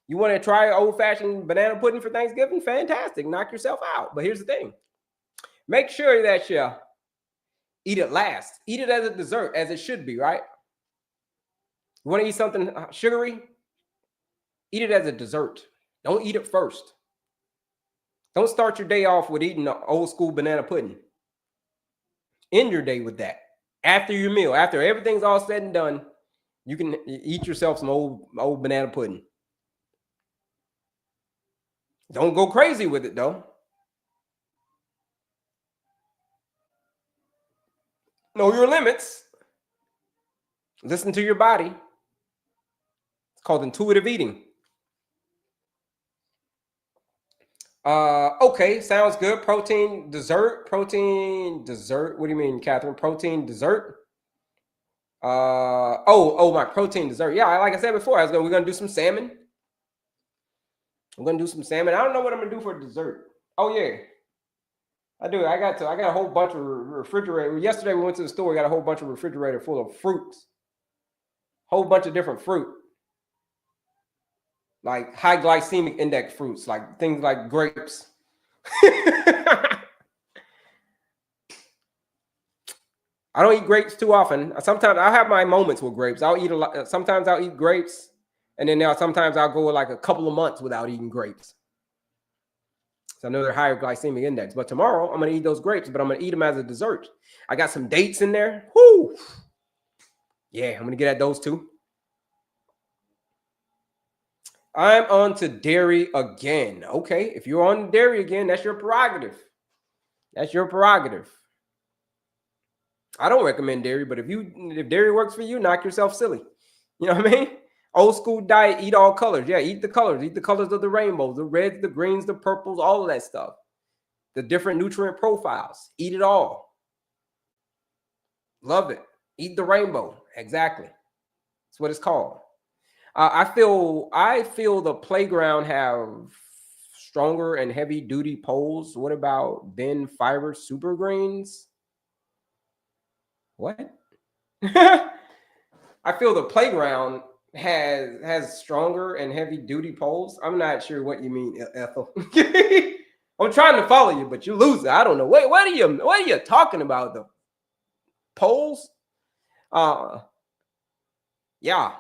You want to try old-fashioned banana pudding for Thanksgiving? Fantastic. Knock yourself out. But here's the thing. Make sure that you eat it last. Eat it as a dessert, as it should be, right? You want to eat something sugary? Eat it as a dessert. Don't eat it first. Don't start your day off with eating old school banana pudding. End your day with that. After your meal, after everything's all said and done, you can eat yourself some old banana pudding. Don't go crazy with it, though. Know your limits. Listen to your body. It's called intuitive eating. Okay, sounds good. Protein dessert. What do you mean, Catherine? Protein dessert? My protein dessert. Yeah, like I said before, we're gonna do some salmon. I'm gonna do some salmon. I don't know what I'm gonna do for dessert. Oh yeah, I do. I got a whole bunch of refrigerator. Yesterday we went to the store. We got a whole bunch of refrigerator full of fruits. Whole bunch of different fruit. Like high glycemic index fruits, like things like grapes, I don't eat grapes too often. Sometimes I'll have my moments with grapes. I'll eat a lot. Sometimes I'll eat grapes, and then sometimes I'll go like a couple of months without eating grapes. So I know they're higher glycemic index. But tomorrow I'm gonna eat those grapes, but I'm gonna eat them as a dessert. I got some dates in there. Whoo! Yeah, I'm gonna get at those too. I'm on to dairy again. Okay, if you're on dairy again, that's your prerogative. That's your prerogative. I don't recommend dairy, but if dairy works for you, knock yourself silly. You know what I mean? Old school diet, eat all colors. Yeah, eat the colors. Eat the colors of the rainbows, the reds, the greens, the purples, all of that stuff. The different nutrient profiles. Eat it all. Love it. Eat the rainbow. Exactly. That's what it's called. I feel the playground have stronger and heavy duty poles. What about Ben Fiber Super Greens? What? I feel the playground has stronger and heavy duty poles. I'm not sure what you mean, Ethel. I'm trying to follow you, but you lose it. I don't know. Wait, what are you talking about? The poles? Yeah.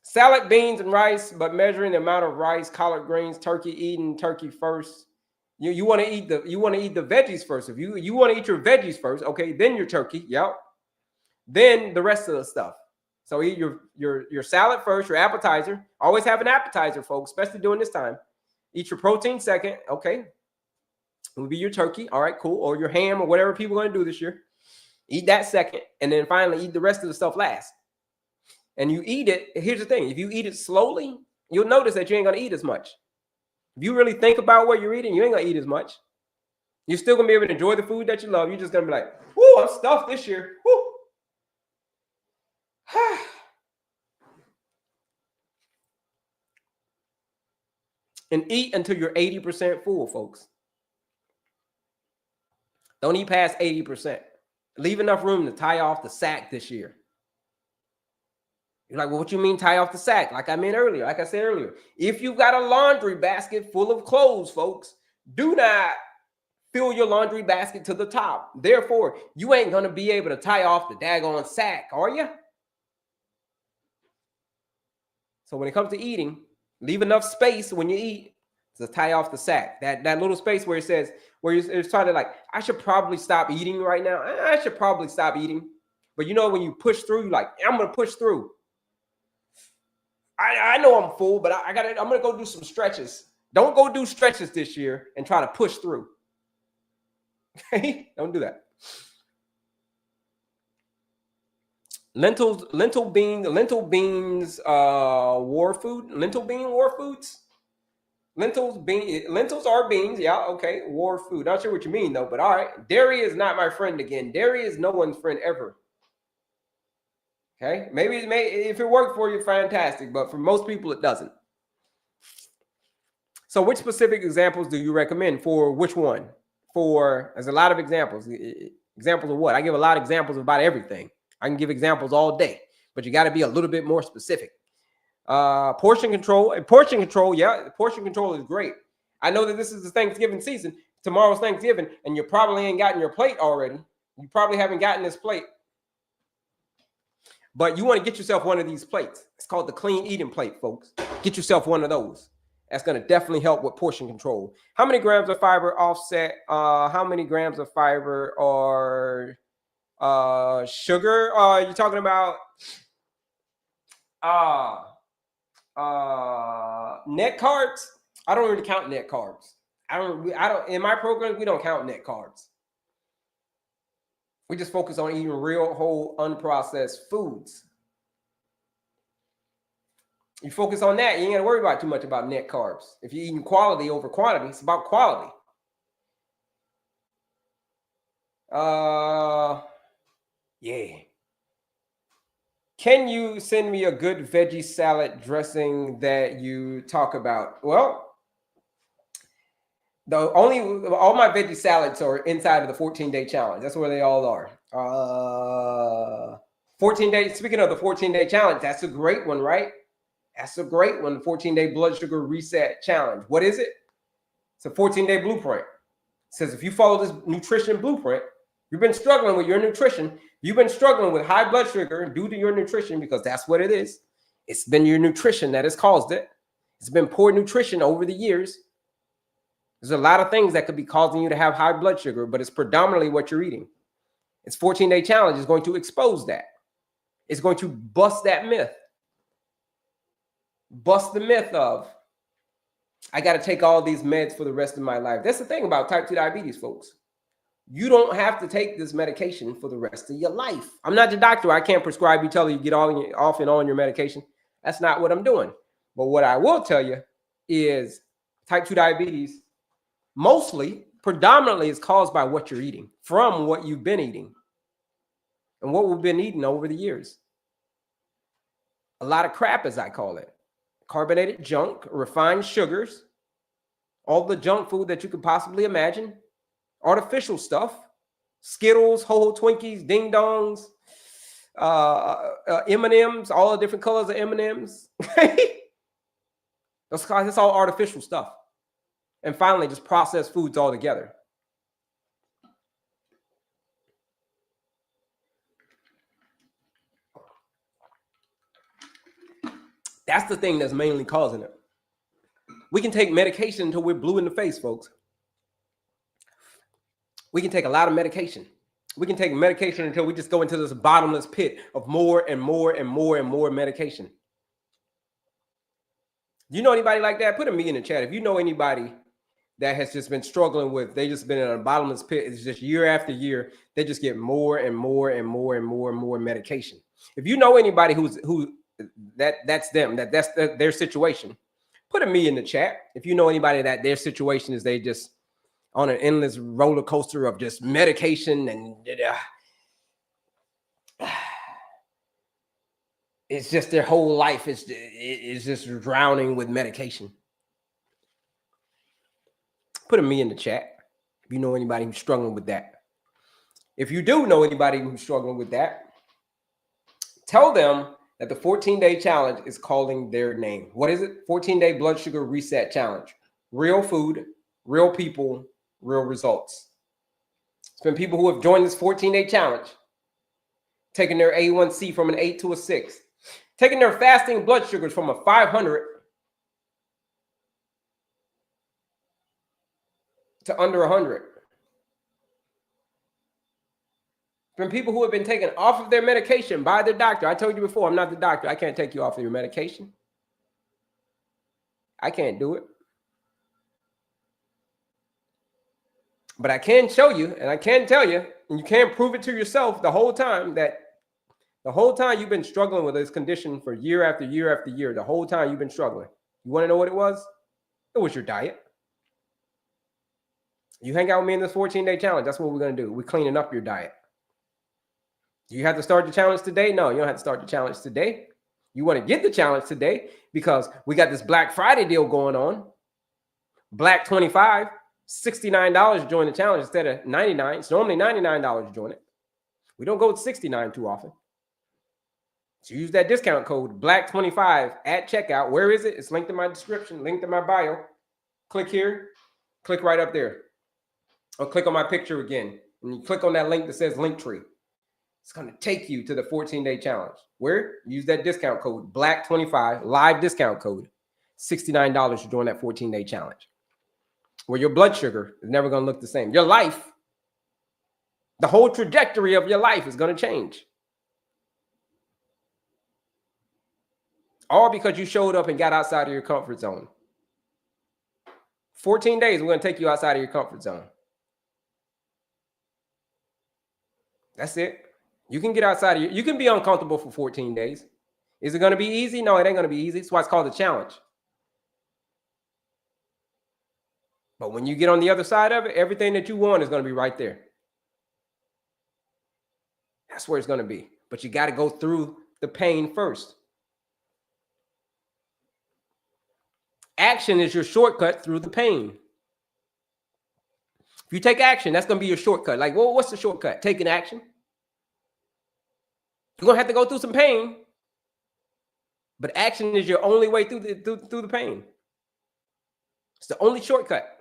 Salad, beans, and rice, but measuring the amount of rice, collard greens, turkey, eating turkey first. You want to eat the veggies first. If you want to eat your veggies first, okay, then your turkey. Yep. Then the rest of the stuff. So eat your salad first, your appetizer. Always have an appetizer, folks, especially during this time. Eat your protein second. Okay. It will be your turkey. All right, cool. Or your ham or whatever people are going to do this year. Eat that second. And then finally eat the rest of the stuff last. And you eat it. Here's the thing. If you eat it slowly, you'll notice that you ain't going to eat as much. If you really think about what you're eating, you ain't going to eat as much. You're still going to be able to enjoy the food that you love. You're just going to be like, whoo, I'm stuffed this year. Whoo. And eat until you're 80% full, folks. Don't eat past 80%. Leave enough room to tie off the sack this year. You're like, well, what you mean tie off the sack? Like I said earlier, if you've got a laundry basket full of clothes, folks, do not fill your laundry basket to the top. Therefore, you ain't going to be able to tie off the daggone sack, are you? So when it comes to eating, leave enough space when you eat to tie off the sack. That little space where it says, where it's trying to like, I should probably stop eating right now. I should probably stop eating. But you know, when you push through, you're like, I'm going to push through. I know I'm full, but I'm going to go do some stretches. Don't go do stretches this year and try to push through. Okay? Don't do that. Lentil beans, war food. Lentil bean war foods. Lentils are beans. Yeah, okay. War food. Not sure what you mean though, but all right. Dairy is not my friend again. Dairy is no one's friend ever. Okay, maybe if it worked for you, fantastic. But for most people, it doesn't. So, which specific examples do you recommend for which one? There's a lot of examples. Examples of what? I give a lot of examples about everything. I can give examples all day, but you got to be a little bit more specific. Portion control. Yeah, portion control is great. I know that this is the Thanksgiving season. Tomorrow's Thanksgiving, and you probably ain't gotten your plate already. You probably haven't gotten this plate. But you want to get yourself one of these plates. It's called the clean eating plate, folks. Get yourself one of those. That's going to definitely help with portion control. How many grams of fiber offset? How many grams of fiber are sugar? You're talking about net carbs? I don't really count net carbs. I don't. In my program, we don't count net carbs. We just focus on eating real, whole, unprocessed foods. You focus on that, you ain't got to worry about too much about net carbs. If you're eating quality over quantity, it's about quality. Yeah. Can you send me a good veggie salad dressing that you talk about? Well, all my veggie salads are inside of the 14-day challenge. That's where they all are. 14 days. Speaking of the 14-day challenge, that's a great one, right? That's a great one. 14-day blood sugar reset challenge. What is it? It's a 14-day blueprint. says if you follow this nutrition blueprint, you've been struggling with your nutrition, you've been struggling with high blood sugar due to your nutrition, because that's what it is. It's been your nutrition that has caused it. It's been poor nutrition over the years. There's a lot of things that could be causing you to have high blood sugar, but it's predominantly what you're eating. Its 14-day challenge is going to expose that. It's going to bust that myth. Bust the myth of, I got to take all these meds for the rest of my life. That's the thing about type 2 diabetes, folks. You don't have to take this medication for the rest of your life. I'm not your doctor. I can't prescribe you, tell you get off and on your medication. That's not what I'm doing. But what I will tell you is type 2 diabetes mostly, predominantly is caused by what you're eating, from what you've been eating and what we've been eating over the years. A lot of crap, as I call it. Carbonated junk, refined sugars, all the junk food that you could possibly imagine, artificial stuff, Skittles, Ho-Ho Twinkies, Ding Dongs, M&Ms, all the different colors of M&Ms. That's all artificial stuff. And finally, just processed foods altogether. That's the thing that's mainly causing it. We can take medication until we're blue in the face, folks. We can take a lot of medication. We can take medication until we just go into this bottomless pit of more and more and more and more medication. You know anybody like that? Put a me in the chat. If you know anybody that has just been struggling with, they just been in a bottomless pit. It's just year after year, they just get more and more and more and more and more medication. If you know anybody that's them, that's their situation, put a me in the chat. If you know anybody that their situation is they just on an endless roller coaster of just medication and it's just their whole life is just drowning with medication. Put a me in the chat if you know anybody who's struggling with that. If you do know anybody who's struggling with that, tell them that the 14-day challenge is calling their name. What is it? 14-day blood sugar reset challenge. Real food, real people, real results. It's been people who have joined this 14-day challenge, taking their A1C from an 8 to a 6, taking their fasting blood sugars from a 500 to under 100. From people who have been taken off of their medication by their doctor. I told you before, I'm not the doctor. I can't take you off of your medication. I can't do it. But I can show you, and I can tell you, and you can prove it to yourself the whole time you've been struggling with this condition for year after year after year, the whole time you've been struggling. You want to know what it was? It was your diet. You hang out with me in this 14-day challenge. That's what we're going to do. We're cleaning up your diet. Do you have to start the challenge today? No, you don't have to start the challenge today. You want to get the challenge today because we got this Black Friday deal going on. Black 25, $69 to join the challenge instead of $99. It's normally $99 to join it. We don't go with $69 too often. So use that discount code Black25 at checkout. Where is it? It's linked in my description, linked in my bio. Click here, click right up there. Or click on my picture again. And you click on that link that says Linktree. It's going to take you to the 14-day challenge. Where? Use that discount code, Black25, live discount code, $69 to join that 14-day challenge. Where your blood sugar is never going to look the same. Your life, the whole trajectory of your life is going to change. All because you showed up and got outside of your comfort zone. 14 days, we're going to take you outside of your comfort zone. That's it. You can get outside of you can be uncomfortable for 14 days. Is it going to be easy? No, it ain't going to be easy. That's why it's called a challenge. But when you get on the other side of it, everything that you want is going to be right there. That's where it's going to be. But you got to go through the pain first. Action is your shortcut through the pain. If you take action, that's going to be your shortcut. Like, well, what's the shortcut? Taking action. You're going to have to go through some pain, but action is your only way through the pain. It's the only shortcut.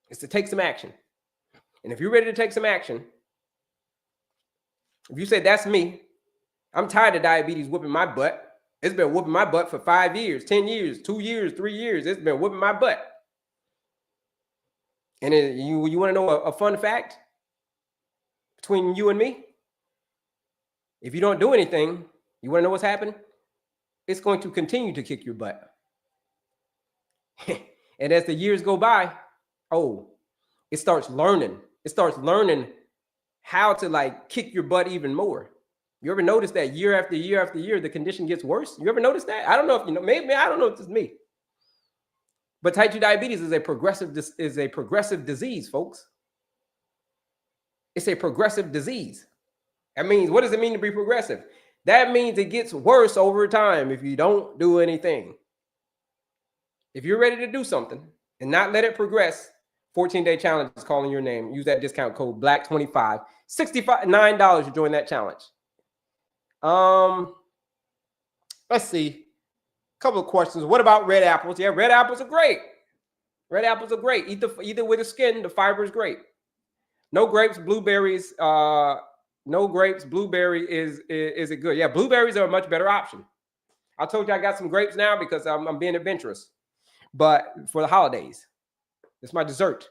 It's to take some action. And if you're ready to take some action, if you say, that's me, I'm tired of diabetes whooping my butt. It's been whooping my butt for 5 years, 10 years, 2 years, 3 years. It's been whooping my butt. And you want to know a fun fact between you and me? If you don't do anything, you want to know what's happened? It's going to continue to kick your butt. And as the years go by, it starts learning. It starts learning how to like kick your butt even more. You ever notice that year after year after year, the condition gets worse? You ever notice that? I don't know if you know, maybe I don't know if it's me. But type 2 diabetes is a progressive disease, folks. It's a progressive disease. That means, what does it mean to be progressive? That means it gets worse over time if you don't do anything. If you're ready to do something and not let it progress, 14-day challenge is calling your name. Use that discount code BLACK25, $69 to join that challenge. Let's see. A couple of questions. What about red apples? Yeah, red apples are great. Red apples are great. Either with the skin, the fiber is great. No grapes, blueberries. No grapes, blueberry is it good? Yeah, blueberries are a much better option. I told you I got some grapes now because I'm being adventurous. But for the holidays, it's my dessert.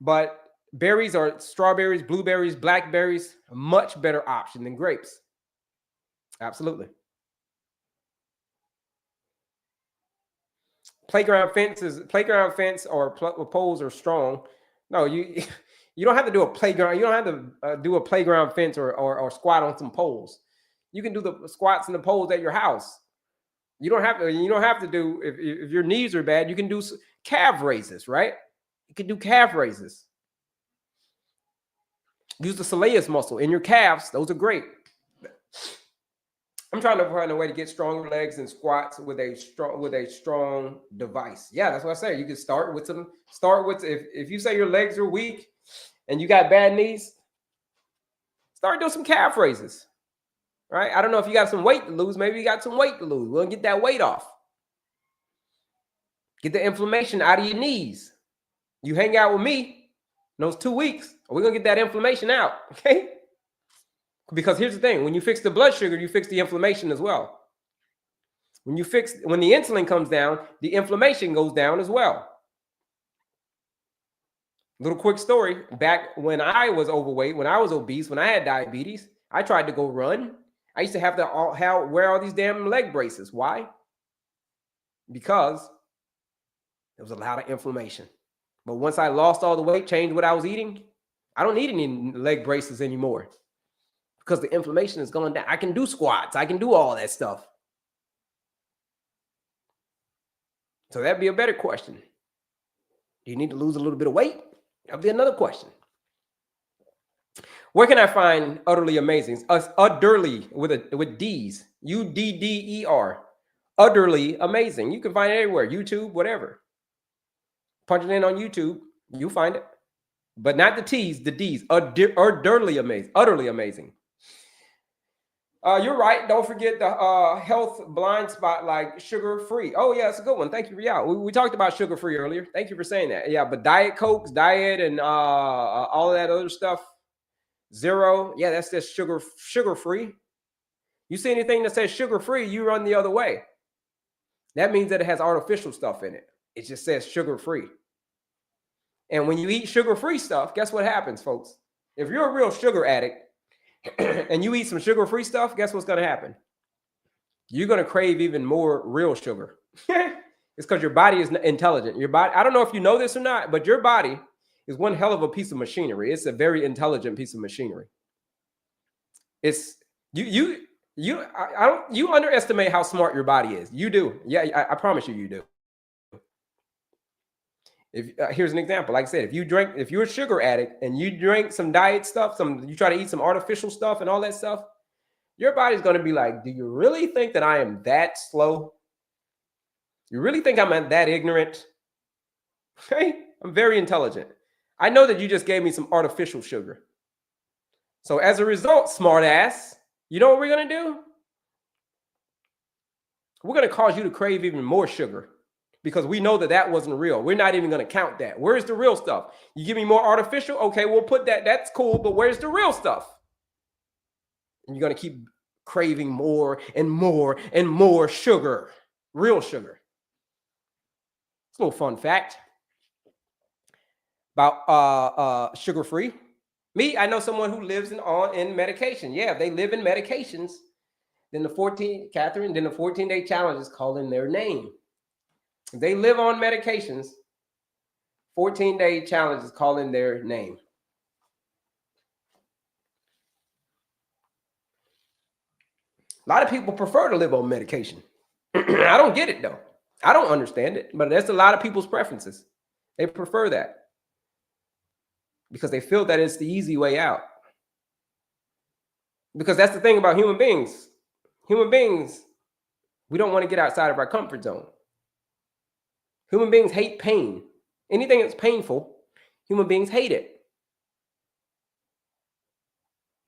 But berries are strawberries, blueberries, blackberries, a much better option than grapes. Absolutely. Playground fence or poles are strong. No, you don't have to do a playground. You don't have to do a playground fence or squat on some poles. You can do the squats and the poles at your house. You don't have to do, if your knees are bad, you can do calf raises, right? You can do calf raises. Use the soleus muscle in your calves. Those are great. I'm trying to find a way to get stronger legs and squats with a strong device. Yeah, that's what I say. You can start with if you say your legs are weak and you got bad knees, start doing some calf raises. Right? I don't know if you got some weight to lose. Maybe you got some weight to lose. We'll get that weight off. Get the inflammation out of your knees. You hang out with me in those 2 weeks, we're going to get that inflammation out. Okay? Because here's the thing. When you fix the blood sugar, you fix the inflammation as well. When the insulin comes down, the inflammation goes down as well. Little quick story. Back when I was overweight, when I was obese, when I had diabetes, I tried to go run. I used to have to wear all these damn leg braces. Why? Because there was a lot of inflammation. But once I lost all the weight, changed what I was eating, I don't need any leg braces anymore because the inflammation is going down. I can do squats. I can do all that stuff. So that'd be a better question. Do you need to lose a little bit of weight? That'd be another question. Where can I find Utterly Amazing? Utterly with D's. UDDER. Utterly Amazing. You can find it everywhere. YouTube, whatever. Punch it in on YouTube. You'll find it. But not the T's, the D's. Utterly Amazing. Utterly Amazing. You're right. Don't forget the health blind spot like sugar-free. Oh, yeah, it's a good one. Thank you. Yeah, we talked about sugar-free earlier. Thank you for saying that. Yeah, but Diet Cokes, diet, and all of that other stuff, zero. Yeah, that's just sugar-free. You see anything that says sugar-free, you run the other way. That means that it has artificial stuff in it. It just says sugar-free. And when you eat sugar-free stuff, guess what happens, folks? If you're a real sugar addict and you eat some sugar-free stuff, guess what's going to happen? You're going to crave even more real sugar. It's because your body is intelligent. Your body, I don't know if you know this or not, but your body is one hell of a piece of machinery. It's a very intelligent piece of machinery. It's you underestimate how smart your body is. You do. Yeah, I promise you do. Here's an example. Like I said, if you're a sugar addict and you drink some diet stuff, you try to eat some artificial stuff and all that stuff, your body's going to be like, do you really think that I am that slow? You really think I'm that ignorant? Okay? I'm very intelligent. I know that you just gave me some artificial sugar. So as a result, smart ass, you know what we're going to do? We're going to cause you to crave even more sugar. because we know that that wasn't real. We're not even going to count that. Where's the real stuff? You give me more artificial? Okay, we'll put that. That's cool, but where's the real stuff? And you're going to keep craving more and more and more sugar, real sugar. It's a little fun fact about sugar-free. Me, I know someone who lives in medication. Yeah, if they live in medications, then the 14-day challenge is calling their name. If they live on medications, 14-day challenge is calling their name. A lot of people prefer to live on medication. I don't get it though. I don't understand it, but that's a lot of people's preferences. They prefer that because they feel that it's the easy way out. Because that's the thing about human beings. Human beings, we don't want to get outside of our comfort zone. Human beings hate pain. Anything that's painful, human beings hate it.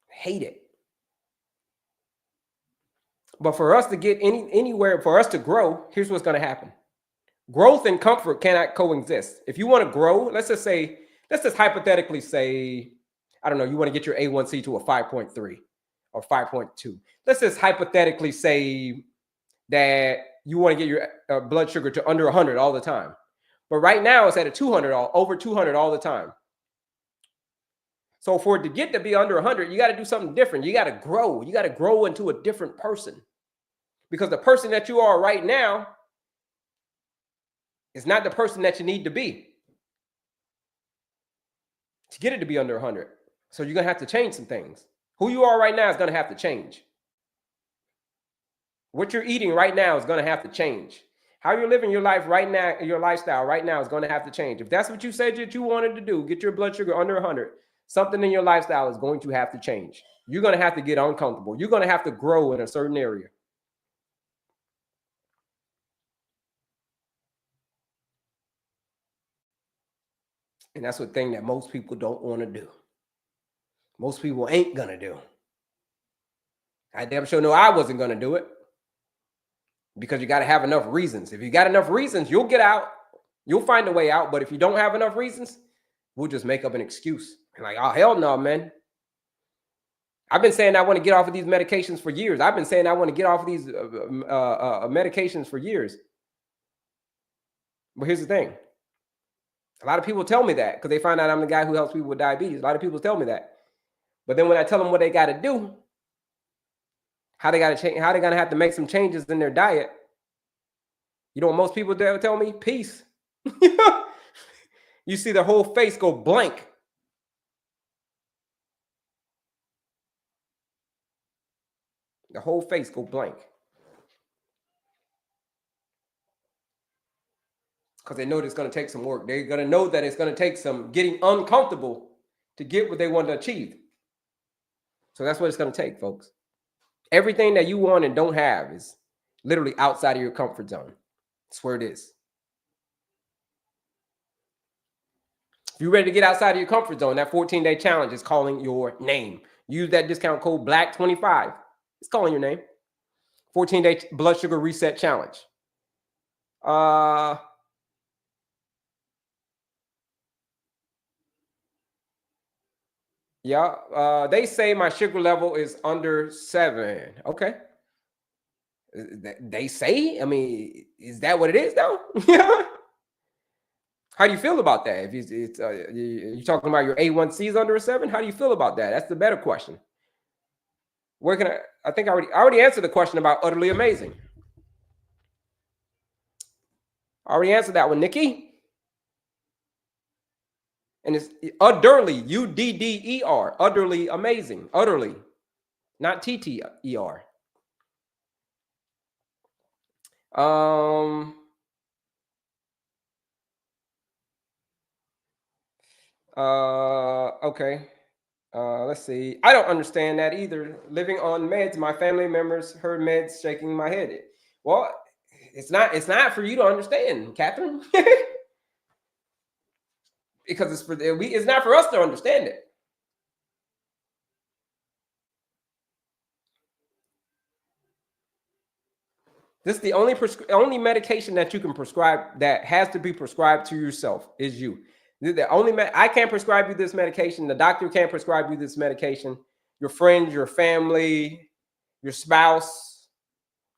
Hate it. But for us to get anywhere, for us to grow, here's what's going to happen. Growth and comfort cannot coexist. If you want to grow, let's just hypothetically say, I don't know, you want to get your A1C to a 5.3 or 5.2. Let's just hypothetically say that you want to get your blood sugar to under 100 all the time. But right now it's at a 200, over 200 all the time. So for it to get to be under 100, you got to do something different. You got to grow. You got to grow into a different person. Because the person that you are right now is not the person that you need to be to get it to be under 100. So you're going to have to change some things. Who you are right now is going to have to change. What you're eating right now is going to have to change. How you're living your life right now, your lifestyle right now is going to have to change. If that's what you said that you wanted to do, get your blood sugar under 100, something in your lifestyle is going to have to change. You're going to have to get uncomfortable. You're going to have to grow in a certain area. And that's the thing that most people don't want to do. Most people ain't going to do. I damn sure know I wasn't going to do it. Because you got to have enough reasons. If you got enough reasons, you'll get out. You'll find a way out. But if you don't have enough reasons, we'll just make up an excuse. Like, oh, hell no, man. I've been saying I want to get off of these medications for years. I've been saying I want to get off of these medications for years. But here's the thing. A lot of people tell me that because they find out I'm the guy who helps people with diabetes. A lot of people tell me that. But then when I tell them what they got to do, how they got to change, how they're going to have to make some changes in their diet. You know what most people tell me? Peace. You see their whole face go blank. The whole face go blank. Because they know that it's going to take some work. They're going to know that it's going to take some getting uncomfortable to get what they want to achieve. So that's what it's going to take, folks. Everything that you want and don't have is literally outside of your comfort zone. That's where it is. If you're ready to get outside of your comfort zone, that 14-day challenge is calling your name. Use that discount code BLACK25. It's calling your name. 14-day blood sugar reset challenge. Yeah, they say my sugar level is under 7. Okay. They say? I mean, is that what it is, though? How do you feel about that? If you're talking about your A1C is under a 7, how do you feel about that? That's the better question. Where can I think I already answered the question about utterly amazing. I already answered that one, Nikki. And it's utterly, UDDER, utterly amazing, utterly, not TTER. Okay. Let's see. I don't understand that either. Living on meds, my family members heard meds shaking my head. Well, it's not for you to understand, Catherine. Because it's not for us to understand it. This is the only medication that you can prescribe that has to be prescribed to yourself is you. The only I can't prescribe you this medication. The doctor can't prescribe you this medication. Your friends, your family, your spouse,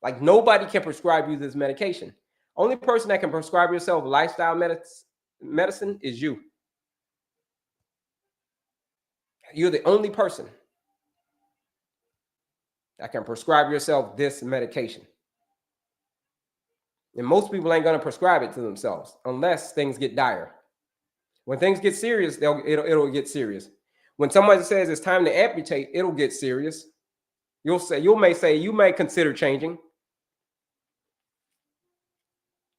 like nobody can prescribe you this medication. Only person that can prescribe yourself lifestyle medicine is you. You're the only person that can prescribe yourself this medication. And most people ain't going to prescribe it to themselves unless things get dire. When things get serious, it'll get serious. When somebody says it's time to amputate, it'll get serious. You may consider changing.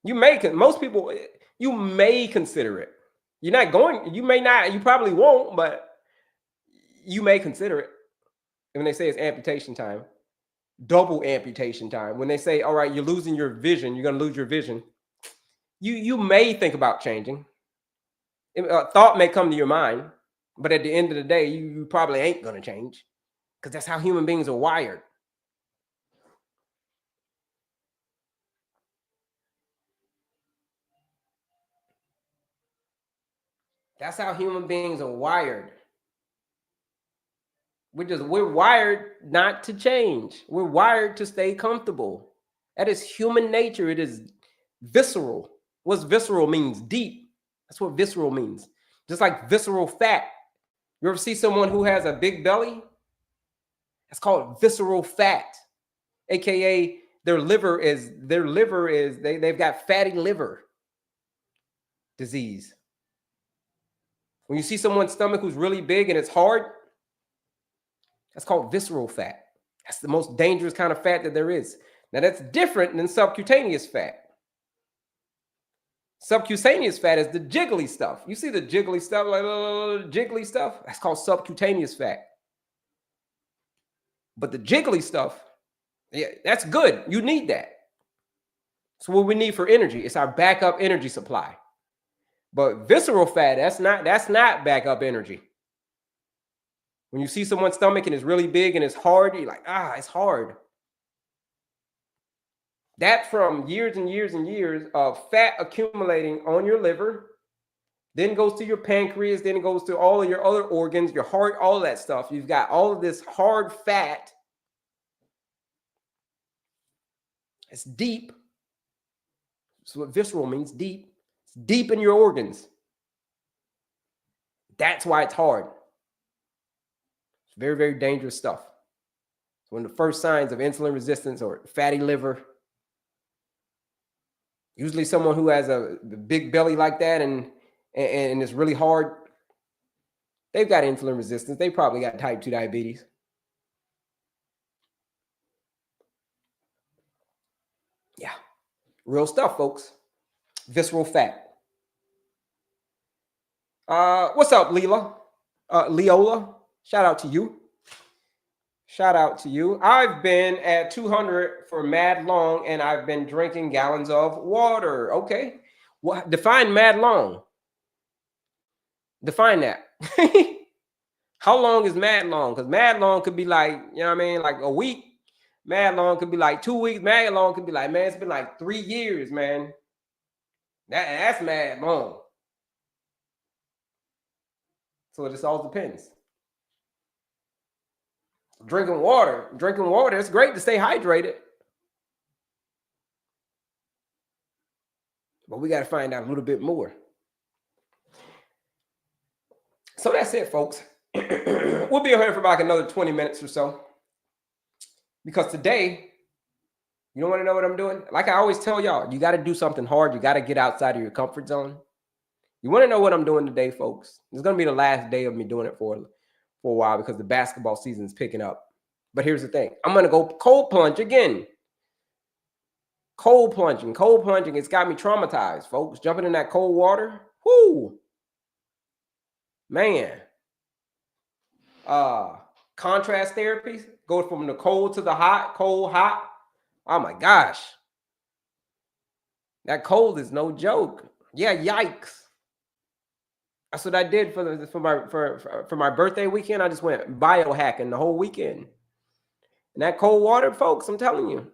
Most people, you may consider it. You're not going, you may not, you probably won't, but you may consider it. And when they say it's amputation time, double amputation time, when they say, all right, you're losing your vision, you're going to lose your vision, you may think about changing. A thought may come to your mind, but at the end of the day, you probably ain't going to change because that's how human beings are wired. That's how human beings are wired. We're wired not to change. We're wired to stay comfortable. That is human nature. It is visceral. What's visceral means deep. That's what visceral means. Just like visceral fat. You ever see someone who has a big belly? That's called visceral fat. AKA they've got fatty liver disease. When you see someone's stomach who's really big and it's hard, that's called visceral fat. That's the most dangerous kind of fat that there is. Now, that's different than subcutaneous fat. Subcutaneous fat is the jiggly stuff. You see the jiggly stuff, like jiggly stuff? That's called subcutaneous fat. But the jiggly stuff, yeah, that's good. You need that. It's what we need for energy. It's our backup energy supply. But visceral fat, that's not backup energy. When you see someone's stomach and it's really big and it's hard, you're like, it's hard. That from years and years and years of fat accumulating on your liver, then goes to your pancreas, then it goes to all of your other organs, your heart, all of that stuff. You've got all of this hard fat. It's deep. That's what visceral means, deep. It's deep in your organs. That's why it's hard. It's very, very dangerous stuff. It's one of the first signs of insulin resistance or fatty liver. Usually someone who has a big belly like that and it's really hard, they've got insulin resistance. They probably got type 2 diabetes. Yeah, real stuff, folks. Visceral fat. What's up, Leola? Shout out to you. Shout out to you. I've been at 200 for mad long, and I've been drinking gallons of water. Okay. Well, define mad long. Define that. How long is mad long? Because mad long could be like, you know what I mean, like a week. Mad long could be like 2 weeks. Mad long could be like, man, it's been like 3 years, man. That's mad long. So it just all depends. Drinking water, it's great to stay hydrated. But we got to find out a little bit more. So that's it, folks. We'll be here for about another 20 minutes or so. Because today, you don't want to know what I'm doing? Like I always tell y'all, you got to do something hard. You got to get outside of your comfort zone. You want to know what I'm doing today, folks? It's going to be the last day of me doing it for a while because the basketball season is picking up. But here's the thing. I'm going to go cold plunge again. Cold plunging. It's got me traumatized, folks. Jumping in that cold water. Whoo. Man. Contrast therapy. Go from the cold to the hot. Cold, hot. Oh, my gosh. That cold is no joke. Yeah, yikes. That's what I did for my birthday weekend. I just went biohacking the whole weekend. And that cold water, folks, I'm telling you,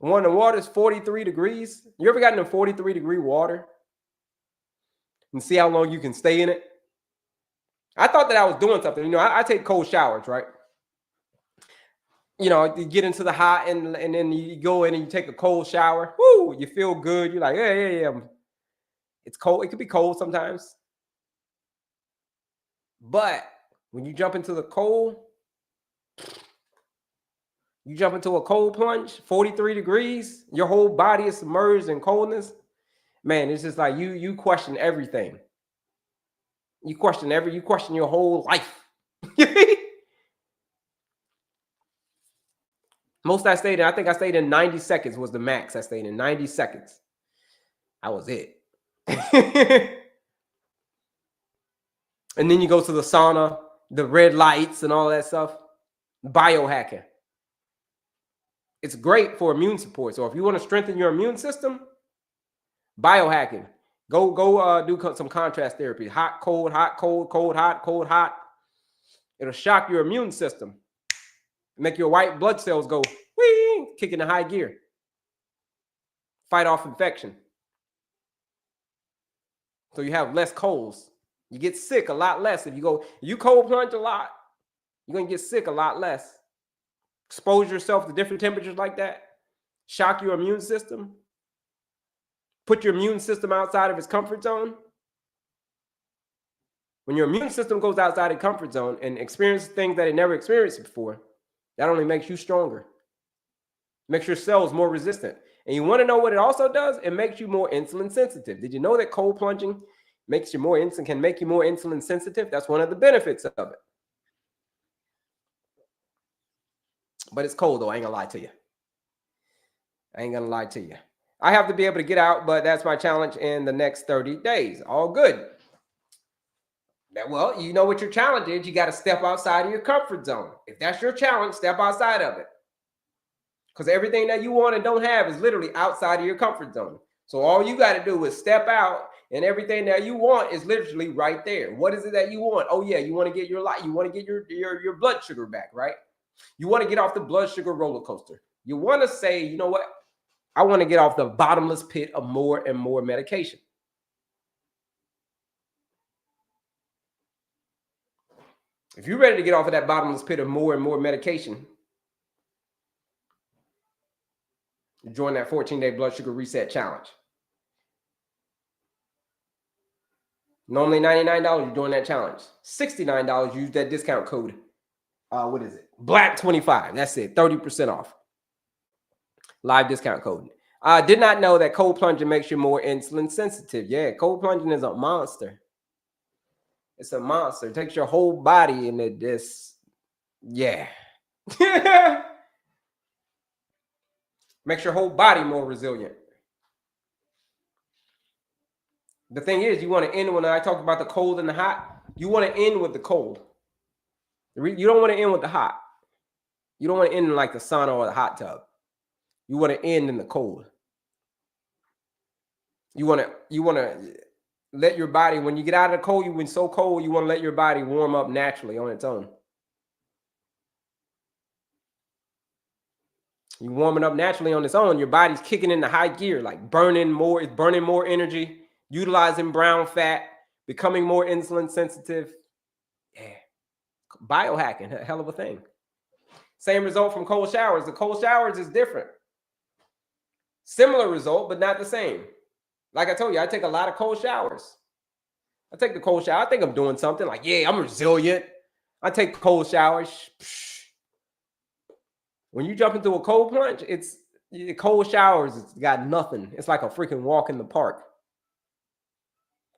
When the water is 43 degrees, you ever gotten in 43-degree water and see how long you can stay in it? I thought that I was doing something. You know, I take cold showers, right? You know, you get into the hot and then you go in and you take a cold shower. Woo, you feel good. You're like, yeah. It's cold. It could be cold sometimes. But when you jump into the cold, you jump into a cold plunge, 43 degrees, your whole body is submerged in coldness. Man, it's just like you question everything. You question your whole life. Most I stayed in, I think I stayed in 90 seconds was the max. I stayed in 90 seconds. That was it. And then you go to the sauna, the red lights and all that stuff. Biohacking. It's great for immune support. So if you want to strengthen your immune system, biohacking. Go do some contrast therapy. Hot, cold, hot, cold, cold, hot, cold, hot. It'll shock your immune system. Make your white blood cells go, whee, kick into high gear. Fight off infection. So you have less colds. You get sick a lot less. If you cold plunge a lot, you're going to get sick a lot less. Expose yourself to different temperatures like that. Shock your immune system. Put your immune system outside of its comfort zone. When your immune system goes outside its comfort zone and experiences things that it never experienced before, that only makes you stronger. Makes your cells more resistant. And you want to know what it also does? It makes you more insulin sensitive. Did you know that cold plunging can make you more insulin sensitive? That's one of the benefits of it. But it's cold, though. I ain't gonna lie to you. I have to be able to get out, but that's my challenge in the next 30 days. All good. Well, you know what your challenge is. You got to step outside of your comfort zone. If that's your challenge, step outside of it. Because everything that you want and don't have is literally outside of your comfort zone. So all you got to do is step out, and everything that you want is literally right there. What is it that you want? Oh yeah, you want to get your blood sugar back, right? You want to get off the blood sugar roller coaster. You want to say, you know what? I want to get off the bottomless pit of more and more medication. If you're ready to get off of that bottomless pit of more and more medication, join that 14-day blood sugar reset challenge. Normally $99, you join that challenge. $69, use that discount code. What is it? Black25. That's it. 30% off. Live discount code. I did not know that cold plunging makes you more insulin sensitive. Yeah, cold plunging is a monster. It's a monster. It takes your whole body into this. Yeah. Makes your whole body more resilient. The thing is, you want to end when I talk about the cold and the hot. You want to end with the cold. You don't want to end with the hot. You don't want to end in like the sauna or the hot tub. You want to end in the cold. You want to let your body, when you get out of the cold, you want to let your body warm up naturally on its own. You warming up naturally on its own. Your body's kicking into high gear, like burning more energy, utilizing brown fat, becoming more insulin sensitive. Yeah. Biohacking, a hell of a thing. Same result from cold showers. The cold showers is different. Similar result, but not the same. Like I told you, I take a lot of cold showers. I take the cold shower. I think I'm doing something like, yeah, I'm resilient. I take cold showers. When you jump into a cold plunge, cold showers, it's got nothing. It's like a freaking walk in the park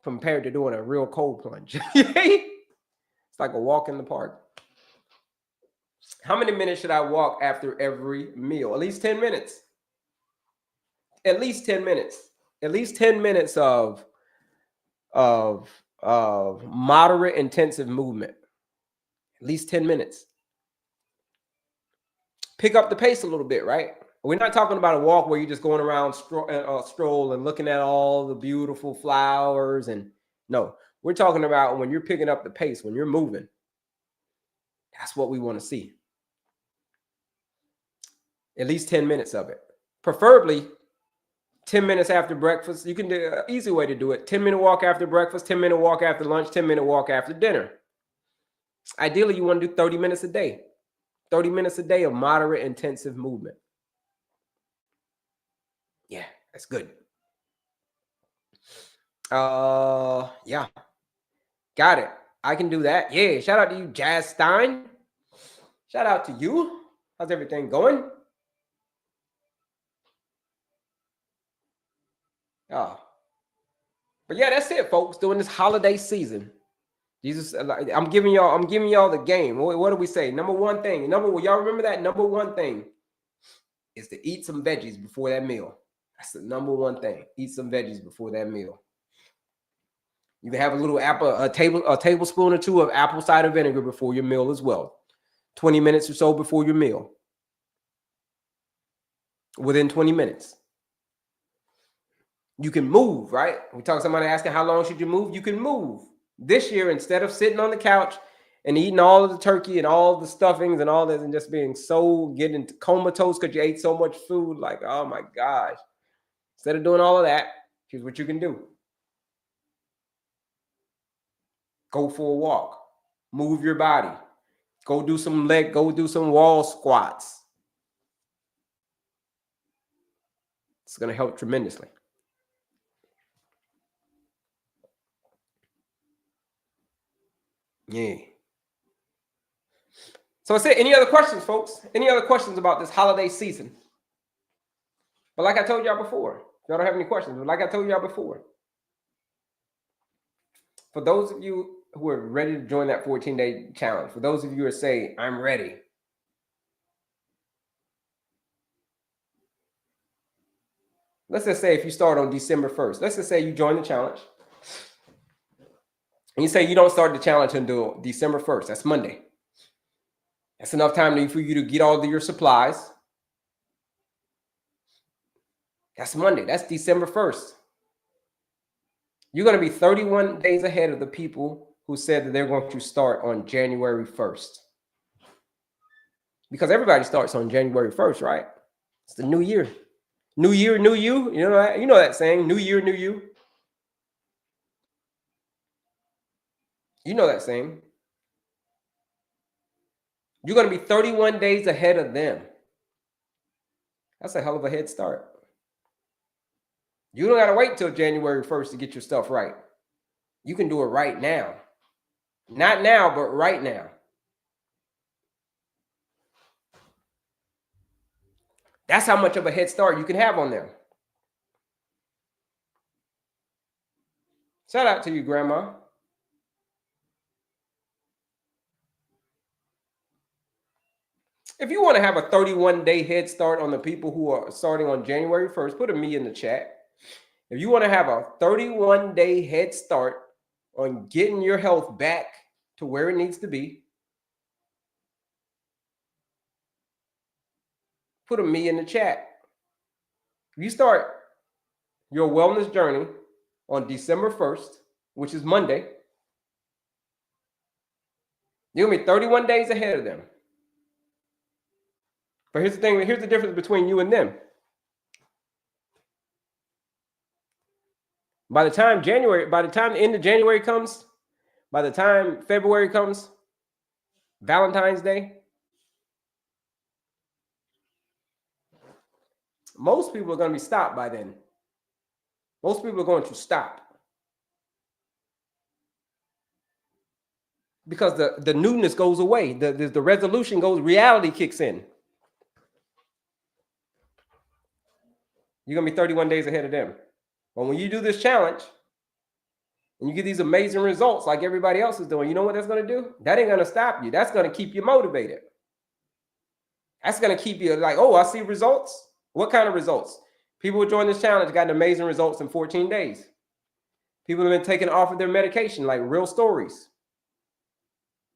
compared to doing a real cold plunge. It's like a walk in the park. How many minutes should I walk after every meal? At least 10 minutes. At least 10 minutes. At least 10 minutes of moderate intensive movement. At least 10 minutes. Pick up the pace a little bit, right? We're not talking about a walk where you're just going around stroll and looking at all the beautiful flowers. No, we're talking about when you're picking up the pace, when you're moving. That's what we want to see. At least 10 minutes of it. Preferably 10 minutes after breakfast. You can do an easy way to do it. 10-minute walk after breakfast, 10-minute walk after lunch, 10-minute walk after dinner. Ideally, you want to do 30 minutes a day. 30 minutes a day of moderate intensive movement. Yeah, that's good. Yeah. Got it. I can do that. Yeah. Shout out to you, Jazz Stein. Shout out to you. How's everything going? Oh. But yeah, that's it, folks. During this holiday season. Jesus, I'm giving y'all the game. What do we say? Number one thing. Y'all remember that? Number one thing is to eat some veggies before that meal. That's the number one thing. Eat some veggies before that meal. You can have a little a tablespoon or two of apple cider vinegar before your meal as well. 20 minutes or so before your meal. Within 20 minutes. You can move, right? We talk somebody asking how long should you move? You can move. This year, instead of sitting on the couch and eating all of the turkey and all the stuffings and all this and just being getting comatose because you ate so much food, like, oh my gosh. Instead of doing all of that, here's what you can do. Go for a walk. Move your body. Go do some wall squats. It's going to help tremendously. Yeah. So that's it. Any other questions, folks? Any other questions about this holiday season? But like I told y'all before, if y'all don't have any questions, but like I told y'all before, for those of you who are ready to join that 14-day challenge, for those of you who are saying, I'm ready. Let's just say if you start on December 1st, let's just say you join the challenge. And you say you don't start the challenge until December 1st. That's Monday. That's enough time for you to get all of your supplies. That's Monday. That's December 1st. You're going to be 31 days ahead of the people who said that they're going to start on January 1st. Because everybody starts on January 1st, right? It's the new year. New year, new you. You know that saying, new year, new you. You know that saying. You're going to be 31 days ahead of them. That's a hell of a head start. You don't got to wait till January 1st to get your stuff right. You can do it right now. Not now, but right now. That's how much of a head start you can have on them. Shout out to you, Grandma. If you want to have a 31-day head start on the people who are starting on January 1st, put a me in the chat. If you want to have a 31-day head start on getting your health back to where it needs to be, put a me in the chat. If you start your wellness journey on December 1st, which is Monday, you're going to be 31 days ahead of them. But here's the thing, here's the difference between you and them. By the time the end of January comes, by the time February comes, Valentine's Day, most people are going to be stopped by then. Most people are going to stop. Because the newness goes away. The resolution goes, reality kicks in. You're going to be 31 days ahead of them. But when you do this challenge and you get these amazing results like everybody else is doing, you know what that's going to do? That ain't going to stop you. That's going to keep you motivated. That's going to keep you like, oh, I see results. What kind of results? People who join this challenge got amazing results in 14 days. People have been taken off of their medication, like real stories.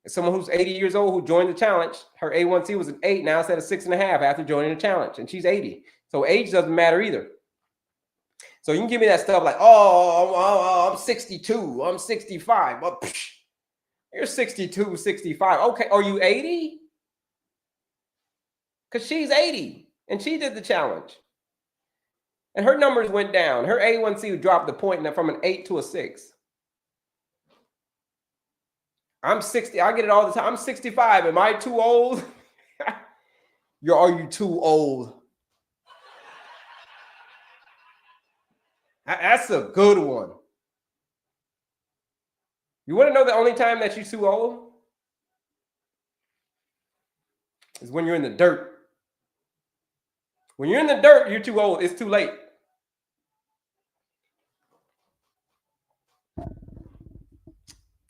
Someone who's 80 years old who joined the challenge, her A1C was an 8, now it's at a 6.5 after joining the challenge, and she's 80. So age doesn't matter either. So you can give me that stuff like, oh, I'm 62, I'm 65. Well, you're 62, 65. Okay, are you 80? Because she's 80, and she did the challenge. And her numbers went down. Her A1C dropped the point from an 8 to a 6. I'm 60. I get it all the time. I'm 65. Am I too old? Are you too old? That's a good one. You want to know the only time that you're too old? Is when you're in the dirt. When you're in the dirt, you're too old. It's too late.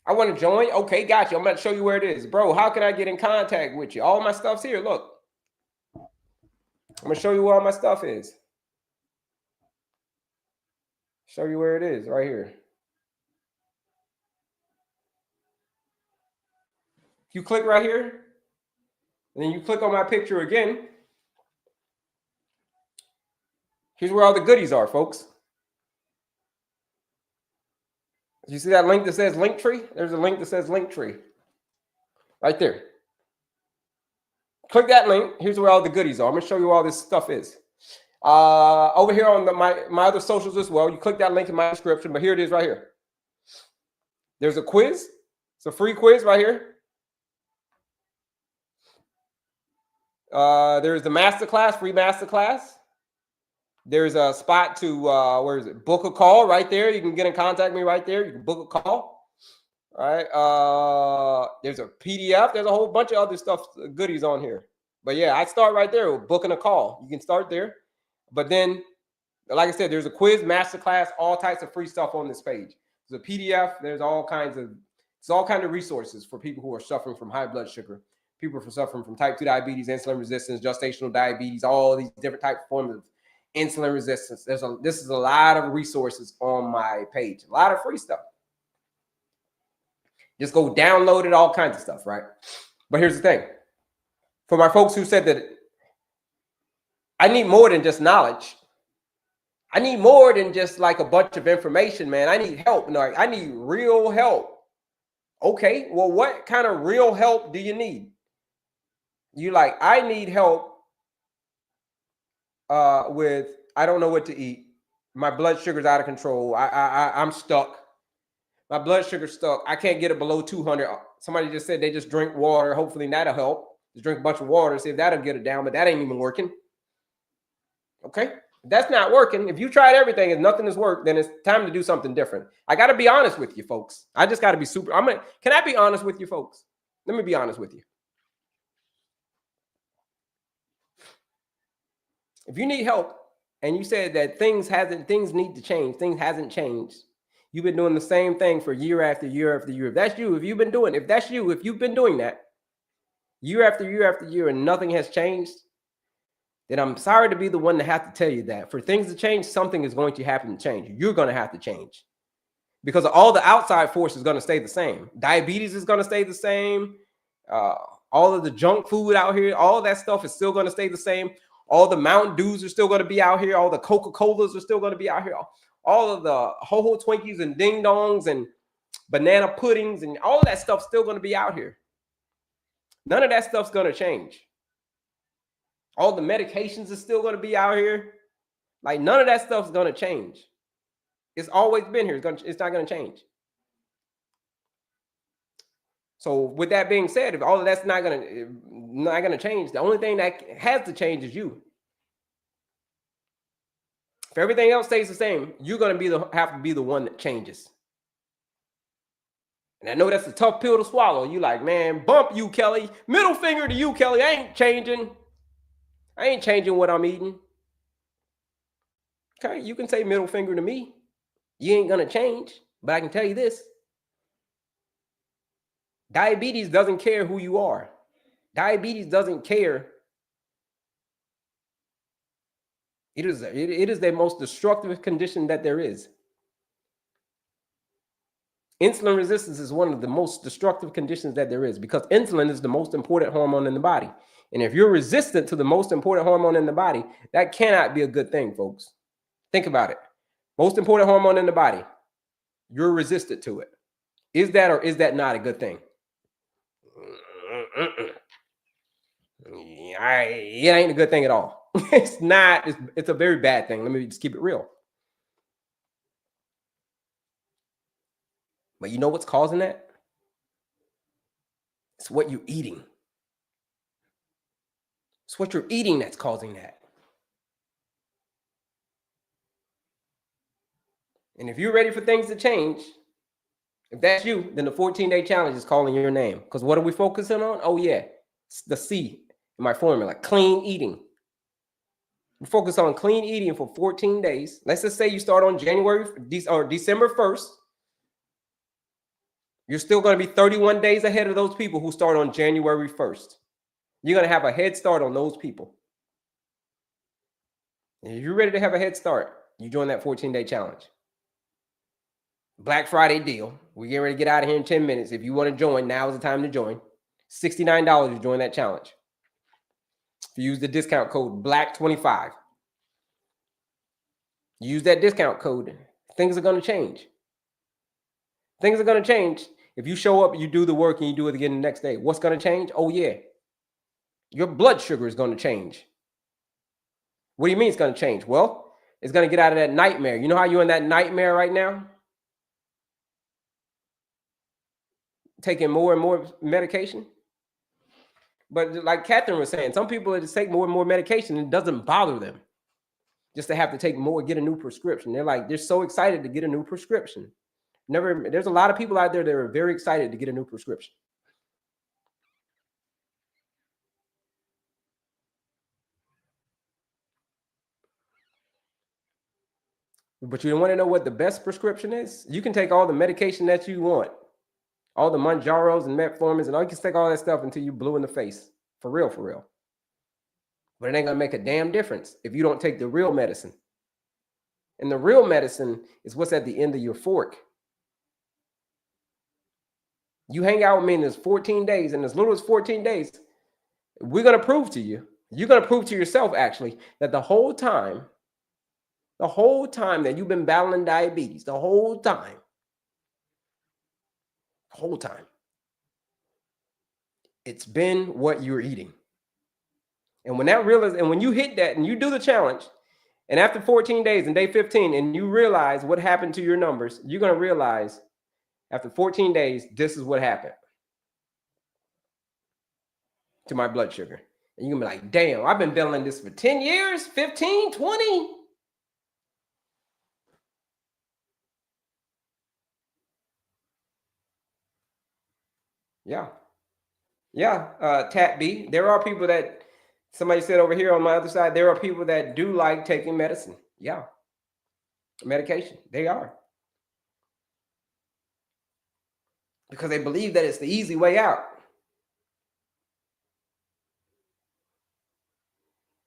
I want to join. Okay, got you. I'm going to show you where it is. Bro, how can I get in contact with you? All my stuff's here. Look. I'm going to show you where all my stuff is. Show you where it is right here. You click right here, and then you click on my picture again. Here's where all the goodies are, folks. You see that link that says Linktree? There's a link that says Linktree. Right there. Click that link. Here's where all the goodies are. I'm going to show you where all this stuff is. Over here on my other socials as well. You click that link in my description, but here it is right here. There's a quiz. It's a free quiz right here. There's the masterclass, free masterclass. There's a spot to, where is it? Book a call right there. You can get in contact with me right there. You can book a call. All right. There's a PDF. There's a whole bunch of other stuff, goodies on here. But yeah, I start right there with booking a call. You can start there. But then, like I said, there's a quiz, masterclass, all types of free stuff on this page. There's a PDF. There's all kinds of resources for people who are suffering from high blood sugar, people who are suffering from type 2 diabetes, insulin resistance, gestational diabetes, all these different types of forms of insulin resistance. This is a lot of resources on my page, a lot of free stuff. Just go download it, all kinds of stuff, right? But here's the thing. For my folks who said that I need more than just knowledge. I need more than just like a bunch of information, man. I need help. No, I need real help. Okay, well, what kind of real help do you need? You like, I need help with, I don't know what to eat. My blood sugar's out of control. I'm stuck. My blood sugar's stuck. I can't get it below 200. Somebody just said they just drink water. Hopefully that'll help. Just drink a bunch of water, see if that'll get it down, but that ain't even working. Okay, if that's not working. If you tried everything and nothing has worked, then it's time to do something different. I got to be honest with you, folks. I just got to be can I be honest with you, folks? Let me be honest with you. If you need help and you said that things need to change, things hasn't changed. You've been doing the same thing for year after year after year. If that's you, if you've been doing that year after year after year and nothing has changed, then I'm sorry to be the one to have to tell you that. For things to change, something is going to happen to change. You're going to have to change. Because all the outside force is going to stay the same. Diabetes is going to stay the same. All of the junk food out here, all that stuff is still going to stay the same. All the Mountain Dews are still going to be out here. All the Coca-Colas are still going to be out here. All of the Ho-Ho Twinkies and Ding Dongs and banana puddings and all of that stuff's still going to be out here. None of that stuff's going to change. All the medications are still going to be out here. Like, none of that stuff's going to change. It's always been here. It's not going to change. So with that being said, if all of that's not going to change, the only thing that has to change is you. If everything else stays the same, you're going to have to be the one that changes. And I know that's a tough pill to swallow. You like, man, bump you, Kelley. Middle finger to you, Kelley. I ain't changing what I'm eating. Okay, you can say middle finger to me. You ain't going to change. But I can tell you this. Diabetes doesn't care who you are. Diabetes doesn't care. It is the most destructive condition that there is. Insulin resistance is one of the most destructive conditions that there is because insulin is the most important hormone in the body. And if you're resistant to the most important hormone in the body, that cannot be a good thing, folks. Think about it. Most important hormone in the body, you're resistant to it. Is that or is that not a good thing? It ain't a good thing at all. It's not, it's a very bad thing. Let me just keep it real. But you know what's causing that? It's what you're eating. It's what you're eating that's causing that. And if you're ready for things to change, if that's you, then the 14-day challenge is calling your name. Because what are we focusing on? Oh, yeah, it's the C in my formula, clean eating. We focus on clean eating for 14 days. Let's just say you start on December 1st. You're still going to be 31 days ahead of those people who start on January 1st. You're going to have a head start on those people. And if you're ready to have a head start, you join that 14-day challenge. Black Friday deal. We're getting ready to get out of here in 10 minutes. If you want to join, now is the time to join. $69 to join that challenge. If you use the discount code BLACK25, use that discount code, things are going to change. Things are going to change. If you show up, you do the work, and you do it again the next day. What's going to change? Oh, yeah. Your blood sugar is going to change. What do you mean it's going to change? Well, it's going to get out of that nightmare. You know how you're in that nightmare right now? Taking more and more medication? But like Catherine was saying, some people just take more and more medication and it doesn't bother them just to have to take more, get a new prescription. They're so excited to get a new prescription. There's a lot of people out there that are very excited to get a new prescription. But you want to know what the best prescription is? You can take all the medication that you want, all the Manjaros and metformins, and all you can take all that stuff until you blue in the face. For real, for real. But it ain't gonna make a damn difference if you don't take the real medicine. And the real medicine is what's at the end of your fork. You hang out with me in this 14 days, and as little as 14 days, we're gonna prove to you, you're gonna prove to yourself actually, that the whole time that you've been battling diabetes, the whole time, it's been what you're eating. And when you hit that and you do the challenge, and after 14 days and day 15, and you realize what happened to your numbers, you're going to realize after 14 days, this is what happened to my blood sugar. And you're going to be like, damn, I've been battling this for 10 years, 15, 20. Yeah. Tat B. There are people that, somebody said over here on my other side, there are people that do like taking medicine. Yeah. Medication. They are. Because they believe that it's the easy way out.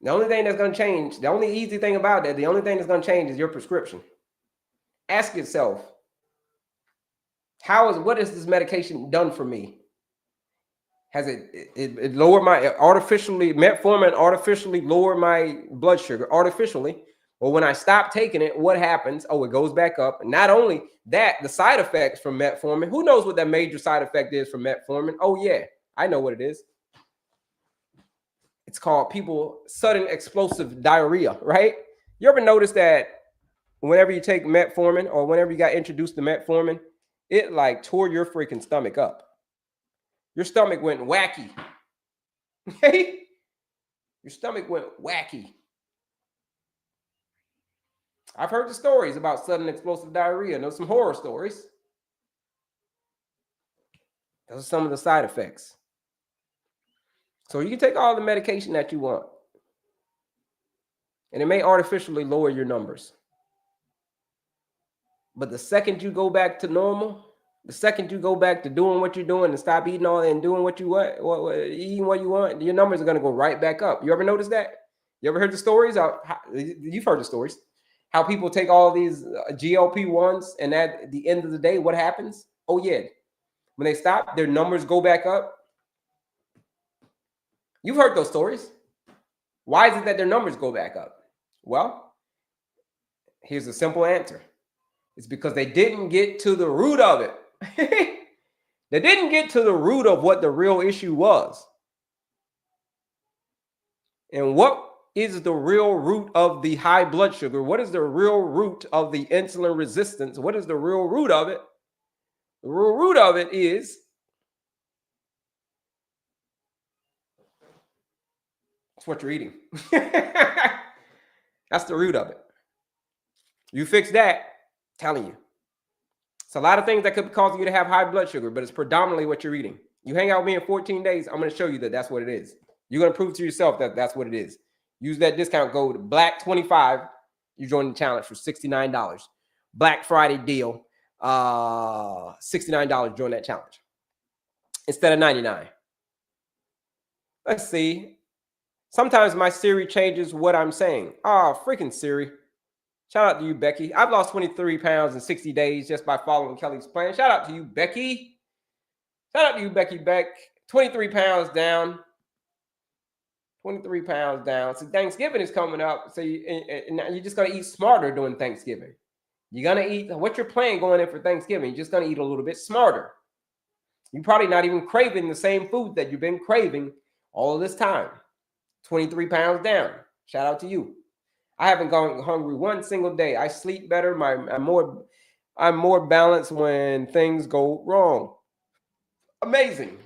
The only thing that's going to change, the only easy thing about that, the only thing that's going to change is your prescription. Ask yourself, what has this medication done for me? Has it lowered metformin artificially lowered my blood sugar artificially? Well, when I stop taking it, what happens? Oh, it goes back up. And not only that, the side effects from metformin, who knows what that major side effect is from metformin? Oh, yeah, I know what it is. It's called sudden explosive diarrhea, right? You ever notice that whenever you take metformin or whenever you got introduced to metformin, it like tore your freaking stomach up. Your stomach went wacky. Hey, your stomach went wacky. I've heard the stories about sudden explosive diarrhea. There's some horror stories. Those are some of the side effects. So you can take all the medication that you want, and it may artificially lower your numbers. But the second you go back to normal, the second you go back to doing what you're doing and stop eating all and doing what you want, eating what you want, your numbers are going to go right back up. You ever notice that? You ever heard the stories? You've heard the stories. How people take all these GLP-1s, and at the end of the day, what happens? Oh, yeah. When they stop, their numbers go back up. You've heard those stories. Why is it that their numbers go back up? Well, here's a simple answer. It's because they didn't get to the root of it. They didn't get to the root of what the real issue was. And what is the real root of the high blood sugar? What is the real root of the insulin resistance? What is the real root of it? The real root of it is it's what you're eating. That's the root of it. You fix that, I'm telling you. It's a lot of things that could cause you to have high blood sugar, but it's predominantly what you're eating. You hang out with me in 14 days, I'm going to show you that that's what it is. You're going to prove to yourself that that's what it is. Use that discount code BLACK25. You join the challenge for $69. Black Friday deal. $69. Join that challenge instead of $99. Let's see. Sometimes my Siri changes what I'm saying. Oh, freaking Siri. Shout out to you, Becky. I've lost 23 pounds in 60 days just by following Kelley's plan. Shout out to you, Becky. Shout out to you, Becky Beck. 23 pounds down. 23 pounds down. So Thanksgiving is coming up. So you're just going to eat smarter during Thanksgiving. You're going to eat what you're planning going in for Thanksgiving. You're just going to eat a little bit smarter. You're probably not even craving the same food that you've been craving all of this time. 23 pounds down. Shout out to you. I haven't gone hungry one single day. I sleep better. I'm more balanced when things go wrong. Amazing.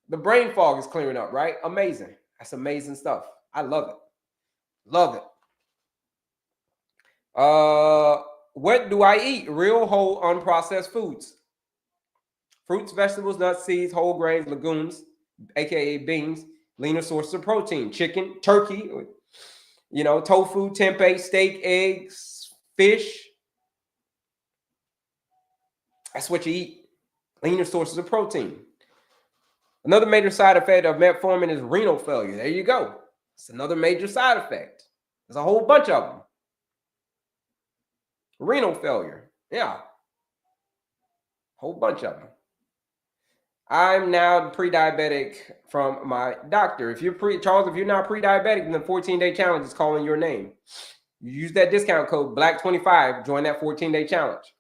The brain fog is clearing up, right? Amazing. That's amazing stuff. I love it. Love it. What do I eat? Real, whole, unprocessed foods. Fruits, vegetables, nuts, seeds, whole grains, legumes, aka beans, leaner sources of protein, chicken, turkey, tofu, tempeh, steak, eggs, fish. That's what you eat. Leaner sources of protein. Another major side effect of metformin is renal failure. There you go. It's another major side effect. There's a whole bunch of them. Renal failure. Yeah. Whole bunch of them. I'm now pre-diabetic from my doctor. If you're Charles, if you're not pre-diabetic, then the 14-day challenge is calling your name. You use that discount code BLACK25, join that 14-day challenge.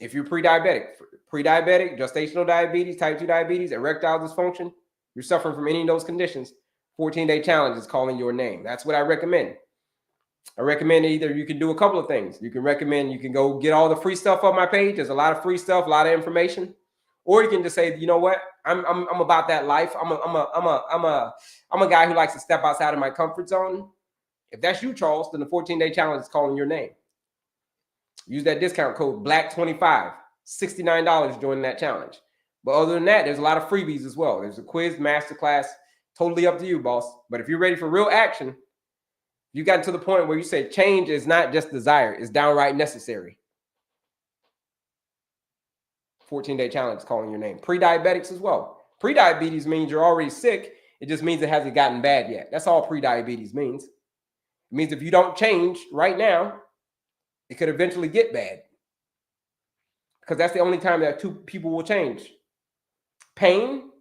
If you're pre-diabetic, gestational diabetes, type 2 diabetes, erectile dysfunction, you're suffering from any of those conditions, 14-day challenge is calling your name. That's what I recommend. I recommend either you can do a couple of things. You can go get all the free stuff on my page. There's a lot of free stuff, a lot of information. Or you can just say, you know what? I'm about that life. I'm a guy who likes to step outside of my comfort zone. If that's you, Charles, then the 14-day challenge is calling your name. Use that discount code BLACK25, $69 joining that challenge. But other than that, there's a lot of freebies as well. There's a quiz, masterclass, totally up to you, boss. But if you're ready for real action, you got to the point where you say change is not just desire, it's downright necessary. 14-day challenge is calling your name. Pre-diabetics as well. Pre-diabetes means you're already sick. It just means it hasn't gotten bad yet. That's all pre-diabetes means. It means if you don't change right now, it could eventually get bad. Because that's the only time that two people will change. Pain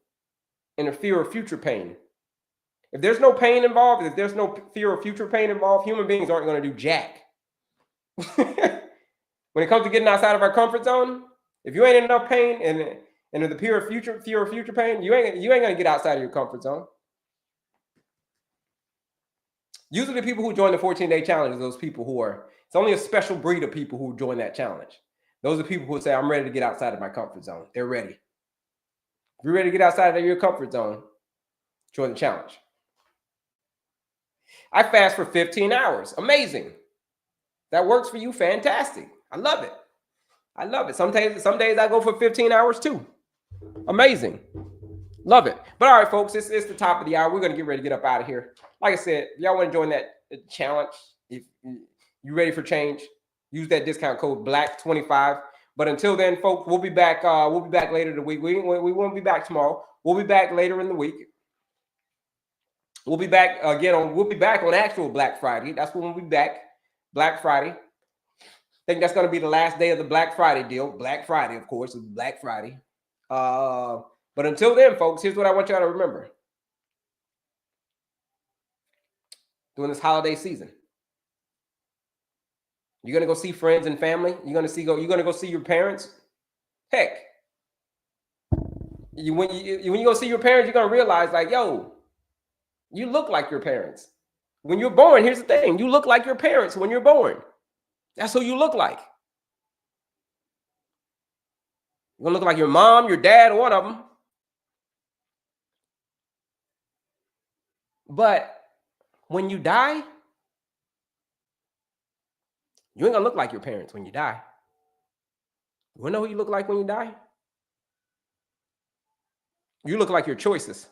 and a fear of future pain. If there's no pain involved, if there's no fear of future pain involved, human beings aren't going to do jack. When it comes to getting outside of our comfort zone, if you ain't in enough pain and the fear of future pain, you ain't going to get outside of your comfort zone. Usually the people who join the 14-day challenge are those people who are, it's only a special breed of people who join that challenge. Those are people who say, I'm ready to get outside of my comfort zone. They're ready. If you're ready to get outside of your comfort zone, join the challenge. I fast for 15 hours. Amazing. That works for you. Fantastic. I love it. I love it. Some days I go for 15 hours too. Amazing. Love it. But all right, folks, it's the top of the hour. We're going to get ready to get up out of here. Like I said, if y'all want to join that challenge, if you're ready for change, use that discount code BLACK25. But until then, folks, we'll be back. We'll be back later in the week. We won't be back tomorrow. We'll be back later in the week. We'll be back again we'll be back on actual Black Friday. That's when we'll be back. Black Friday. I think that's going to be the last day of the Black Friday deal. Black Friday, of course, is Black Friday. But until then, folks, here's what I want y'all to remember. During this holiday season, you're going to go see friends and family. You're going to go see your parents. Heck, when you go see your parents, you're going to realize, like, yo, you look like your parents. When you're born, here's the thing. You look like your parents when you're born. That's who you look like. You're going to look like your mom, your dad, one of them. But when you die, you ain't going to look like your parents when you die. You want to know who you look like when you die? You look like your choices.